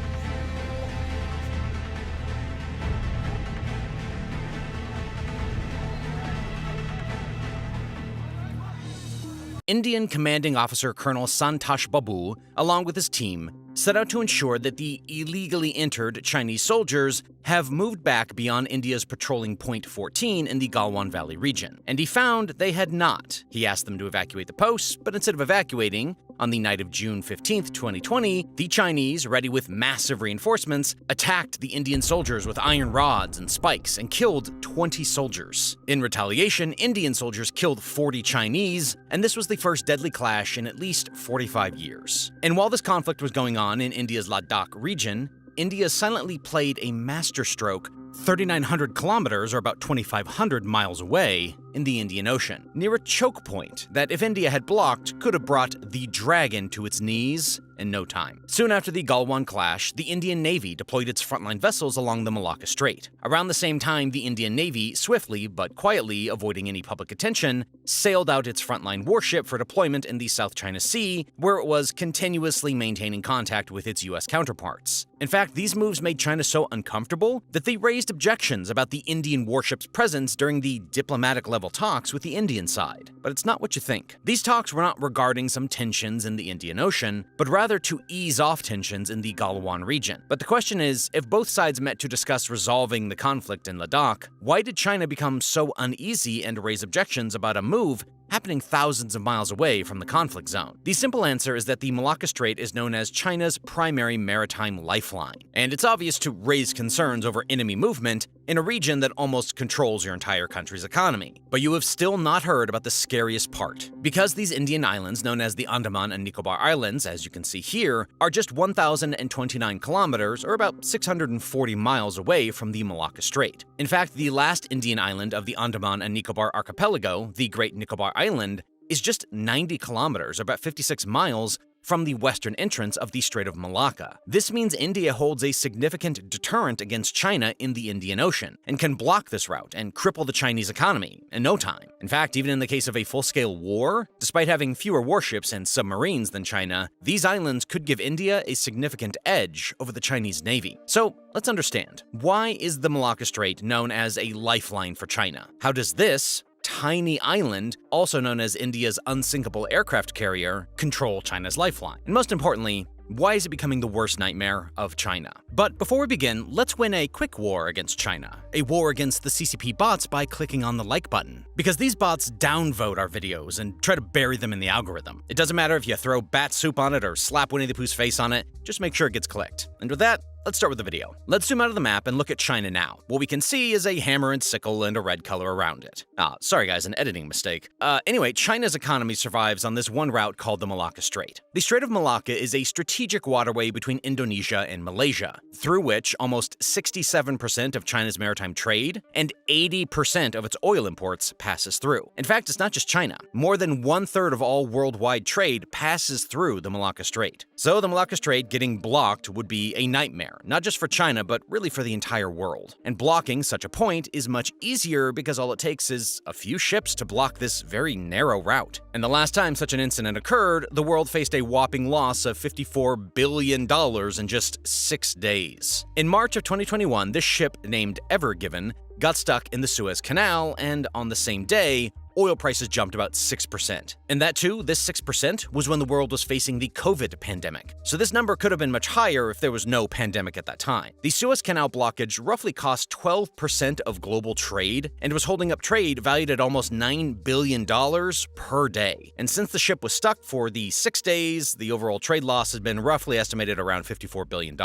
Indian Commanding Officer Colonel Santosh Babu, along with his team, set out to ensure that the illegally entered Chinese soldiers have moved back beyond India's patrolling Point 14 in the Galwan Valley region, and he found they had not. He asked them to evacuate the posts, but instead of evacuating, On the night of June 15, 2020, the Chinese, ready with massive reinforcements, attacked the Indian soldiers with iron rods and spikes and killed 20 soldiers. In retaliation, Indian soldiers killed 40 Chinese, and this was the first deadly clash in at least 45 years. And while this conflict was going on in India's Ladakh region, India silently played a masterstroke 3,900 kilometers, or about 2,500 miles away, in the Indian Ocean, near a choke point that, if India had blocked, could have brought the dragon to its knees in no time. Soon after the Galwan clash, the Indian Navy deployed its frontline vessels along the Malacca Strait. Around the same time, the Indian Navy, swiftly but quietly avoiding any public attention, sailed out its frontline warship for deployment in the South China Sea, where it was continuously maintaining contact with its US counterparts. In fact, these moves made China so uncomfortable that they raised objections about the Indian warship's presence during the diplomatic-level talks with the Indian side. But it's not what you think. These talks were not regarding some tensions in the Indian Ocean, but rather to ease off tensions in the Galwan region. But the question is, if both sides met to discuss resolving the conflict in Ladakh, why did China become so uneasy and raise objections about a move happening thousands of miles away from the conflict zone? The simple answer is that the Malacca Strait is known as China's primary maritime lifeline, and it's obvious to raise concerns over enemy movement in a region that almost controls your entire country's economy. But you have still not heard about the scariest part. Because these Indian islands, known as the Andaman and Nicobar Islands, as you can see here, are just 1,029 kilometers, or about 640 miles away from the Malacca Strait. In fact, the last Indian island of the Andaman and Nicobar archipelago, the Great Nicobar Island, is just 90 kilometers, or about 56 miles, from the western entrance of the Strait of Malacca. This means India holds a significant deterrent against China in the Indian Ocean, and can block this route and cripple the Chinese economy in no time. In fact, even in the case of a full-scale war, despite having fewer warships and submarines than China, these islands could give India a significant edge over the Chinese Navy. So let's understand, why is the Malacca Strait known as a lifeline for China? How does this tiny island, also known as India's unsinkable aircraft carrier, control China's lifeline? And most importantly, why is it becoming the worst nightmare of China? But before we begin, let's win a quick war against China. A war against the CCP bots by clicking on the like button. Because these bots downvote our videos and try to bury them in the algorithm. It doesn't matter if you throw bat soup on it or slap Winnie the Pooh's face on it, just make sure it gets clicked. And with that, let's start with the video. Let's zoom out of the map and look at China now. What we can see is a hammer and sickle and a red color around it. Sorry guys, an editing mistake. Anyway, China's economy survives on this one route called the Malacca Strait. The Strait of Malacca is a strategic waterway between Indonesia and Malaysia, through which almost 67% of China's maritime trade and 80% of its oil imports passes through. In fact, it's not just China. More than 1/3 of all worldwide trade passes through the Malacca Strait. So the Malacca Strait getting blocked would be a nightmare, not just for China, but really for the entire world. And blocking such a point is much easier because all it takes is a few ships to block this very narrow route. And the last time such an incident occurred, the world faced a whopping loss of $54 billion in just 6 days. In March of 2021, this ship named Ever Given got stuck in the Suez Canal, and on the same day, oil prices jumped about 6%. And that too, this 6% was when the world was facing the COVID pandemic. So this number could have been much higher if there was no pandemic at that time. The Suez Canal blockage roughly cost 12% of global trade and was holding up trade valued at almost $9 billion per day. And since the ship was stuck for the 6 days, the overall trade loss has been roughly estimated around $54 billion.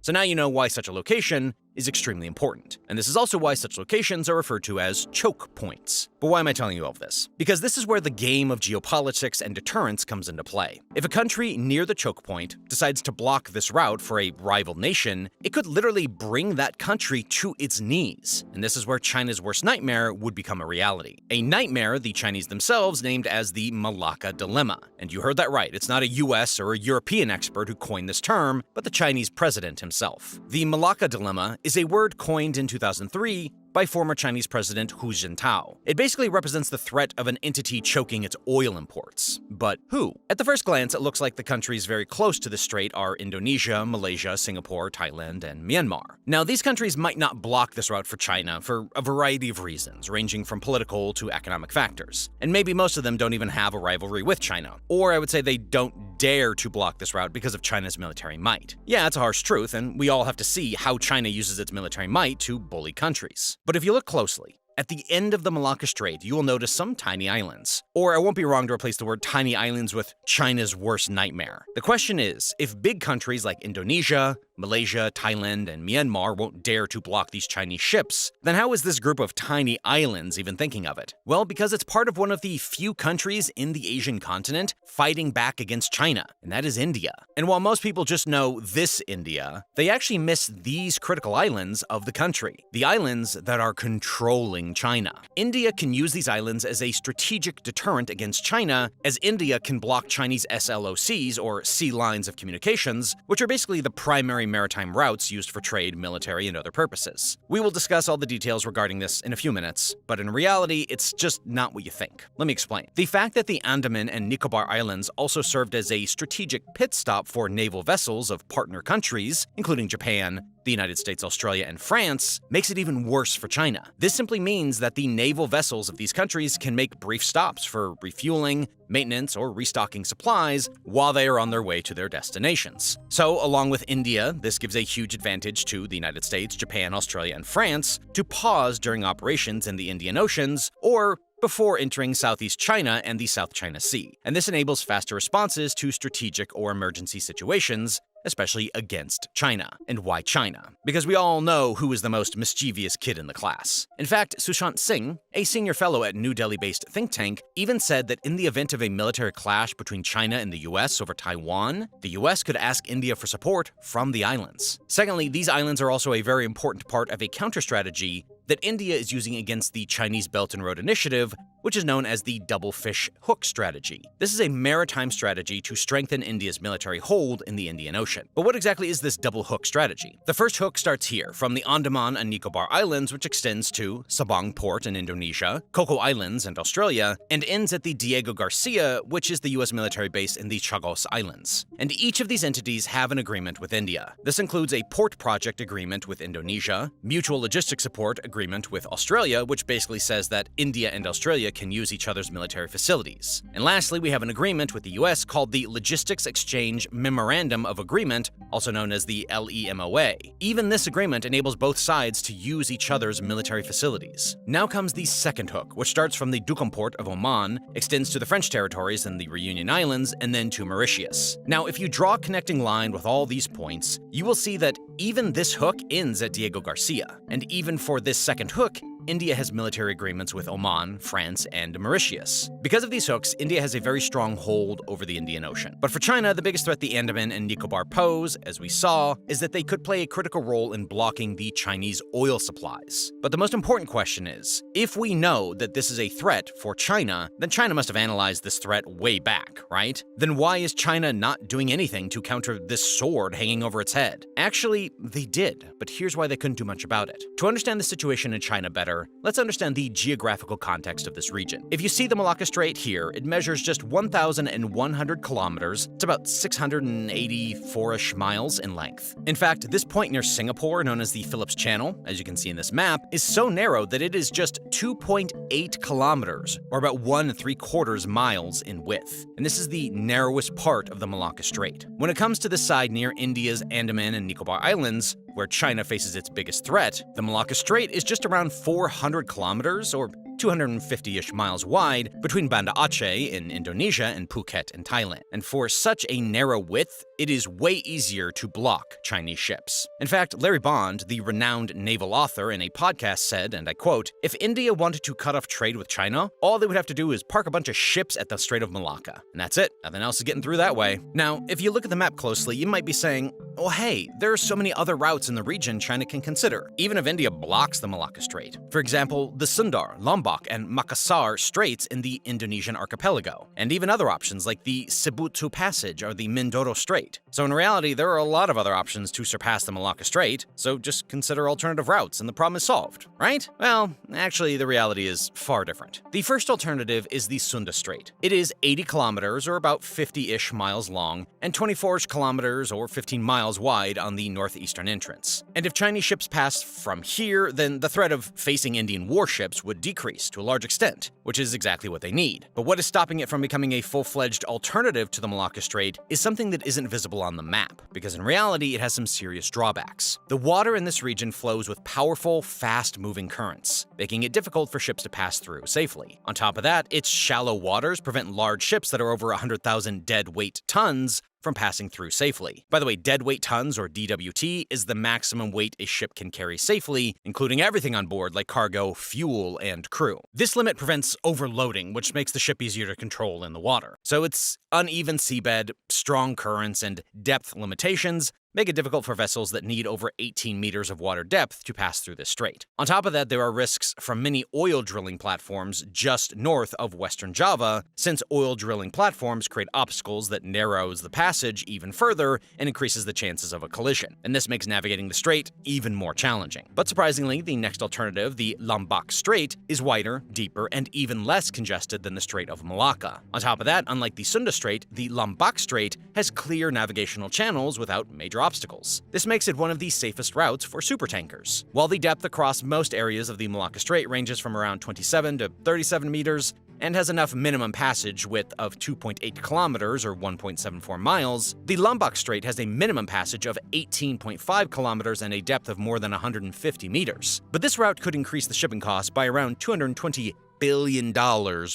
So now you know why such a location is extremely important. And this is also why such locations are referred to as choke points. But why am I telling you all of this? Because this is where the game of geopolitics and deterrence comes into play. If a country near the choke point decides to block this route for a rival nation, it could literally bring that country to its knees. And this is where China's worst nightmare would become a reality. A nightmare the Chinese themselves named as the Malacca Dilemma. And you heard that right, it's not a US or a European expert who coined this term, but the Chinese president himself. The Malacca Dilemma is a word coined in 2003 by former Chinese President Hu Jintao. It basically represents the threat of an entity choking its oil imports. But who? At the first glance, it looks like the countries very close to the strait are Indonesia, Malaysia, Singapore, Thailand, and Myanmar. Now, these countries might not block this route for China for a variety of reasons, ranging from political to economic factors. And maybe most of them don't even have a rivalry with China. Or I would say they don't dare to block this route because of China's military might. Yeah, it's a harsh truth, and we all have to see how China uses its military might to bully countries. But if you look closely, At the end of the Malacca Strait, you will notice some tiny islands. Or I won't be wrong to replace the word tiny islands with China's worst nightmare. The question is, if big countries like Indonesia, Malaysia, Thailand, and Myanmar won't dare to block these Chinese ships, then how is this group of tiny islands even thinking of it? Well, because it's part of one of the few countries in the Asian continent fighting back against China, and that is India. And while most people just know this India, they actually miss these critical islands of the country, the islands that are controlling China. India can use these islands as a strategic deterrent against China, as India can block Chinese SLOCs, or sea lines of communications, which are basically the primary maritime routes used for trade, military, and other purposes. We will discuss all the details regarding this in a few minutes, but in reality, it's just not what you think. Let me explain. The fact that the Andaman and Nicobar Islands also served as a strategic pit stop for naval vessels of partner countries, including Japan, the United States, Australia, and France, makes it even worse for China. This simply means that the naval vessels of these countries can make brief stops for refueling, maintenance, or restocking supplies while they are on their way to their destinations. So, along with India, this gives a huge advantage to the United States, Japan, Australia, and France to pause during operations in the Indian Oceans, or before entering Southeast China and the South China Sea. And this enables faster responses to strategic or emergency situations, especially against China. And why China? Because we all know who is the most mischievous kid in the class. In fact, Sushant Singh, a senior fellow at New Delhi-based think tank, even said that in the event of a military clash between China and the US over Taiwan, the US could ask India for support from the islands. Secondly, these islands are also a very important part of a counter-strategy that India is using against the Chinese Belt and Road Initiative, which is known as the double fish hook strategy. This is a maritime strategy to strengthen India's military hold in the Indian Ocean. But what exactly is this double hook strategy? The first hook starts here, from the Andaman and Nicobar Islands, which extends to Sabang Port in Indonesia, Coco Islands and Australia, and ends at the Diego Garcia, which is the US military base in the Chagos Islands. And each of these entities have an agreement with India. This includes a port project agreement with Indonesia, mutual logistics support agreement with Australia, which basically says that India and Australia can use each other's military facilities. And lastly, we have an agreement with the US called the Logistics Exchange Memorandum of Agreement, also known as the LEMOA. Even this agreement enables both sides to use each other's military facilities. Now comes the second hook, which starts from the Doklam port of Oman, extends to the French territories and the Reunion Islands, and then to Mauritius. Now, if you draw a connecting line with all these points, you will see that even this hook ends at Diego Garcia. And even for this second hook, India has military agreements with Oman, France, and Mauritius. Because of these hooks, India has a very strong hold over the Indian Ocean. But for China, the biggest threat the Andaman and Nicobar pose, as we saw, is that they could play a critical role in blocking the Chinese oil supplies. But the most important question is, if we know that this is a threat for China, then China must have analyzed this threat way back, right? Then why is China not doing anything to counter this sword hanging over its head? Actually, they did, but here's why they couldn't do much about it. To understand the situation in China better, let's understand the geographical context of this region. If you see the Malacca Strait here, it measures just 1,100 kilometers. It's about 684-ish miles in length. In fact, this point near Singapore, known as the Phillips Channel, as you can see in this map, is so narrow that it is just 2.8 kilometers, or about 1 3/4 miles in width. And this is the narrowest part of the Malacca Strait. When it comes to the side near India's Andaman and Nicobar Islands, where China faces its biggest threat, the Malacca Strait is just around 400 kilometers, or 250-ish miles wide, between Banda Aceh in Indonesia and Phuket in Thailand. And for such a narrow width, it is way easier to block Chinese ships. In fact, Larry Bond, the renowned naval author, in a podcast said, and I quote, "If India wanted to cut off trade with China, all they would have to do is park a bunch of ships at the Strait of Malacca. And that's it. Nothing else is getting through that way." Now, if you look at the map closely, you might be saying, oh hey, there are so many other routes in the region China can consider, even if India blocks the Malacca Strait. For example, the Sundar, Lombok, and Makassar Straits in the Indonesian archipelago, and even other options like the Sibutu Passage or the Mindoro Strait. So in reality, there are a lot of other options to surpass the Malacca Strait, so just consider alternative routes and the problem is solved, right? Well, actually, the reality is far different. The first alternative is the Sunda Strait. It is 80 kilometers, or about 50-ish miles long, and 24-ish kilometers, or 15 miles wide on the northeastern entrance. And if Chinese ships passed from here, then the threat of facing Indian warships would decrease. east to a large extent, which is exactly what they need. But what is stopping it from becoming a full-fledged alternative to the Malacca Strait is something that isn't visible on the map, because in reality it has some serious drawbacks. The water in this region flows with powerful, fast-moving currents, making it difficult for ships to pass through safely. On top of that, its shallow waters prevent large ships that are over 100,000 dead weight tons from passing through safely. By the way, dead weight tons, or DWT, is the maximum weight a ship can carry safely, including everything on board like cargo, fuel, and crew. This limit prevents overloading, which makes the ship easier to control in the water. So its uneven seabed, strong currents, and depth limitations make it difficult for vessels that need over 18 meters of water depth to pass through this strait. On top of that, there are risks from many oil drilling platforms just north of Western Java, since oil drilling platforms create obstacles that narrows the passage even further and increases the chances of a collision. And this makes navigating the strait even more challenging. But surprisingly, the next alternative, the Lombok Strait, is wider, deeper, and even less congested than the Strait of Malacca. On top of that, unlike the Sunda Strait, the Lombok Strait has clear navigational channels without major obstacles. This makes it one of the safest routes for supertankers. While the depth across most areas of the Malacca Strait ranges from around 27 to 37 meters, and has enough minimum passage width of 2.8 kilometers or 1.74 miles, the Lombok Strait has a minimum passage of 18.5 kilometers and a depth of more than 150 meters. But this route could increase the shipping cost by around $220 billion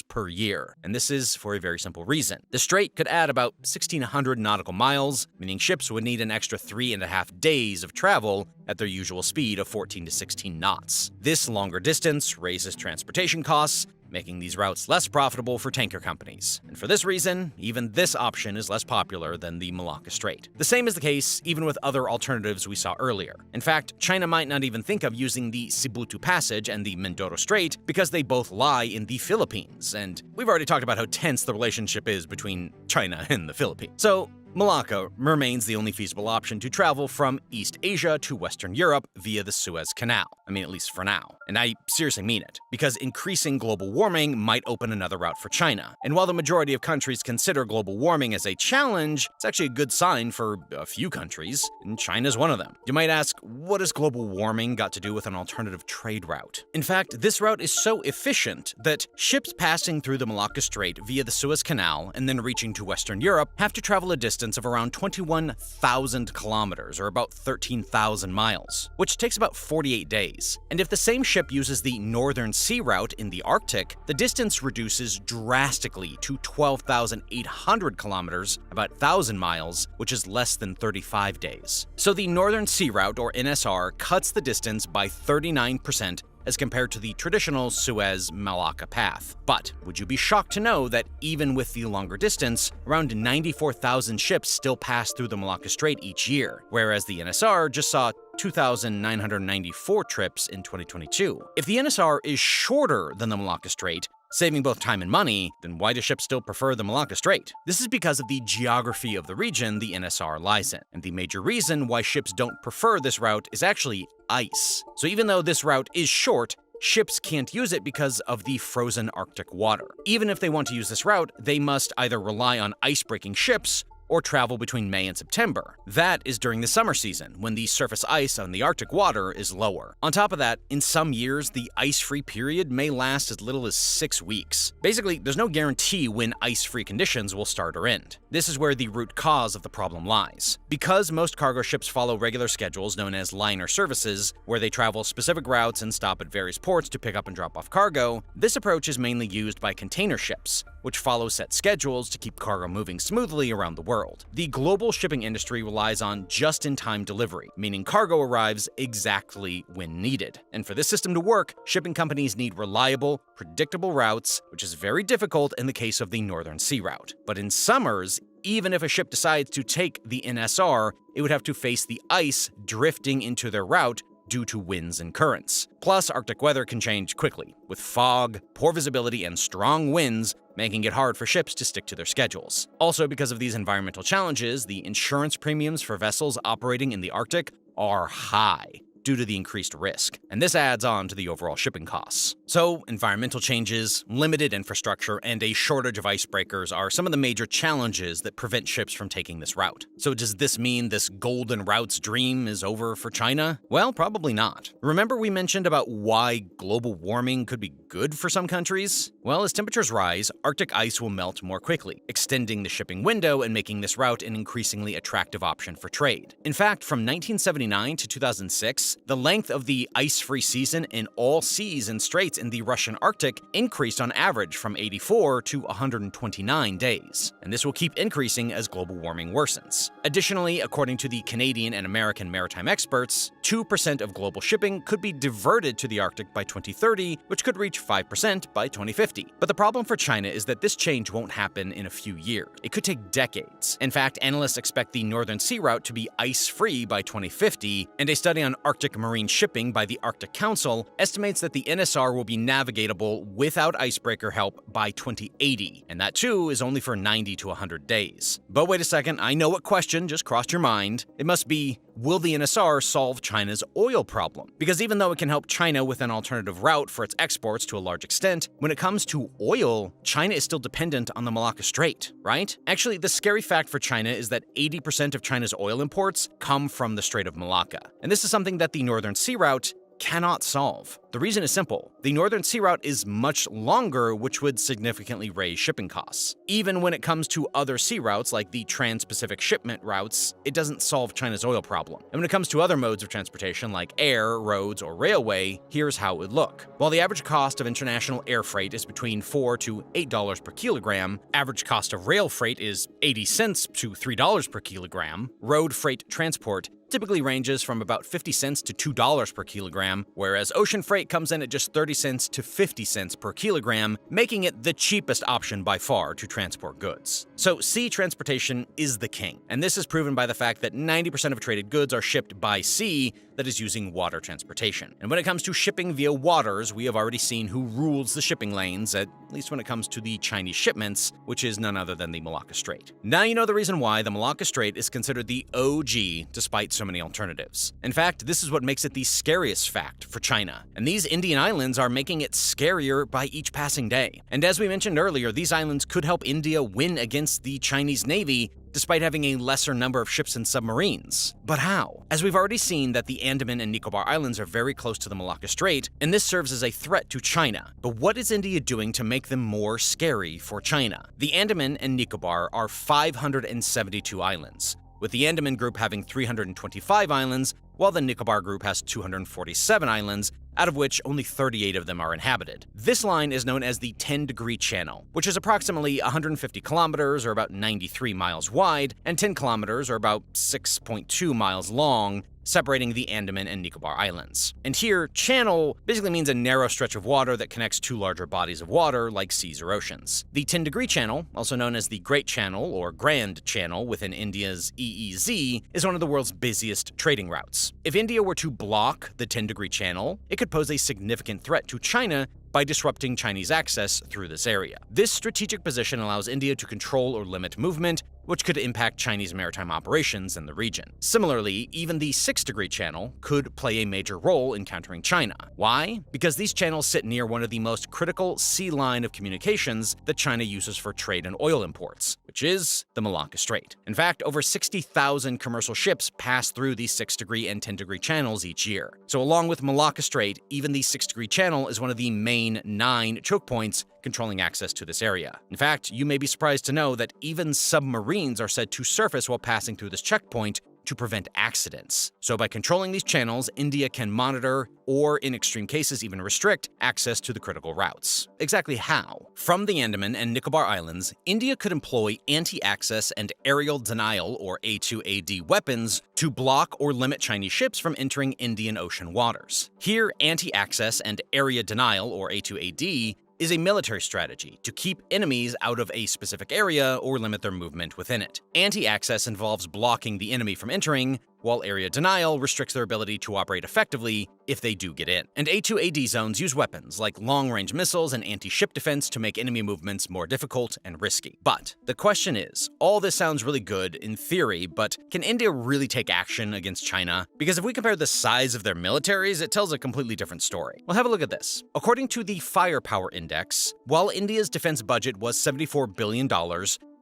per year, and this is for a very simple reason. The strait could add about 1,600 nautical miles, meaning ships would need an extra 3.5 days of travel at their usual speed of 14 to 16 knots. This longer distance raises transportation costs, making these routes less profitable for tanker companies. And for this reason, even this option is less popular than the Malacca Strait. The same is the case even with other alternatives we saw earlier. In fact, China might not even think of using the Sibutu Passage and the Mindoro Strait because they both lie in the Philippines, and we've already talked about how tense the relationship is between China and the Philippines. So, Malacca remains the only feasible option to travel from East Asia to Western Europe via the Suez Canal. I mean, at least for now. And I seriously mean it, because increasing global warming might open another route for China. And while the majority of countries consider global warming as a challenge, it's actually a good sign for a few countries, and China's one of them. You might ask, what has global warming got to do with an alternative trade route? In fact, this route is so efficient that ships passing through the Malacca Strait via the Suez Canal and then reaching to Western Europe have to travel a distance of around 21,000 kilometers, or about 13,000 miles, which takes about 48 days. And if the same ship uses the Northern Sea Route in the Arctic, the distance reduces drastically to 12,800 kilometers, about 1,000 miles, which is less than 35 days. So the Northern Sea Route, or NSR, cuts the distance by 39% as compared to the traditional Suez-Malacca path. But would you be shocked to know that even with the longer distance, around 94,000 ships still pass through the Malacca Strait each year, whereas the NSR just saw 2,994 trips in 2022. If the NSR is shorter than the Malacca Strait, saving both time and money, then why do ships still prefer the Malacca Strait? This is because of the geography of the region the NSR lies in, and the major reason why ships don't prefer this route is actually ice. So even though this route is short, ships can't use it because of the frozen Arctic water. Even if they want to use this route, they must either rely on ice-breaking ships or travel between May and September. That is during the summer season, when the surface ice on the Arctic water is lower. On top of that, in some years, the ice-free period may last as little as 6 weeks. Basically, there's no guarantee when ice-free conditions will start or end. This is where the root cause of the problem lies. Because most cargo ships follow regular schedules known as liner services, where they travel specific routes and stop at various ports to pick up and drop off cargo, this approach is mainly used by container ships, which follow set schedules to keep cargo moving smoothly around the world. The global shipping industry relies on just-in-time delivery, meaning cargo arrives exactly when needed. And for this system to work, shipping companies need reliable, predictable routes, which is very difficult in the case of the Northern Sea Route. But in summers, even if a ship decides to take the NSR, it would have to face the ice drifting into their route due to winds and currents. Plus, Arctic weather can change quickly, with fog, poor visibility, and strong winds, making it hard for ships to stick to their schedules. Also, because of these environmental challenges, the insurance premiums for vessels operating in the Arctic are high due to the increased risk, and this adds on to the overall shipping costs. So, environmental changes, limited infrastructure, and a shortage of icebreakers are some of the major challenges that prevent ships from taking this route. So does this mean this golden route's dream is over for China? Well, probably not. Remember we mentioned about why global warming could be good for some countries? Well, as temperatures rise, Arctic ice will melt more quickly, extending the shipping window and making this route an increasingly attractive option for trade. In fact, from 1979 to 2006, the length of the ice-free season in all seas and straits in the Russian Arctic increased on average from 84 to 129 days. And this will keep increasing as global warming worsens. Additionally, according to the Canadian and American maritime experts, 2% of global shipping could be diverted to the Arctic by 2030, which could reach 5% by 2050. But the problem for China is that this change won't happen in a few years. It could take decades. In fact, analysts expect the Northern Sea Route to be ice-free by 2050, and a study on Arctic marine shipping by the Arctic Council estimates that the NSR will be navigable without icebreaker help by 2080, and that too is only for 90 to 100 days. But wait a second, I know what question just crossed your mind. It must be, will the NSR solve China's oil problem? Because even though it can help China with an alternative route for its exports to a large extent, when it comes to oil, China is still dependent on the Malacca Strait, right? Actually, the scary fact for China is that 80% of China's oil imports come from the Strait of Malacca. And this is something that the Northern Sea Route cannot solve. The reason is simple. The Northern Sea Route is much longer, which would significantly raise shipping costs. Even when it comes to other sea routes like the Trans-Pacific shipment routes, it doesn't solve China's oil problem. And when it comes to other modes of transportation like air, roads, or railway, here's how it would look. While the average cost of international air freight is between $4 to $8 per kilogram, average cost of rail freight is 80 cents to $3 per kilogram, road freight transport typically ranges from about 50 cents to $2 per kilogram, whereas ocean freight comes in at just 30 cents to 50 cents per kilogram, making it the cheapest option by far to transport goods. So sea transportation is the king, and this is proven by the fact that 90% of traded goods are shipped by sea that is using water transportation. And when it comes to shipping via waters, we have already seen who rules the shipping lanes, at least when it comes to the Chinese shipments, which is none other than the Malacca Strait. Now you know the reason why the Malacca Strait is considered the OG despite so many alternatives. In fact, this is what makes it the scariest fact for China. And these Indian islands are making it scarier by each passing day. And as we mentioned earlier, these islands could help India win against the Chinese Navy despite having a lesser number of ships and submarines. But how? As we've already seen that the Andaman and Nicobar Islands are very close to the Malacca Strait, and this serves as a threat to China. But what is India doing to make them more scary for China? The Andaman and Nicobar are 572 islands, with the Andaman group having 325 islands, while the Nicobar group has 247 islands, out of which only 38 of them are inhabited. This line is known as the 10-degree channel, which is approximately 150 kilometers or about 93 miles wide, and 10 kilometers or about 6.2 miles long, separating the Andaman and Nicobar Islands. And here, channel basically means a narrow stretch of water that connects two larger bodies of water, like seas or oceans. The 10-degree channel, also known as the Great Channel or Grand Channel within India's EEZ, is one of the world's busiest trading routes. If India were to block the 10-degree channel, it could pose a significant threat to China by disrupting Chinese access through this area. This strategic position allows India to control or limit movement, which could impact Chinese maritime operations in the region. Similarly, even the 6-degree channel could play a major role in countering China. Why? Because these channels sit near one of the most critical sea line of communications that China uses for trade and oil imports, which is the Malacca Strait. In fact, over 60,000 commercial ships pass through these 6-degree and 10-degree channels each year. So along with Malacca Strait, even the 6-degree channel is one of the main 9 choke points controlling access to this area. In fact, you may be surprised to know that even submarines are said to surface while passing through this checkpoint to prevent accidents. So by controlling these channels, India can monitor, or in extreme cases even restrict, access to the critical routes. Exactly how? From the Andaman and Nicobar Islands, India could employ anti-access and aerial denial, or A2AD weapons, to block or limit Chinese ships from entering Indian Ocean waters. Here, anti-access and area denial, or A2AD, is a military strategy to keep enemies out of a specific area or limit their movement within it. Anti-access involves blocking the enemy from entering, while area denial restricts their ability to operate effectively if they do get in. And A2AD zones use weapons like long-range missiles and anti-ship defense to make enemy movements more difficult and risky. But the question is, all this sounds really good in theory, but can India really take action against China? Because if we compare the size of their militaries, it tells a completely different story. Well, have a look at this. According to the Firepower Index, while India's defense budget was $74 billion,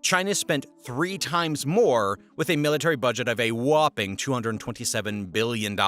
China spent 3 times more with a military budget of a whopping $227 billion.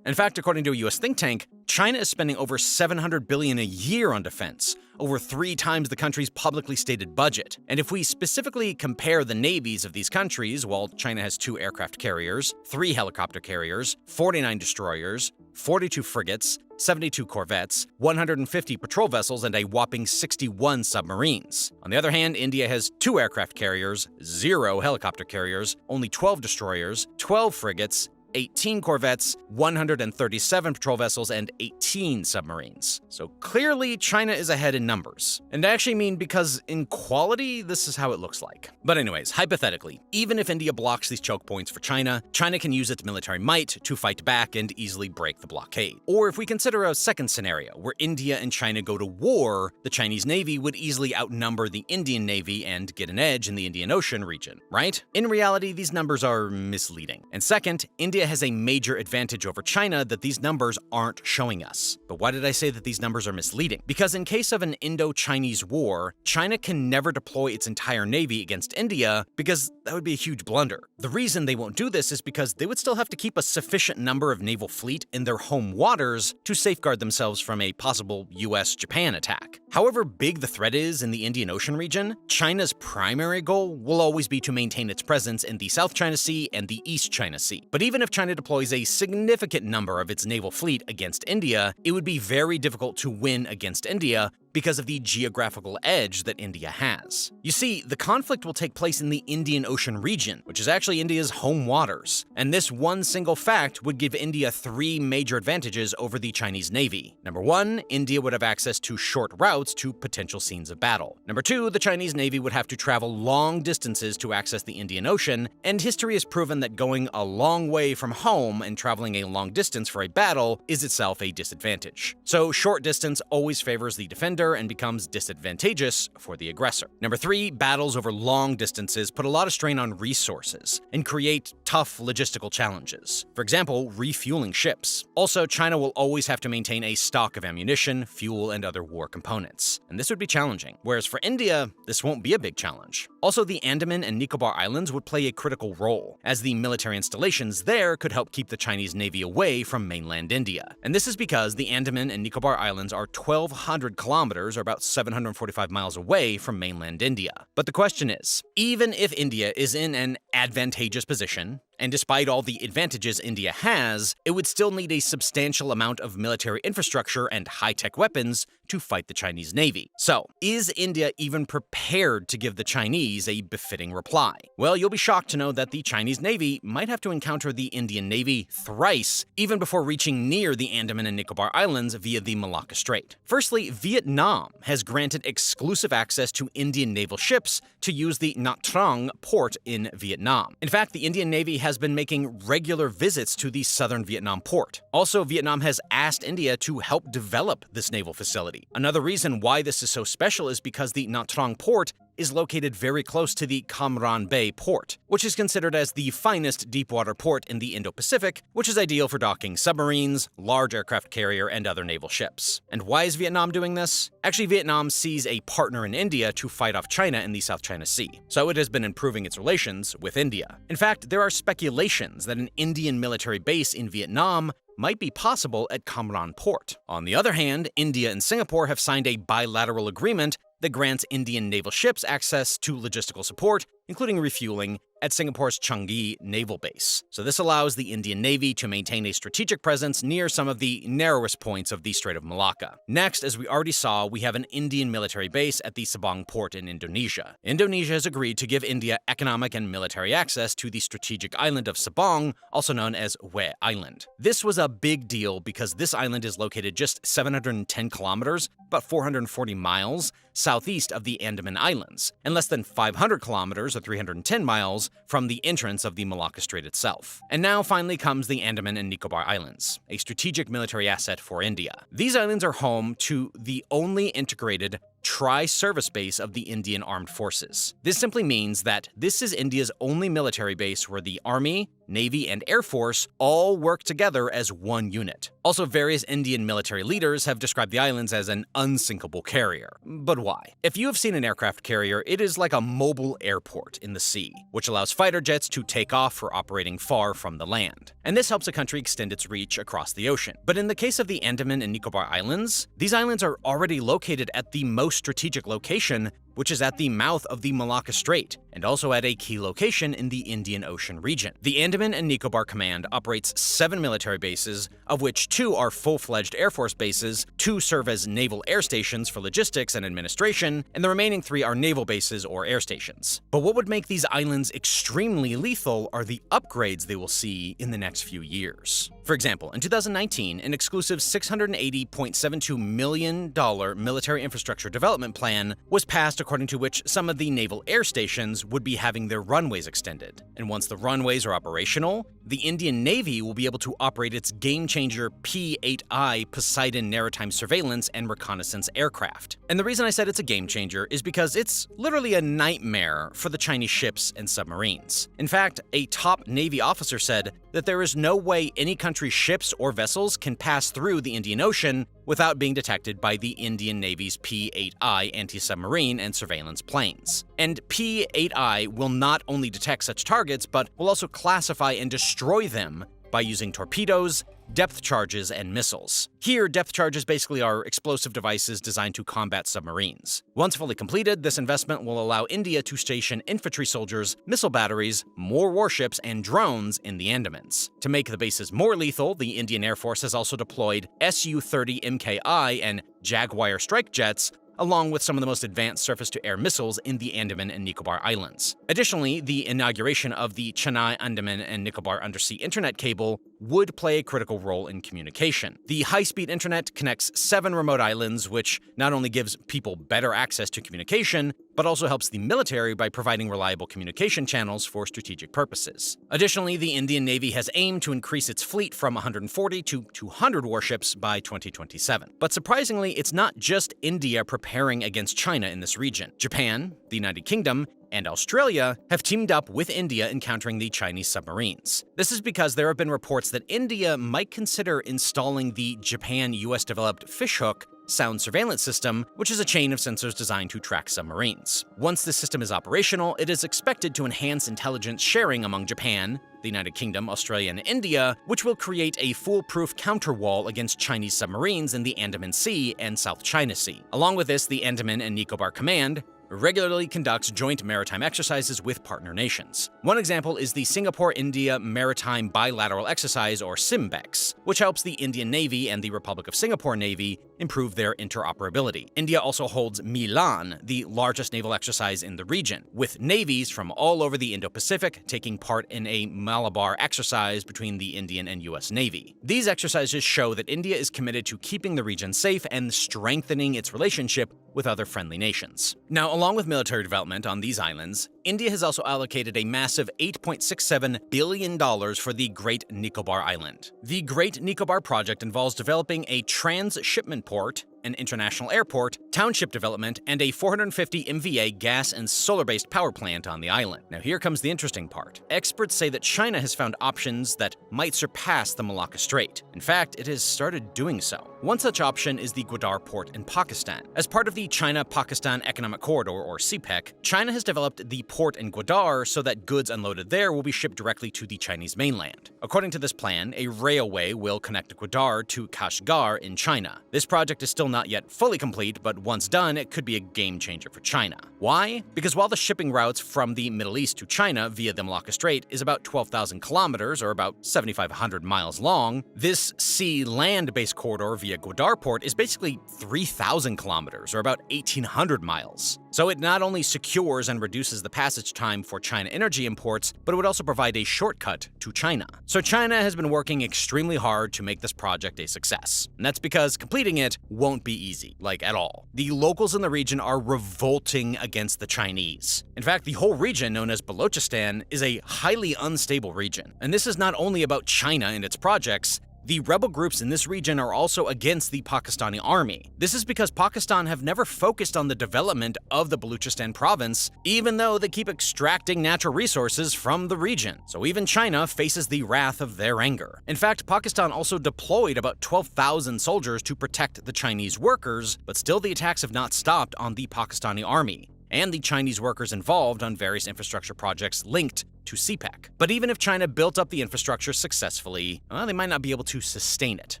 In fact, according to a US think tank, China is spending over $700 billion a year on defense, over 3 times the country's publicly stated budget. And if we specifically compare the navies of these countries, while China has 2 aircraft carriers, 3 helicopter carriers, 49 destroyers, 42 frigates, 72 corvettes, 150 patrol vessels, and a whopping 61 submarines. On the other hand, India has 2 aircraft carriers, 0 helicopter carriers, only 12 destroyers, 12 frigates, 18 corvettes, 137 patrol vessels, and 18 submarines. So clearly, China is ahead in numbers. And I actually mean because in quality, this is how it looks like. But anyways, hypothetically, even if India blocks these choke points for China, China can use its military might to fight back and easily break the blockade. Or if we consider a second scenario, where India and China go to war, the Chinese Navy would easily outnumber the Indian Navy and get an edge in the Indian Ocean region, right? In reality, these numbers are misleading. And second, India has a major advantage over China that these numbers aren't showing us. But why did I say that these numbers are misleading? Because in case of an Indo-Chinese war, China can never deploy its entire navy against India because that would be a huge blunder. The reason they won't do this is because they would still have to keep a sufficient number of naval fleet in their home waters to safeguard themselves from a possible US-Japan attack. However big the threat is in the Indian Ocean region, China's primary goal will always be to maintain its presence in the South China Sea and the East China Sea. But even if China deploys a significant number of its naval fleet against India, it would be very difficult to win against India because of the geographical edge that India has. You see, the conflict will take place in the Indian Ocean region, which is actually India's home waters. And this one single fact would give India 3 major advantages over the Chinese Navy. Number 1, India would have access to short routes to potential scenes of battle. Number 2, the Chinese Navy would have to travel long distances to access the Indian Ocean, and history has proven that going a long way from home and traveling a long distance for a battle is itself a disadvantage. So short distance always favors the defender and becomes disadvantageous for the aggressor. Number 3, battles over long distances put a lot of strain on resources and create tough logistical challenges. For example, refueling ships. Also, China will always have to maintain a stock of ammunition, fuel, and other war components. And this would be challenging. Whereas for India, this won't be a big challenge. Also, the Andaman and Nicobar Islands would play a critical role, as the military installations there could help keep the Chinese Navy away from mainland India. And this is because the Andaman and Nicobar Islands are 1,200 kilometers, or about 745 miles away from mainland India. But the question is, even if India is in an advantageous position, and despite all the advantages India has, it would still need a substantial amount of military infrastructure and high-tech weapons to fight the Chinese Navy. So, is India even prepared to give the Chinese a befitting reply? Well, you'll be shocked to know that the Chinese Navy might have to encounter the Indian Navy thrice, even before reaching near the Andaman and Nicobar Islands via the Malacca Strait. Firstly, Vietnam has granted exclusive access to Indian naval ships to use the Nha Trang port in Vietnam. In fact, the Indian Navy has been making regular visits to the southern Vietnam port. Also, Vietnam has asked India to help develop this naval facility. Another reason why this is so special is because the Nha Trang port is located very close to the Cam Ranh Bay port, which is considered as the finest deepwater port in the Indo-Pacific, which is ideal for docking submarines, large aircraft carrier, and other naval ships. And why is Vietnam doing this? Actually, Vietnam sees a partner in India to fight off China in the South China Sea, so it has been improving its relations with India. In fact, there are speculations that an Indian military base in Vietnam might be possible at Cam Ranh port. On the other hand, India and Singapore have signed a bilateral agreement that grants Indian naval ships access to logistical support, including refueling, at Singapore's Changi naval base. So this allows the Indian Navy to maintain a strategic presence near some of the narrowest points of the Strait of Malacca. Next, as we already saw, we have an Indian military base at the Sabang port in Indonesia. Indonesia has agreed to give India economic and military access to the strategic island of Sabang, also known as Hue Island. This was a big deal because this island is located just 710 kilometers, about 440 miles, southeast of the Andaman Islands, and less than 500 kilometers, also 310 miles from the entrance of the Malacca Strait itself. And now finally comes the Andaman and Nicobar Islands, a strategic military asset for India. These islands are home to the only integrated tri-service base of the Indian Armed Forces. This simply means that this is India's only military base where the Army, Navy, and Air Force all work together as one unit. Also, various Indian military leaders have described the islands as an unsinkable carrier. But why? If you have seen an aircraft carrier, it is like a mobile airport in the sea, which allows fighter jets to take off for operating far from the land. And this helps a country extend its reach across the ocean. But in the case of the Andaman and Nicobar Islands, these islands are already located at the most strategic location, which is at the mouth of the Malacca Strait, and also at a key location in the Indian Ocean region. The Andaman and Nicobar Command operates 7 military bases, of which 2 are full-fledged Air Force bases, 2 serve as naval air stations for logistics and administration, and the remaining 3 are naval bases or air stations. But what would make these islands extremely lethal are the upgrades they will see in the next few years. For example, in 2019, an exclusive $680.72 million military infrastructure development plan was passed, according to which some of the naval air stations would be having their runways extended. And once the runways are operational, the Indian Navy will be able to operate its game-changer P-8I Poseidon maritime surveillance and reconnaissance aircraft. And the reason I said it's a game-changer is because it's literally a nightmare for the Chinese ships and submarines. In fact, a top Navy officer said that there is no way any country's ships or vessels can pass through the Indian Ocean without being detected by the Indian Navy's P-8I anti-submarine and surveillance planes. And P-8I will not only detect such targets, but will also classify and destroy them by using torpedoes, depth charges, and missiles. Here, depth charges basically are explosive devices designed to combat submarines. Once fully completed, this investment will allow India to station infantry soldiers, missile batteries, more warships, and drones in the Andamans. To make the bases more lethal, the Indian Air Force has also deployed Su-30 MKI and Jaguar strike jets, along with some of the most advanced surface-to-air missiles in the Andaman and Nicobar Islands. Additionally, the inauguration of the Chennai, Andaman, and Nicobar undersea internet cable would play a critical role in communication. The high-speed internet connects 7 remote islands, which not only gives people better access to communication, but also helps the military by providing reliable communication channels for strategic purposes. Additionally, the Indian Navy has aimed to increase its fleet from 140 to 200 warships by 2027. But surprisingly, it's not just India preparing against China in this region. Japan, the United Kingdom, and Australia have teamed up with India in countering the Chinese submarines. This is because there have been reports that India might consider installing the Japan-US-developed fishhook sound surveillance system, which is a chain of sensors designed to track submarines. Once the system is operational, it is expected to enhance intelligence sharing among Japan, the United Kingdom, Australia, and India, which will create a foolproof counterwall against Chinese submarines in the Andaman Sea and South China Sea. Along with this, the Andaman and Nicobar Command regularly conducts joint maritime exercises with partner nations. One example is the Singapore-India Maritime Bilateral Exercise, or SIMBEX, which helps the Indian Navy and the Republic of Singapore Navy improve their interoperability. India also holds Milan, the largest naval exercise in the region, with navies from all over the Indo-Pacific taking part in a Malabar exercise between the Indian and US Navy. These exercises show that India is committed to keeping the region safe and strengthening its relationship with other friendly nations. Now, along with military development on these islands, India has also allocated a massive $8.67 billion for the Great Nicobar Island. The Great Nicobar project involves developing a transshipment port, an international airport, township development, and a 450 MVA gas and solar-based power plant on the island. Now here comes the interesting part. Experts say that China has found options that might surpass the Malacca Strait. In fact, it has started doing so. One such option is the Gwadar port in Pakistan. As part of the China-Pakistan Economic Corridor, or CPEC, China has developed the port in Gwadar so that goods unloaded there will be shipped directly to the Chinese mainland. According to this plan, a railway will connect Gwadar to Kashgar in China. This project is still not yet fully complete, but once done, it could be a game changer for China. Why? Because while the shipping routes from the Middle East to China via the Malacca Strait is about 12,000 kilometers, or about 7,500 miles long, this sea-land-based corridor via Gwadar port is basically 3,000 kilometers, or about 1,800 miles. So it not only secures and reduces the passage time for China energy imports, but it would also provide a shortcut to China. So China has been working extremely hard to make this project a success. And that's because completing it won't won't be easy, like at all. The locals in the region are revolting against the Chinese. In fact, the whole region, known as Balochistan, is a highly unstable region. And this is not only about China and its projects. The rebel groups in this region are also against the Pakistani army. This is because Pakistan have never focused on the development of the Balochistan province, even though they keep extracting natural resources from the region. So even China faces the wrath of their anger. In fact, Pakistan also deployed about 12,000 soldiers to protect the Chinese workers, but still the attacks have not stopped on the Pakistani army and the Chinese workers involved on various infrastructure projects linked to CPEC. But even if China built up the infrastructure successfully, well, they might not be able to sustain it.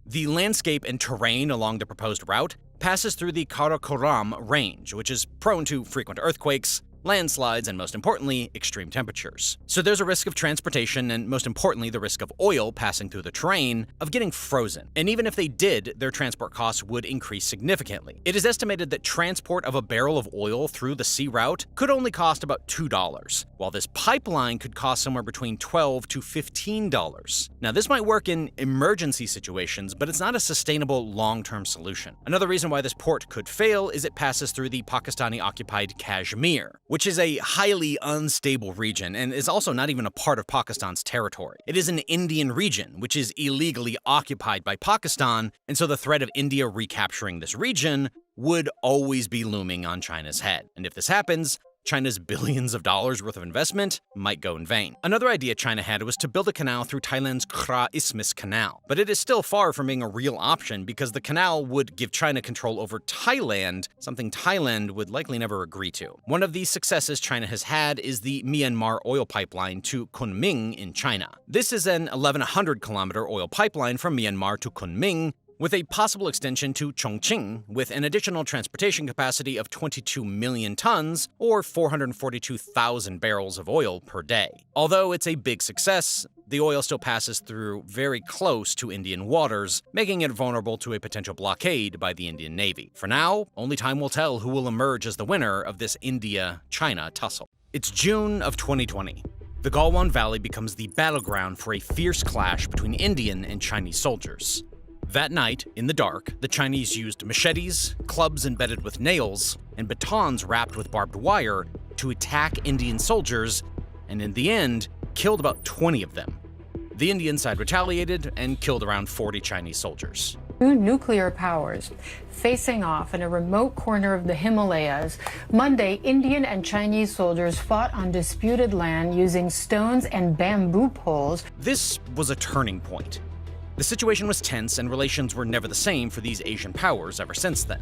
The landscape and terrain along the proposed route passes through the Karakoram range, which is prone to frequent earthquakes, landslides, and most importantly, extreme temperatures. So there's a risk of transportation and most importantly, the risk of oil passing through the terrain of getting frozen. And even if they did, their transport costs would increase significantly. It is estimated that transport of a barrel of oil through the sea route could only cost about $2, while this pipeline could cost somewhere between $12 to $15. Now, this might work in emergency situations, but it's not a sustainable long-term solution. Another reason why this port could fail is it passes through the Pakistani-occupied Kashmir, which is a highly unstable region and is also not even a part of Pakistan's territory. It is an Indian region, which is illegally occupied by Pakistan, and so the threat of India recapturing this region would always be looming on China's head. And if this happens, China's billions of dollars worth of investment might go in vain. Another idea China had was to build a canal through Thailand's Kra Isthmus Canal, but it is still far from being a real option because the canal would give China control over Thailand, something Thailand would likely never agree to. One of the successes China has had is the Myanmar oil pipeline to Kunming in China. This is an 1,100-kilometer oil pipeline from Myanmar to Kunming, with a possible extension to Chongqing, with an additional transportation capacity of 22 million tons, or 442,000 barrels of oil per day. Although it's a big success, the oil still passes through very close to Indian waters, making it vulnerable to a potential blockade by the Indian Navy. For now, only time will tell who will emerge as the winner of this India-China tussle. It's June of 2020. The Galwan Valley becomes the battleground for a fierce clash between Indian and Chinese soldiers. That night, in the dark, the Chinese used machetes, clubs embedded with nails, and batons wrapped with barbed wire to attack Indian soldiers, and in the end, killed about 20 of them. The Indian side retaliated and killed around 40 Chinese soldiers. Two nuclear powers facing off in a remote corner of the Himalayas. Monday, Indian and Chinese soldiers fought on disputed land using stones and bamboo poles. This was a turning point. The situation was tense and relations were never the same for these Asian powers ever since then.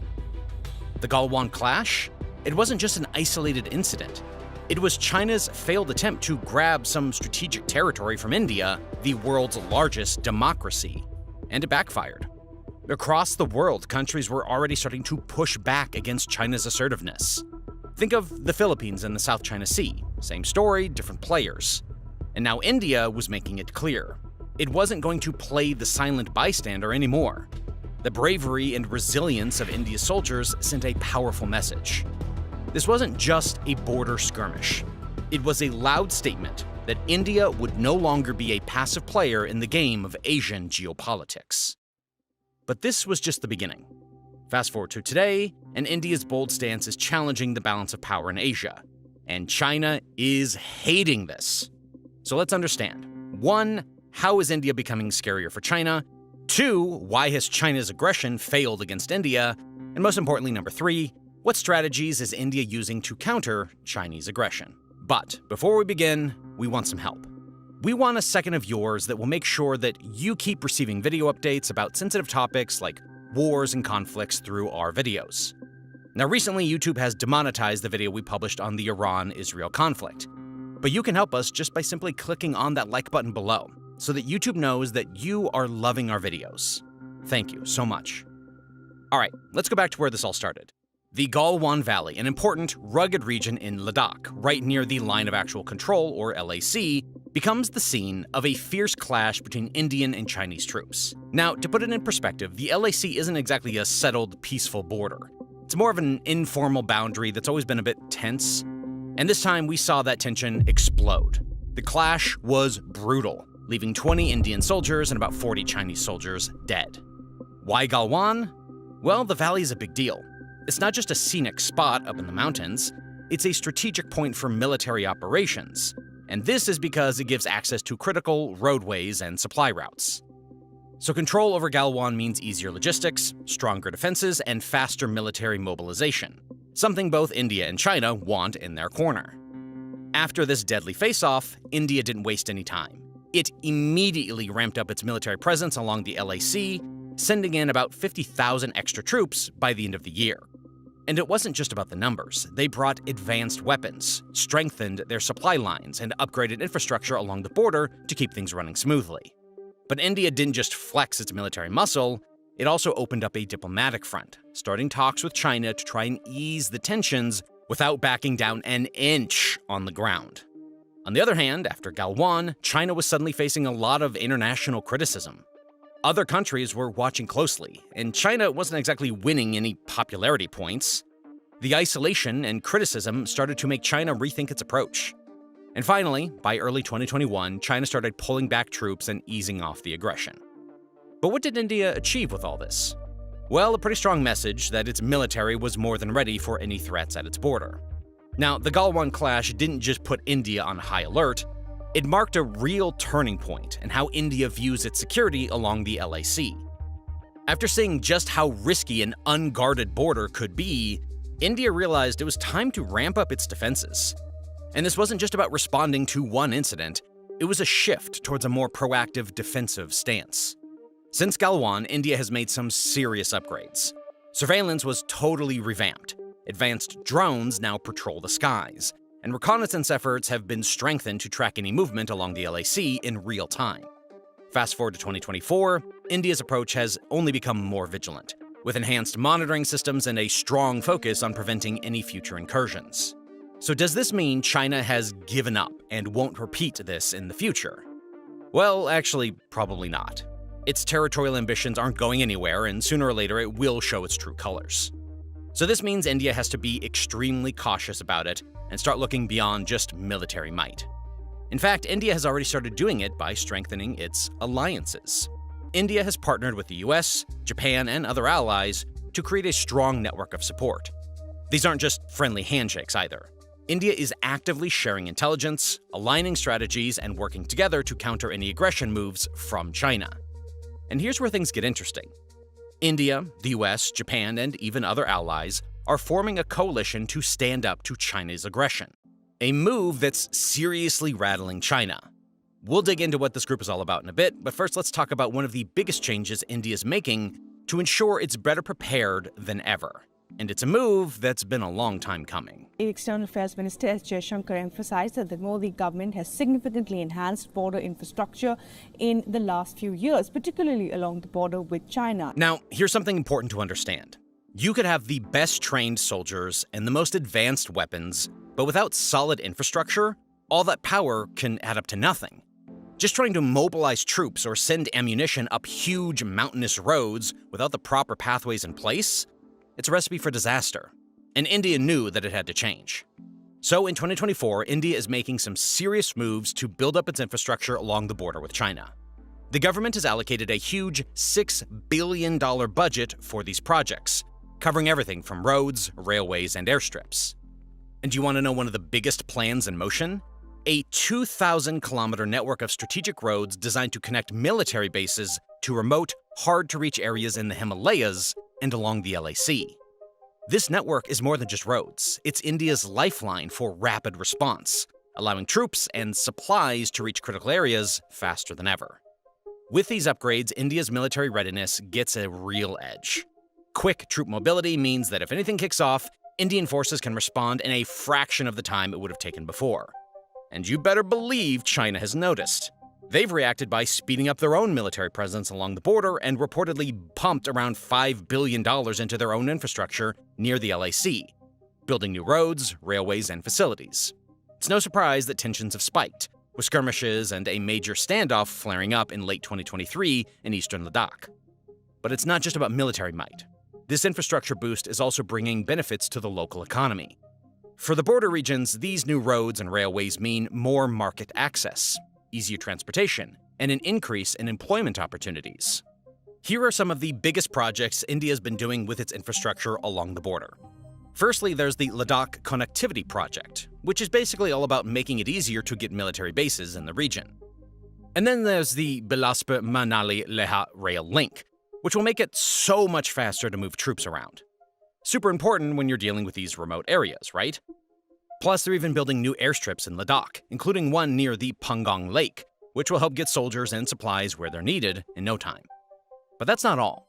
The Galwan clash? It wasn't just an isolated incident. It was China's failed attempt to grab some strategic territory from India, the world's largest democracy, and it backfired. Across the world, countries were already starting to push back against China's assertiveness. Think of the Philippines and the South China Sea. Same story, different players. And now India was making it clear. It wasn't going to play the silent bystander anymore. The bravery and resilience of India's soldiers sent a powerful message. This wasn't just a border skirmish. It was a loud statement that India would no longer be a passive player in the game of Asian geopolitics. But this was just the beginning. Fast forward to today, and India's bold stance is challenging the balance of power in Asia. And China is hating this. So let's understand. 1, how is India becoming scarier for China? 2, why has China's aggression failed against India? And most importantly, number 3, what strategies is India using to counter Chinese aggression? But before we begin, we want some help. We want a second of yours that will make sure that you keep receiving video updates about sensitive topics like wars and conflicts through our videos. Now, recently, YouTube has demonetized the video we published on the Iran-Israel conflict. But you can help us just by simply clicking on that like button below, so that YouTube knows that you are loving our videos. Thank you so much. All right, let's go back to where this all started. The Galwan Valley, an important, rugged region in Ladakh, right near the Line of Actual Control, or LAC, becomes the scene of a fierce clash between Indian and Chinese troops. Now, to put it in perspective, the LAC isn't exactly a settled, peaceful border. It's more of an informal boundary that's always been a bit tense, and this time we saw that tension explode. The clash was brutal, leaving 20 Indian soldiers and about 40 Chinese soldiers dead. Why Galwan? Well, the valley is a big deal. It's not just a scenic spot up in the mountains, it's a strategic point for military operations. And this is because it gives access to critical roadways and supply routes. So control over Galwan means easier logistics, stronger defenses, and faster military mobilization, something both India and China want in their corner. After this deadly face-off, India didn't waste any time. It immediately ramped up its military presence along the LAC, sending in about 50,000 extra troops by the end of the year. And it wasn't just about the numbers. They brought advanced weapons, strengthened their supply lines, and upgraded infrastructure along the border to keep things running smoothly. But India didn't just flex its military muscle, it also opened up a diplomatic front, starting talks with China to try and ease the tensions without backing down an inch on the ground. On the other hand, after Galwan, China was suddenly facing a lot of international criticism. Other countries were watching closely, and China wasn't exactly winning any popularity points. The isolation and criticism started to make China rethink its approach. And finally, by early 2021, China started pulling back troops and easing off the aggression. But what did India achieve with all this? Well, a pretty strong message that its military was more than ready for any threats at its border. Now, the Galwan clash didn't just put India on high alert, it marked a real turning point in how India views its security along the LAC. After seeing just how risky an unguarded border could be, India realized it was time to ramp up its defenses. And this wasn't just about responding to one incident, it was a shift towards a more proactive defensive stance. Since Galwan, India has made some serious upgrades. Surveillance was totally revamped. Advanced drones now patrol the skies, and reconnaissance efforts have been strengthened to track any movement along the LAC in real time. Fast forward to 2024, India's approach has only become more vigilant, with enhanced monitoring systems and a strong focus on preventing any future incursions. So does this mean China has given up and won't repeat this in the future? Well, actually, probably not. Its territorial ambitions aren't going anywhere, and sooner or later it will show its true colors. So this means India has to be extremely cautious about it and start looking beyond just military might. In fact, India has already started doing it by strengthening its alliances. India has partnered with the US, Japan, and other allies to create a strong network of support. These aren't just friendly handshakes either. India is actively sharing intelligence, aligning strategies, and working together to counter any aggression moves from China. And here's where things get interesting. India, the US, Japan, and even other allies are forming a coalition to stand up to China's aggression, a move that's seriously rattling China. We'll dig into what this group is all about in a bit, but first let's talk about one of the biggest changes India's making to ensure it's better prepared than ever. And it's a move that's been a long time coming. External Affairs Minister S. Jaishankar emphasized that the Modi government has significantly enhanced border infrastructure in the last few years, particularly along the border with China. Now, here's something important to understand. You could have the best trained soldiers and the most advanced weapons, but without solid infrastructure, all that power can add up to nothing. Just trying to mobilize troops or send ammunition up huge mountainous roads without the proper pathways in place, it's a recipe for disaster. And India knew that it had to change. So in 2024, India is making some serious moves to build up its infrastructure along the border with China. The government has allocated a huge $6 billion budget for these projects, covering everything from roads, railways, and airstrips. And do you want to know one of the biggest plans in motion? A 2,000-kilometer network of strategic roads designed to connect military bases to remote, hard-to-reach areas in the Himalayas and along the LAC. This network is more than just roads. It's India's lifeline for rapid response, allowing troops and supplies to reach critical areas faster than ever. With these upgrades, India's military readiness gets a real edge. Quick troop mobility means that if anything kicks off, Indian forces can respond in a fraction of the time it would have taken before. And you better believe China has noticed. They've reacted by speeding up their own military presence along the border and reportedly pumped around $5 billion into their own infrastructure near the LAC, building new roads, railways, and facilities. It's no surprise that tensions have spiked, with skirmishes and a major standoff flaring up in late 2023 in eastern Ladakh. But it's not just about military might. This infrastructure boost is also bringing benefits to the local economy. For the border regions, these new roads and railways mean more market access, easier transportation, and an increase in employment opportunities. Here are some of the biggest projects India's been doing with its infrastructure along the border. Firstly, there's the Ladakh Connectivity Project, which is basically all about making it easier to get military bases in the region. And then there's the Bilaspur-Manali-Leha rail link, which will make it so much faster to move troops around. Super important when you're dealing with these remote areas, right? Plus, they're even building new airstrips in Ladakh, including one near the Pangong Lake, which will help get soldiers and supplies where they're needed in no time. But that's not all.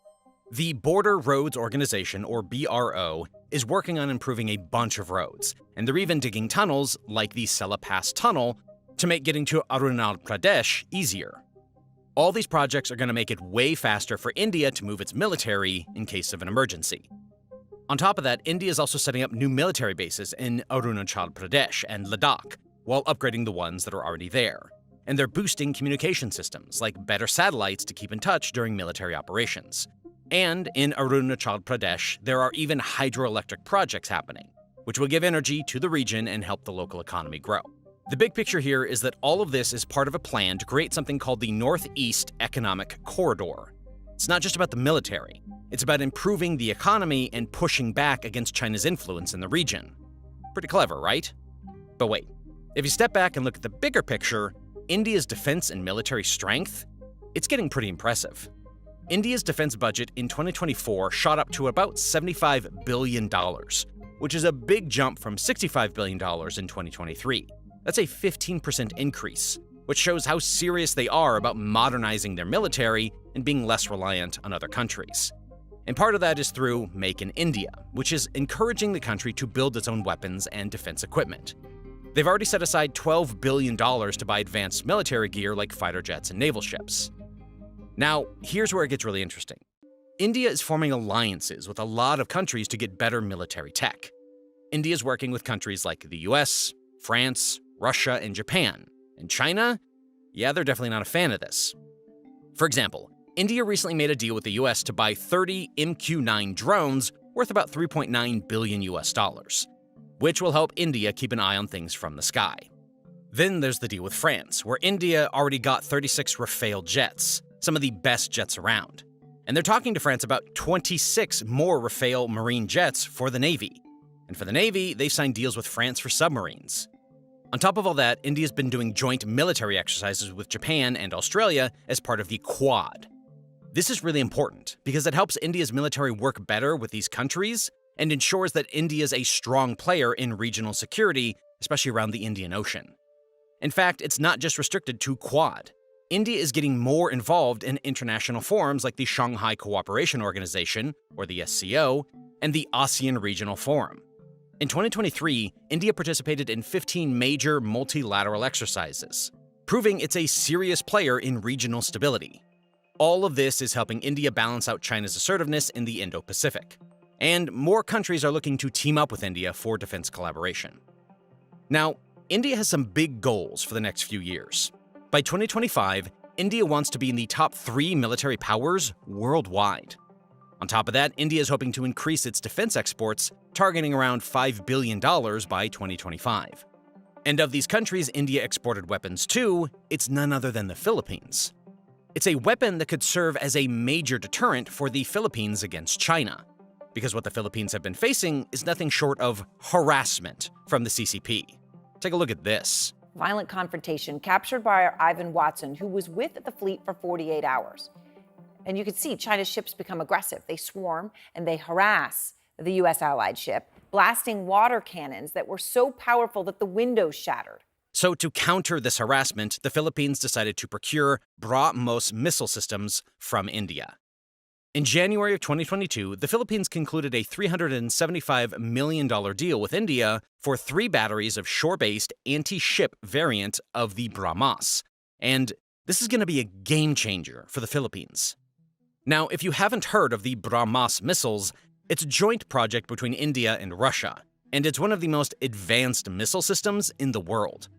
The Border Roads Organization, or BRO, is working on improving a bunch of roads, and they're even digging tunnels, like the Sela Pass Tunnel, to make getting to Arunachal Pradesh easier. All these projects are going to make it way faster for India to move its military in case of an emergency. On top of that, India is also setting up new military bases in Arunachal Pradesh and Ladakh, while upgrading the ones that are already there. And they're boosting communication systems, like better satellites to keep in touch during military operations. And in Arunachal Pradesh, there are even hydroelectric projects happening, which will give energy to the region and help the local economy grow. The big picture here is that all of this is part of a plan to create something called the Northeast Economic Corridor. It's not just about the military. It's about improving the economy and pushing back against China's influence in the region. Pretty clever, right? But wait, if you step back and look at the bigger picture, India's defense and military strength, it's getting pretty impressive. India's defense budget in 2024 shot up to about $75 billion, which is a big jump from $65 billion in 2023. That's a 15% increase, which shows how serious they are about modernizing their military and being less reliant on other countries. And part of that is through Make in India, which is encouraging the country to build its own weapons and defense equipment. They've already set aside $12 billion to buy advanced military gear like fighter jets and naval ships. Now, here's where it gets really interesting. India is forming alliances with a lot of countries to get better military tech. India is working with countries like the US, France, Russia, and Japan. And China? Yeah, they're definitely not a fan of this. For example, India recently made a deal with the US to buy 30 MQ-9 drones worth about $3.9 billion, which will help India keep an eye on things from the sky. Then there's the deal with France, where India already got 36 Rafale jets, some of the best jets around. And they're talking to France about 26 more Rafale marine jets for the Navy. And for the Navy, they've signed deals with France for submarines. On top of all that, India's been doing joint military exercises with Japan and Australia as part of the Quad. This is really important because it helps India's military work better with these countries and ensures that India's a strong player in regional security, especially around the Indian Ocean. In fact, it's not just restricted to Quad. India is getting more involved in international forums like the Shanghai Cooperation Organization, or the SCO, and the ASEAN Regional Forum. In 2023, India participated in 15 major multilateral exercises, proving it's a serious player in regional stability. All of this is helping India balance out China's assertiveness in the Indo-Pacific. And more countries are looking to team up with India for defense collaboration. Now, India has some big goals for the next few years. By 2025, India wants to be in the top 3 military powers worldwide. On top of that, India is hoping to increase its defense exports, targeting around $5 billion by 2025. And of these countries India exported weapons to, it's none other than the Philippines. It's a weapon that could serve as a major deterrent for the Philippines against China, because what the Philippines have been facing is nothing short of harassment from the CCP. Take a look at this. Violent confrontation captured by Ivan Watson, who was with the fleet for 48 hours. And you can see China's ships become aggressive. They swarm and they harass the U.S. allied ship, blasting water cannons that were so powerful that the windows shattered. So to counter this harassment, the Philippines decided to procure BrahMos missile systems from India. In January of 2022, the Philippines concluded a $375 million deal with India for 3 batteries of shore-based anti-ship variant of the BrahMos. And this is going to be a game changer for the Philippines. Now, if you haven't heard of the BrahMos missiles, it's a joint project between India and Russia, and it's one of the most advanced missile systems in the world.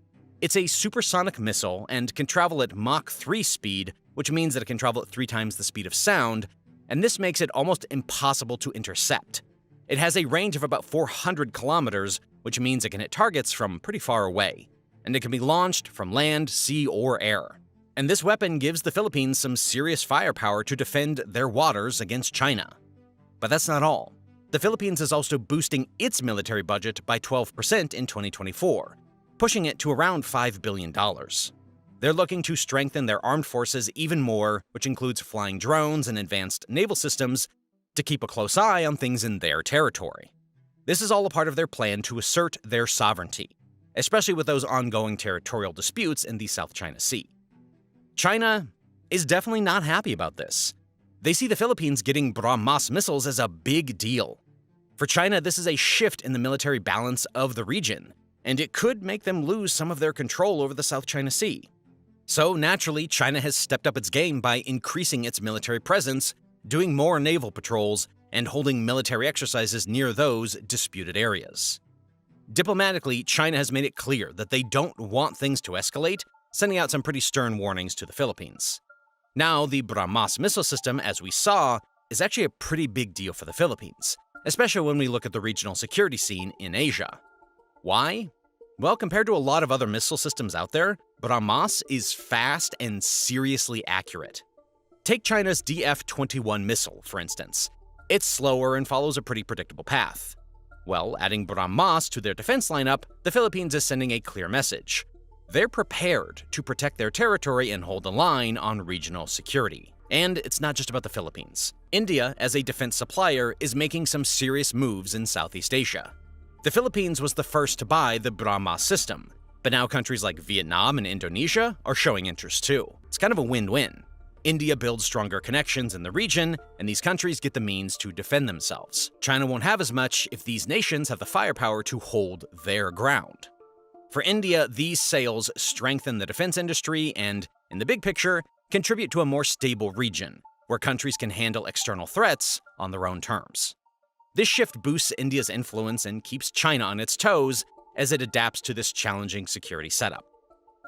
It's a supersonic missile and can travel at Mach 3 speed, which means that it can travel at 3 times the speed of sound, and this makes it almost impossible to intercept. It has a range of about 400 kilometers, which means it can hit targets from pretty far away, and it can be launched from land, sea, or air. And this weapon gives the Philippines some serious firepower to defend their waters against China. But that's not all. The Philippines is also boosting its military budget by 12% in 2024, pushing it to around $5 billion. They're looking to strengthen their armed forces even more, which includes flying drones and advanced naval systems, to keep a close eye on things in their territory. This is all a part of their plan to assert their sovereignty, especially with those ongoing territorial disputes in the South China Sea. China is definitely not happy about this. They see the Philippines getting BrahMos missiles as a big deal. For China, this is a shift in the military balance of the region, and it could make them lose some of their control over the South China Sea. So naturally, China has stepped up its game by increasing its military presence, doing more naval patrols, and holding military exercises near those disputed areas. Diplomatically, China has made it clear that they don't want things to escalate, sending out some pretty stern warnings to the Philippines. Now, the BrahMos missile system, as we saw, is actually a pretty big deal for the Philippines, especially when we look at the regional security scene in Asia. Why? Well, compared to a lot of other missile systems out there, BrahMos is fast and seriously accurate. Take China's DF-21 missile, for instance. It's slower and follows a pretty predictable path. Well, adding BrahMos to their defense lineup, the Philippines is sending a clear message. They're prepared to protect their territory and hold the line on regional security. And it's not just about the Philippines. India, as a defense supplier, is making some serious moves in Southeast Asia. The Philippines was the first to buy the BrahMos system, but now countries like Vietnam and Indonesia are showing interest too. It's kind of a win-win. India builds stronger connections in the region, and these countries get the means to defend themselves. China won't have as much if these nations have the firepower to hold their ground. For India, these sales strengthen the defense industry and, in the big picture, contribute to a more stable region, where countries can handle external threats on their own terms. This shift boosts India's influence and keeps China on its toes as it adapts to this challenging security setup.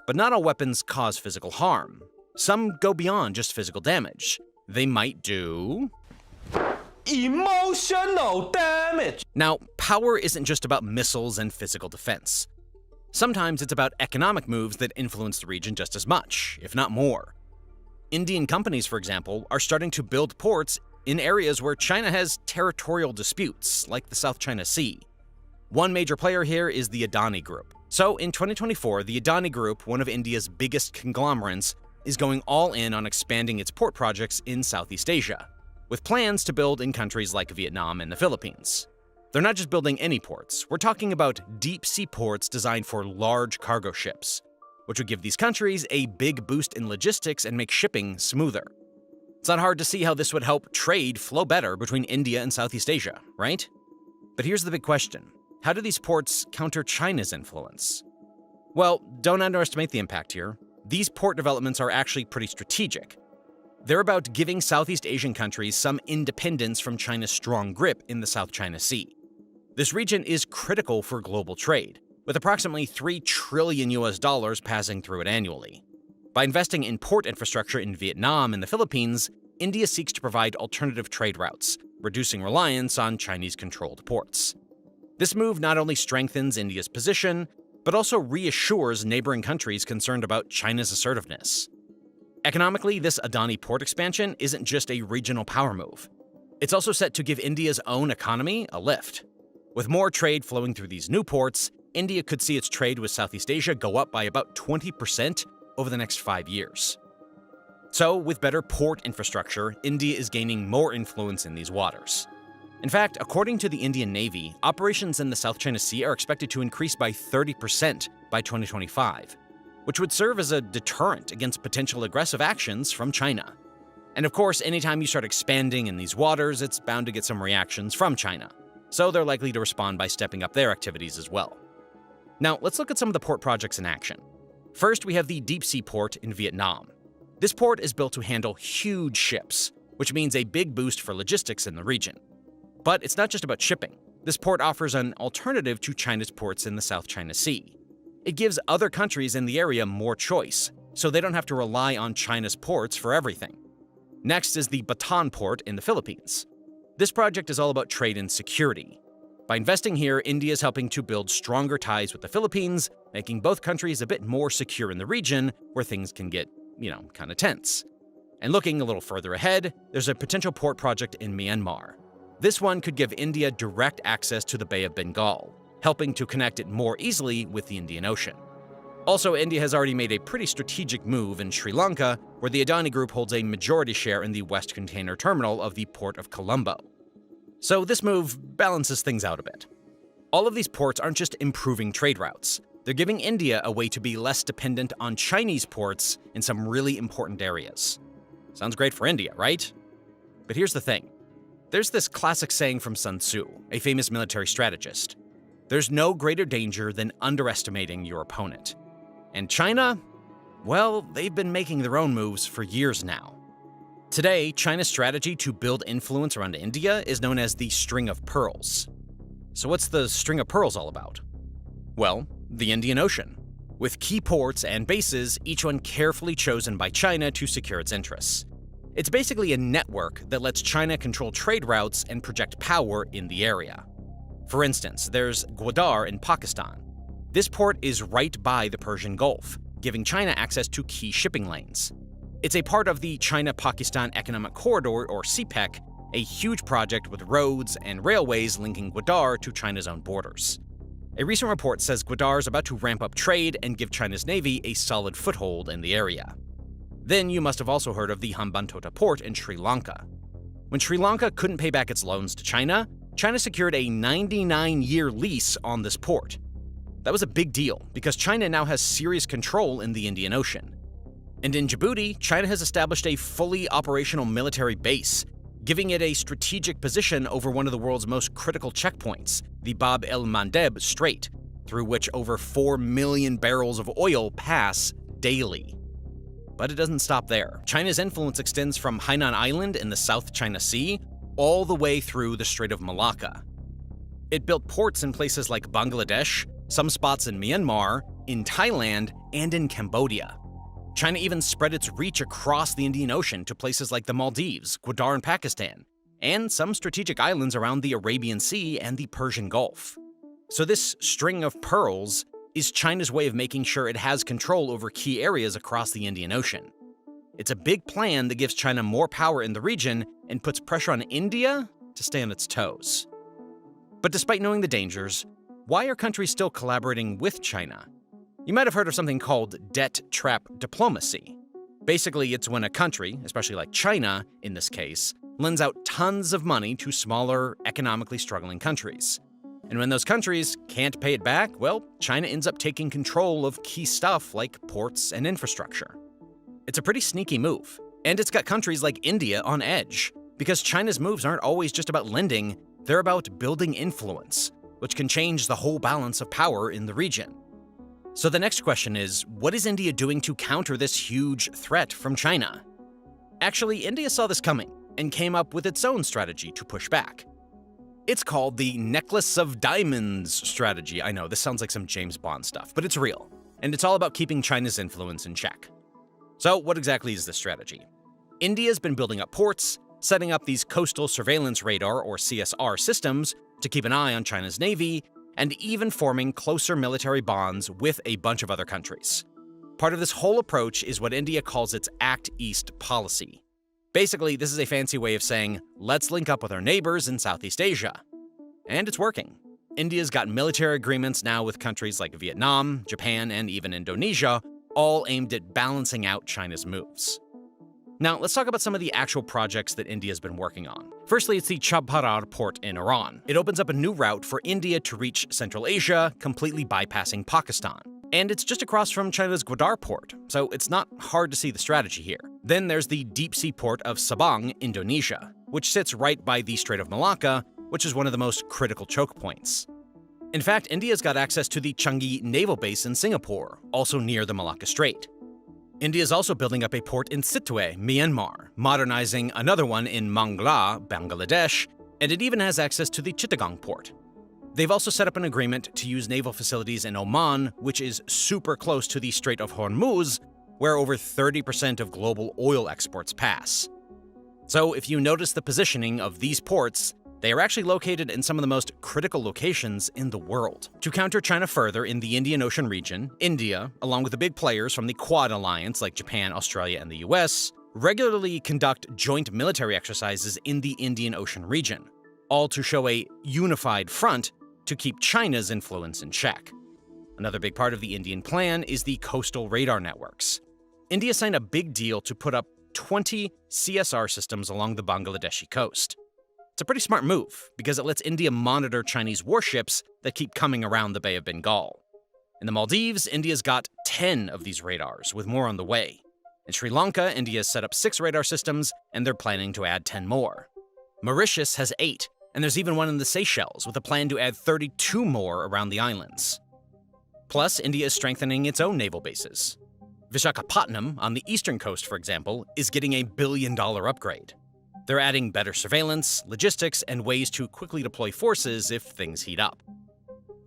But not all weapons cause physical harm. Some go beyond just physical damage. They might do emotional damage. Now, power isn't just about missiles and physical defense. Sometimes it's about economic moves that influence the region just as much, if not more. Indian companies, for example, are starting to build ports in areas where China has territorial disputes, like the South China Sea. One major player here is the Adani Group. So in 2024, the Adani Group, one of India's biggest conglomerates, is going all in on expanding its port projects in Southeast Asia, with plans to build in countries like Vietnam and the Philippines. They're not just building any ports, we're talking about deep-sea ports designed for large cargo ships, which would give these countries a big boost in logistics and make shipping smoother. It's not hard to see how this would help trade flow better between India and Southeast Asia, right? But here's the big question. How do these ports counter China's influence? Well, don't underestimate the impact here. These port developments are actually pretty strategic. They're about giving Southeast Asian countries some independence from China's strong grip in the South China Sea. This region is critical for global trade, with approximately $3 trillion passing through it annually. By investing in port infrastructure in Vietnam and the Philippines, India seeks to provide alternative trade routes, reducing reliance on Chinese-controlled ports. This move not only strengthens India's position, but also reassures neighboring countries concerned about China's assertiveness. Economically, this Adani port expansion isn't just a regional power move. It's also set to give India's own economy a lift. With more trade flowing through these new ports, India could see its trade with Southeast Asia go up by about 20% over the next 5 years. So, with better port infrastructure, India is gaining more influence in these waters. In fact, according to the Indian Navy, operations in the South China Sea are expected to increase by 30% by 2025, which would serve as a deterrent against potential aggressive actions from China. And of course, anytime you start expanding in these waters, it's bound to get some reactions from China. So they're likely to respond by stepping up their activities as well. Now, let's look at some of the port projects in action. First, we have the deep-sea port in Vietnam. This port is built to handle huge ships, which means a big boost for logistics in the region. But it's not just about shipping. This port offers an alternative to China's ports in the South China Sea. It gives other countries in the area more choice, so they don't have to rely on China's ports for everything. Next is the Bhutan port in the Philippines. This project is all about trade and security. By investing here, India is helping to build stronger ties with the Philippines, making both countries a bit more secure in the region where things can get kind of tense. And looking a little further ahead, there's a potential port project in Myanmar. This one could give India direct access to the Bay of Bengal, helping to connect it more easily with the Indian Ocean. Also, India has already made a pretty strategic move in Sri Lanka, where the Adani Group holds a majority share in the West Container Terminal of the Port of Colombo. So this move balances things out a bit. All of these ports aren't just improving trade routes. They're giving India a way to be less dependent on Chinese ports in some really important areas. Sounds great for India, right? But here's the thing. There's this classic saying from Sun Tzu, a famous military strategist. There's no greater danger than underestimating your opponent. And China? Well, they've been making their own moves for years now. Today, China's strategy to build influence around India is known as the String of Pearls. So what's the String of Pearls all about? Well, the Indian Ocean, with key ports and bases, each one carefully chosen by China to secure its interests. It's basically a network that lets China control trade routes and project power in the area. For instance, there's Gwadar in Pakistan. This port is right by the Persian Gulf, giving China access to key shipping lanes. It's a part of the China-Pakistan Economic Corridor, or CPEC, a huge project with roads and railways linking Gwadar to China's own borders. A recent report says Gwadar is about to ramp up trade and give China's navy a solid foothold in the area. Then you must have also heard of the Hambantota port in Sri Lanka. When Sri Lanka couldn't pay back its loans to China, China secured a 99-year lease on this port. That was a big deal because China now has serious control in the Indian Ocean. And in Djibouti, China has established a fully operational military base, giving it a strategic position over one of the world's most critical checkpoints, the Bab el-Mandeb Strait, through which over 4 million barrels of oil pass daily. But it doesn't stop there. China's influence extends from Hainan Island in the South China Sea all the way through the Strait of Malacca. It built ports in places like Bangladesh, some spots in Myanmar, in Thailand, and in Cambodia. China even spread its reach across the Indian Ocean to places like the Maldives, Gwadar in Pakistan, and some strategic islands around the Arabian Sea and the Persian Gulf. So this string of pearls is China's way of making sure it has control over key areas across the Indian Ocean. It's a big plan that gives China more power in the region and puts pressure on India to stay on its toes. But despite knowing the dangers, why are countries still collaborating with China? You might have heard of something called debt trap diplomacy. Basically, it's when a country, especially like China in this case, lends out tons of money to smaller, economically struggling countries. And when those countries can't pay it back, well, China ends up taking control of key stuff like ports and infrastructure. It's a pretty sneaky move, and it's got countries like India on edge, because China's moves aren't always just about lending, they're about building influence, which can change the whole balance of power in the region. So the next question is, what is India doing to counter this huge threat from China? Actually, India saw this coming and came up with its own strategy to push back. It's called the Necklace of Diamonds strategy. I know, this sounds like some James Bond stuff, but it's real, and it's all about keeping China's influence in check. So what exactly is this strategy? India's been building up ports, setting up these coastal surveillance radar, or CSR systems, to keep an eye on China's navy, and even forming closer military bonds with a bunch of other countries. Part of this whole approach is what India calls its Act East policy. Basically, this is a fancy way of saying, let's link up with our neighbors in Southeast Asia. And it's working. India's got military agreements now with countries like Vietnam, Japan, and even Indonesia, all aimed at balancing out China's moves. Now, let's talk about some of the actual projects that India's been working on. Firstly, it's the Chabharar port in Iran. It opens up a new route for India to reach Central Asia, completely bypassing Pakistan. And it's just across from China's Gwadar port, so it's not hard to see the strategy here. Then there's the deep-sea port of Sabang, Indonesia, which sits right by the Strait of Malacca, which is one of the most critical choke points. In fact, India's got access to the Changi naval base in Singapore, also near the Malacca Strait. India is also building up a port in Sittwe, Myanmar, modernizing another one in Mangla, Bangladesh, and it even has access to the Chittagong port. They've also set up an agreement to use naval facilities in Oman, which is super close to the Strait of Hormuz, where over 30% of global oil exports pass. So if you notice the positioning of these ports, They are actually located in some of the most critical locations in the world. To counter China further in the Indian Ocean region, India, along with the big players from the Quad alliance like Japan, Australia, and the US, regularly conduct joint military exercises in the Indian Ocean region, all to show a unified front to keep China's influence in check. Another big part of the Indian plan is the coastal radar networks. India signed a big deal to put up 20 CSR systems along the Bangladeshi coast. It's a pretty smart move, because it lets India monitor Chinese warships that keep coming around the Bay of Bengal. In the Maldives, India's got 10 of these radars, with more on the way. In Sri Lanka, India's set up 6 radar systems, and they're planning to add 10 more. Mauritius has 8, and there's even one in the Seychelles, with a plan to add 32 more around the islands. Plus, India is strengthening its own naval bases. Visakhapatnam, on the eastern coast, for example, is getting a $1 billion upgrade. They're adding better surveillance, logistics, and ways to quickly deploy forces if things heat up.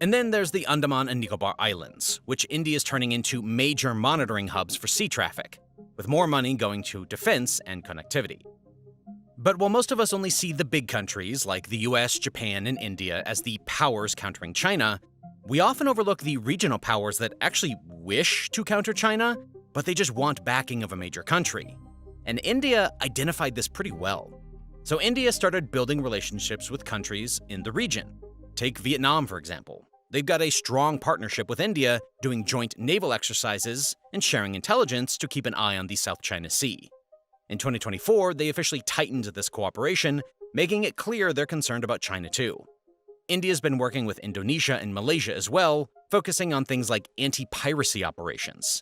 And then there's the Andaman and Nicobar Islands, which India is turning into major monitoring hubs for sea traffic, with more money going to defense and connectivity. But while most of us only see the big countries like the US, Japan, and India as the powers countering China, we often overlook the regional powers that actually wish to counter China, but they just want backing of a major country. And India identified this pretty well. So India started building relationships with countries in the region. Take Vietnam, for example. They've got a strong partnership with India, doing joint naval exercises and sharing intelligence to keep an eye on the South China Sea. In 2024, they officially tightened this cooperation, making it clear they're concerned about China too. India's been working with Indonesia and Malaysia as well, focusing on things like anti-piracy operations.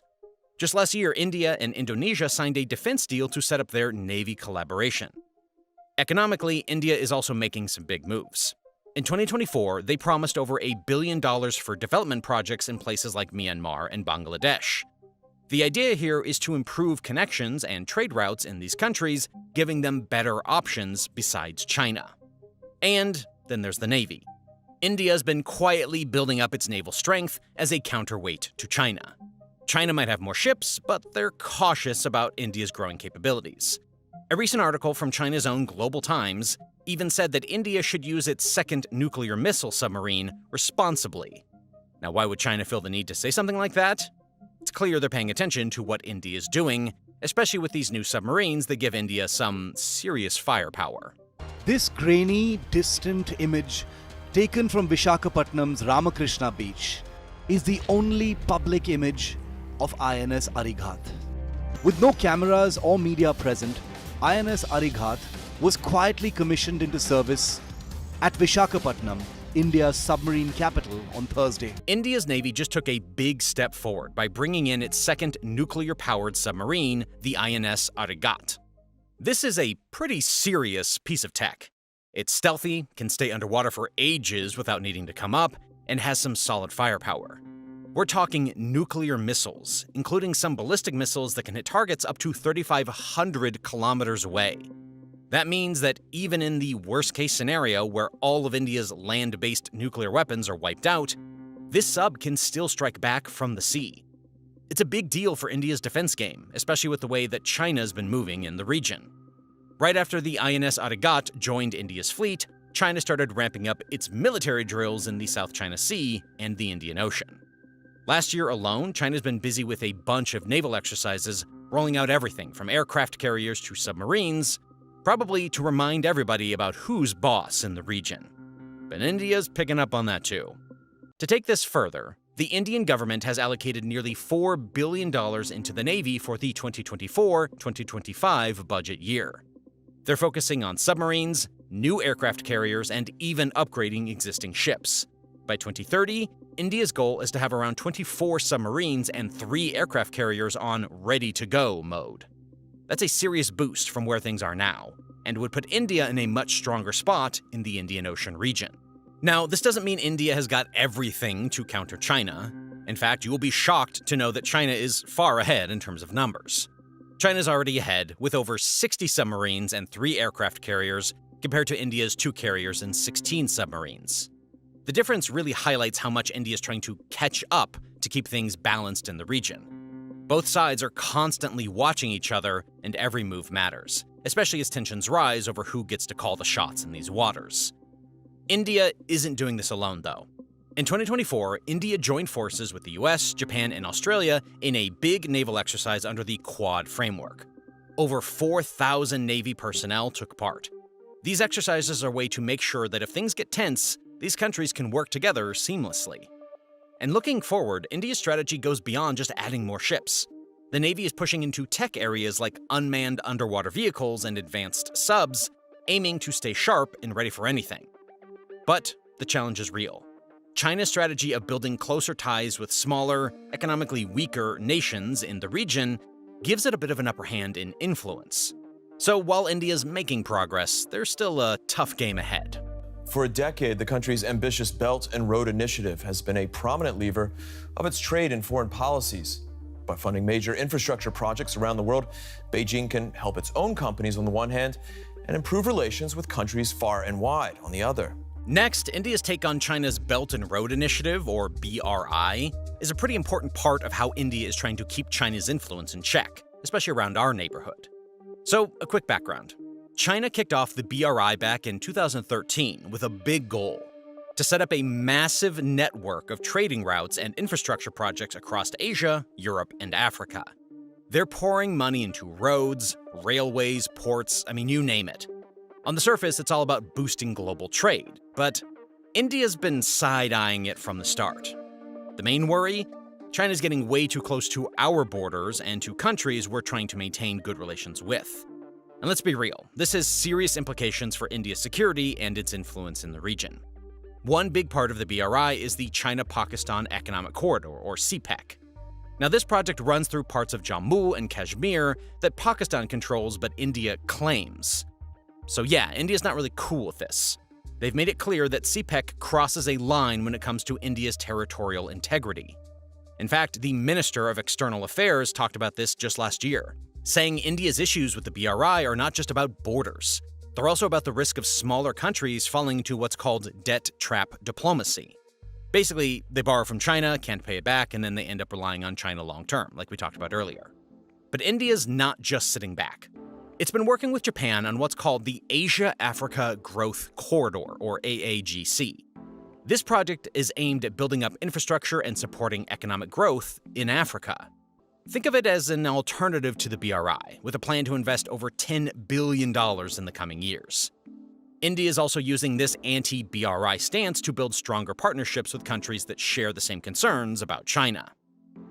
Just last year, India and Indonesia signed a defense deal to set up their Navy collaboration. Economically, India is also making some big moves. In 2024, they promised over $1 billion for development projects in places like Myanmar and Bangladesh. The idea here is to improve connections and trade routes in these countries, giving them better options besides China. And then there's the Navy. India's been quietly building up its naval strength as a counterweight to China. China might have more ships, but they're cautious about India's growing capabilities. A recent article from China's own Global Times even said that India should use its second nuclear missile submarine responsibly. Now, why would China feel the need to say something like that? It's clear they're paying attention to what India is doing, especially with these new submarines that give India some serious firepower. This grainy, distant image taken from Visakhapatnam's Ramakrishna Beach is the only public image of INS Arighat. With no cameras or media present, INS Arighat was quietly commissioned into service at Visakhapatnam, India's submarine capital, on Thursday. India's Navy just took a big step forward by bringing in its second nuclear-powered submarine, the INS Arighat. This is a pretty serious piece of tech. It's stealthy, can stay underwater for ages without needing to come up, and has some solid firepower. We're talking nuclear missiles, including some ballistic missiles that can hit targets up to 3,500 kilometers away. That means that even in the worst-case scenario where all of India's land-based nuclear weapons are wiped out, this sub can still strike back from the sea. It's a big deal for India's defense game, especially with the way that China's been moving in the region. Right after the INS Arighat joined India's fleet, China started ramping up its military drills in the South China Sea and the Indian Ocean. Last year alone, China's been busy with a bunch of naval exercises, rolling out everything from aircraft carriers to submarines, probably to remind everybody about who's boss in the region. But India's picking up on that too. To take this further, the Indian government has allocated nearly $4 billion into the Navy for the 2024-2025 budget year. They're focusing on submarines, new aircraft carriers, and even upgrading existing ships. By 2030, India's goal is to have around 24 submarines and 3 aircraft carriers on ready-to-go mode. That's a serious boost from where things are now, and would put India in a much stronger spot in the Indian Ocean region. Now, this doesn't mean India has got everything to counter China. In fact, you will be shocked to know that China is far ahead in terms of numbers. China's already ahead, with over 60 submarines and 3 aircraft carriers, compared to India's 2 carriers and 16 submarines. The difference really highlights how much India is trying to catch up to keep things balanced in the region. Both sides are constantly watching each other, and every move matters, especially as tensions rise over who gets to call the shots in these waters. India isn't doing this alone, though. In 2024, India joined forces with the US, Japan, and Australia in a big naval exercise under the Quad framework. Over 4,000 Navy personnel took part. These exercises are a way to make sure that if things get tense, these countries can work together seamlessly. And looking forward, India's strategy goes beyond just adding more ships. The Navy is pushing into tech areas like unmanned underwater vehicles and advanced subs, aiming to stay sharp and ready for anything. But the challenge is real. China's strategy of building closer ties with smaller, economically weaker nations in the region gives it a bit of an upper hand in influence. So while India's making progress, there's still a tough game ahead. For a decade, the country's ambitious Belt and Road Initiative has been a prominent lever of its trade and foreign policies. By funding major infrastructure projects around the world, Beijing can help its own companies on the one hand and improve relations with countries far and wide on the other. Next, India's take on China's Belt and Road Initiative, or BRI, is a pretty important part of how India is trying to keep China's influence in check, especially around our neighborhood. So, a quick background. China kicked off the BRI back in 2013 with a big goal: to set up a massive network of trading routes and infrastructure projects across Asia, Europe, and Africa. They're pouring money into roads, railways, ports, you name it. On the surface, it's all about boosting global trade, but India's been side-eyeing it from the start. The main worry? China's getting way too close to our borders and to countries we're trying to maintain good relations with. And let's be real, this has serious implications for India's security and its influence in the region. One big part of the BRI is the China-Pakistan Economic Corridor, or CPEC. Now, this project runs through parts of Jammu and Kashmir that Pakistan controls but India claims. So yeah, India's not really cool with this. They've made it clear that CPEC crosses a line when it comes to India's territorial integrity. In fact, the Minister of External Affairs talked about this just last year, saying India's issues with the BRI are not just about borders. They're also about the risk of smaller countries falling into what's called debt trap diplomacy. Basically, they borrow from China, can't pay it back, and then they end up relying on China long term, like we talked about earlier. But India's not just sitting back. It's been working with Japan on what's called the Asia-Africa Growth Corridor, or AAGC. This project is aimed at building up infrastructure and supporting economic growth in Africa. Think of it as an alternative to the BRI, with a plan to invest over $10 billion in the coming years. India is also using this anti-BRI stance to build stronger partnerships with countries that share the same concerns about China.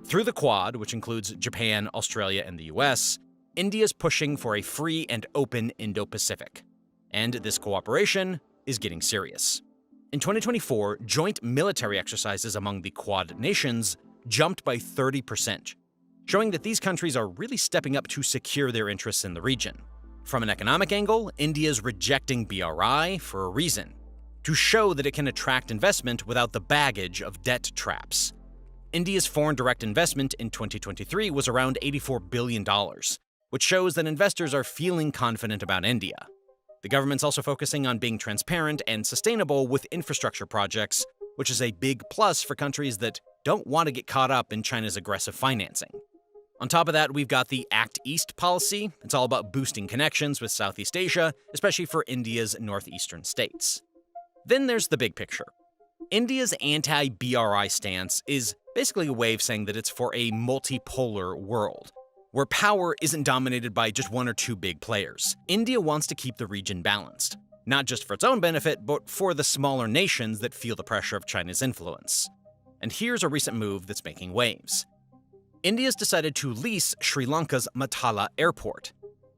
Through the Quad, which includes Japan, Australia, and the US, India's pushing for a free and open Indo-Pacific. And this cooperation is getting serious. In 2024, joint military exercises among the Quad nations jumped by 30%, showing that these countries are really stepping up to secure their interests in the region. From an economic angle, India's rejecting BRI for a reason: to show that it can attract investment without the baggage of debt traps. India's foreign direct investment in 2023 was around $84 billion, which shows that investors are feeling confident about India. The government's also focusing on being transparent and sustainable with infrastructure projects, which is a big plus for countries that don't want to get caught up in China's aggressive financing. On top of that, we've got the Act East policy. It's all about boosting connections with Southeast Asia, especially for India's northeastern states. Then there's the big picture. India's anti-BRI stance is basically a way of saying that it's for a multipolar world, where power isn't dominated by just one or two big players. India wants to keep the region balanced, not just for its own benefit, but for the smaller nations that feel the pressure of China's influence. And here's a recent move that's making waves. India's decided to lease Sri Lanka's Matala airport.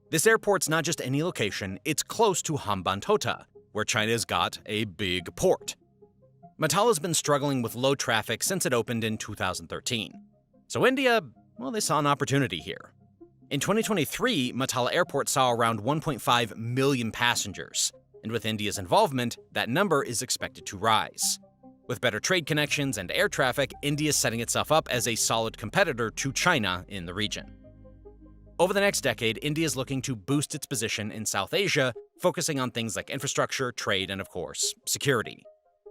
This airport's not just any location, it's close to Hambantota, where China's got a big port. Matala's been struggling with low traffic since it opened in 2013. So India, well, they saw an opportunity here. In 2023, Matala Airport saw around 1.5 million passengers, and with India's involvement, that number is expected to rise. With better trade connections and air traffic, India is setting itself up as a solid competitor to China in the region. Over the next decade, India is looking to boost its position in South Asia, focusing on things like infrastructure, trade, and of course, security.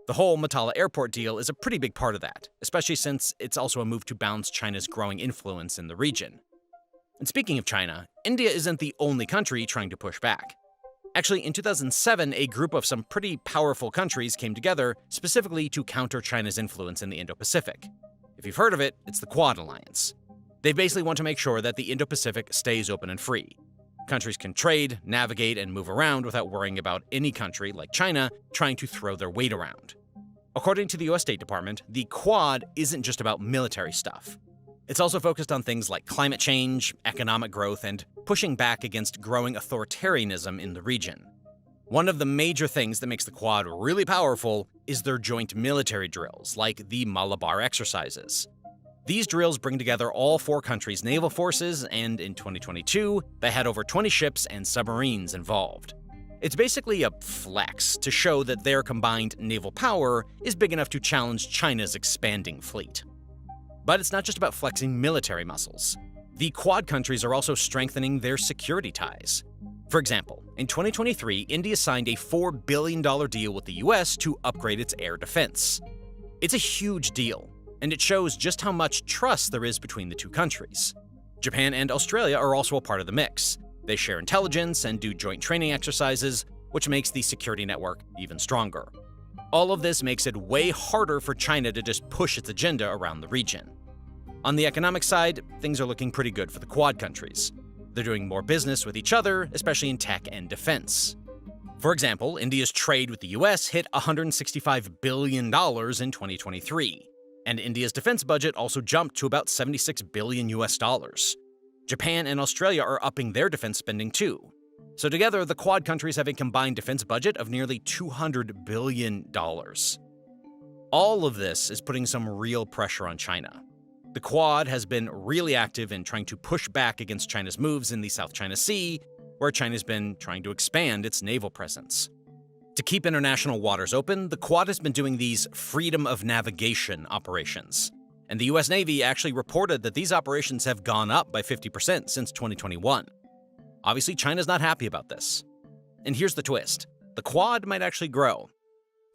The whole Matala Airport deal is a pretty big part of that, especially since it's also a move to balance China's growing influence in the region. And speaking of China, India isn't the only country trying to push back. Actually, in 2007, a group of some pretty powerful countries came together specifically to counter China's influence in the Indo-Pacific. If you've heard of it, it's the Quad Alliance. They basically want to make sure that the Indo-Pacific stays open and free. Countries can trade, navigate, and move around without worrying about any country, like China, trying to throw their weight around. According to the US State Department, the Quad isn't just about military stuff. It's also focused on things like climate change, economic growth, and pushing back against growing authoritarianism in the region. One of the major things that makes the Quad really powerful is their joint military drills, like the Malabar exercises. These drills bring together all 4 countries' naval forces, and in 2022, they had over 20 ships and submarines involved. It's basically a flex to show that their combined naval power is big enough to challenge China's expanding fleet. But it's not just about flexing military muscles. The Quad countries are also strengthening their security ties. For example, in 2023, India signed a $4 billion deal with the US to upgrade its air defense. It's a huge deal, and it shows just how much trust there is between the two countries. Japan and Australia are also a part of the mix. They share intelligence and do joint training exercises, which makes the security network even stronger. All of this makes it way harder for China to just push its agenda around the region. On the economic side, things are looking pretty good for the Quad countries. They're doing more business with each other, especially in tech and defense. For example, India's trade with the US hit $165 billion in 2023. And India's defense budget also jumped to about $76 billion US. Japan and Australia are upping their defense spending too. So together, the Quad countries have a combined defense budget of nearly $200 billion. All of this is putting some real pressure on China. The Quad has been really active in trying to push back against China's moves in the South China Sea, where China's been trying to expand its naval presence. To keep international waters open, the Quad has been doing these freedom of navigation operations. And the US Navy actually reported that these operations have gone up by 50% since 2021. Obviously, China's not happy about this. And here's the twist. The Quad might actually grow.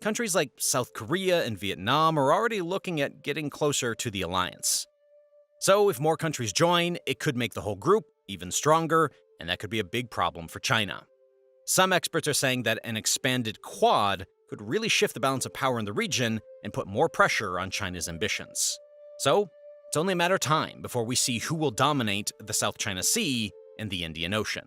Countries like South Korea and Vietnam are already looking at getting closer to the alliance. So if more countries join, it could make the whole group even stronger, and that could be a big problem for China. Some experts are saying that an expanded Quad could really shift the balance of power in the region and put more pressure on China's ambitions. So, it's only a matter of time before we see who will dominate the South China Sea and the Indian Ocean.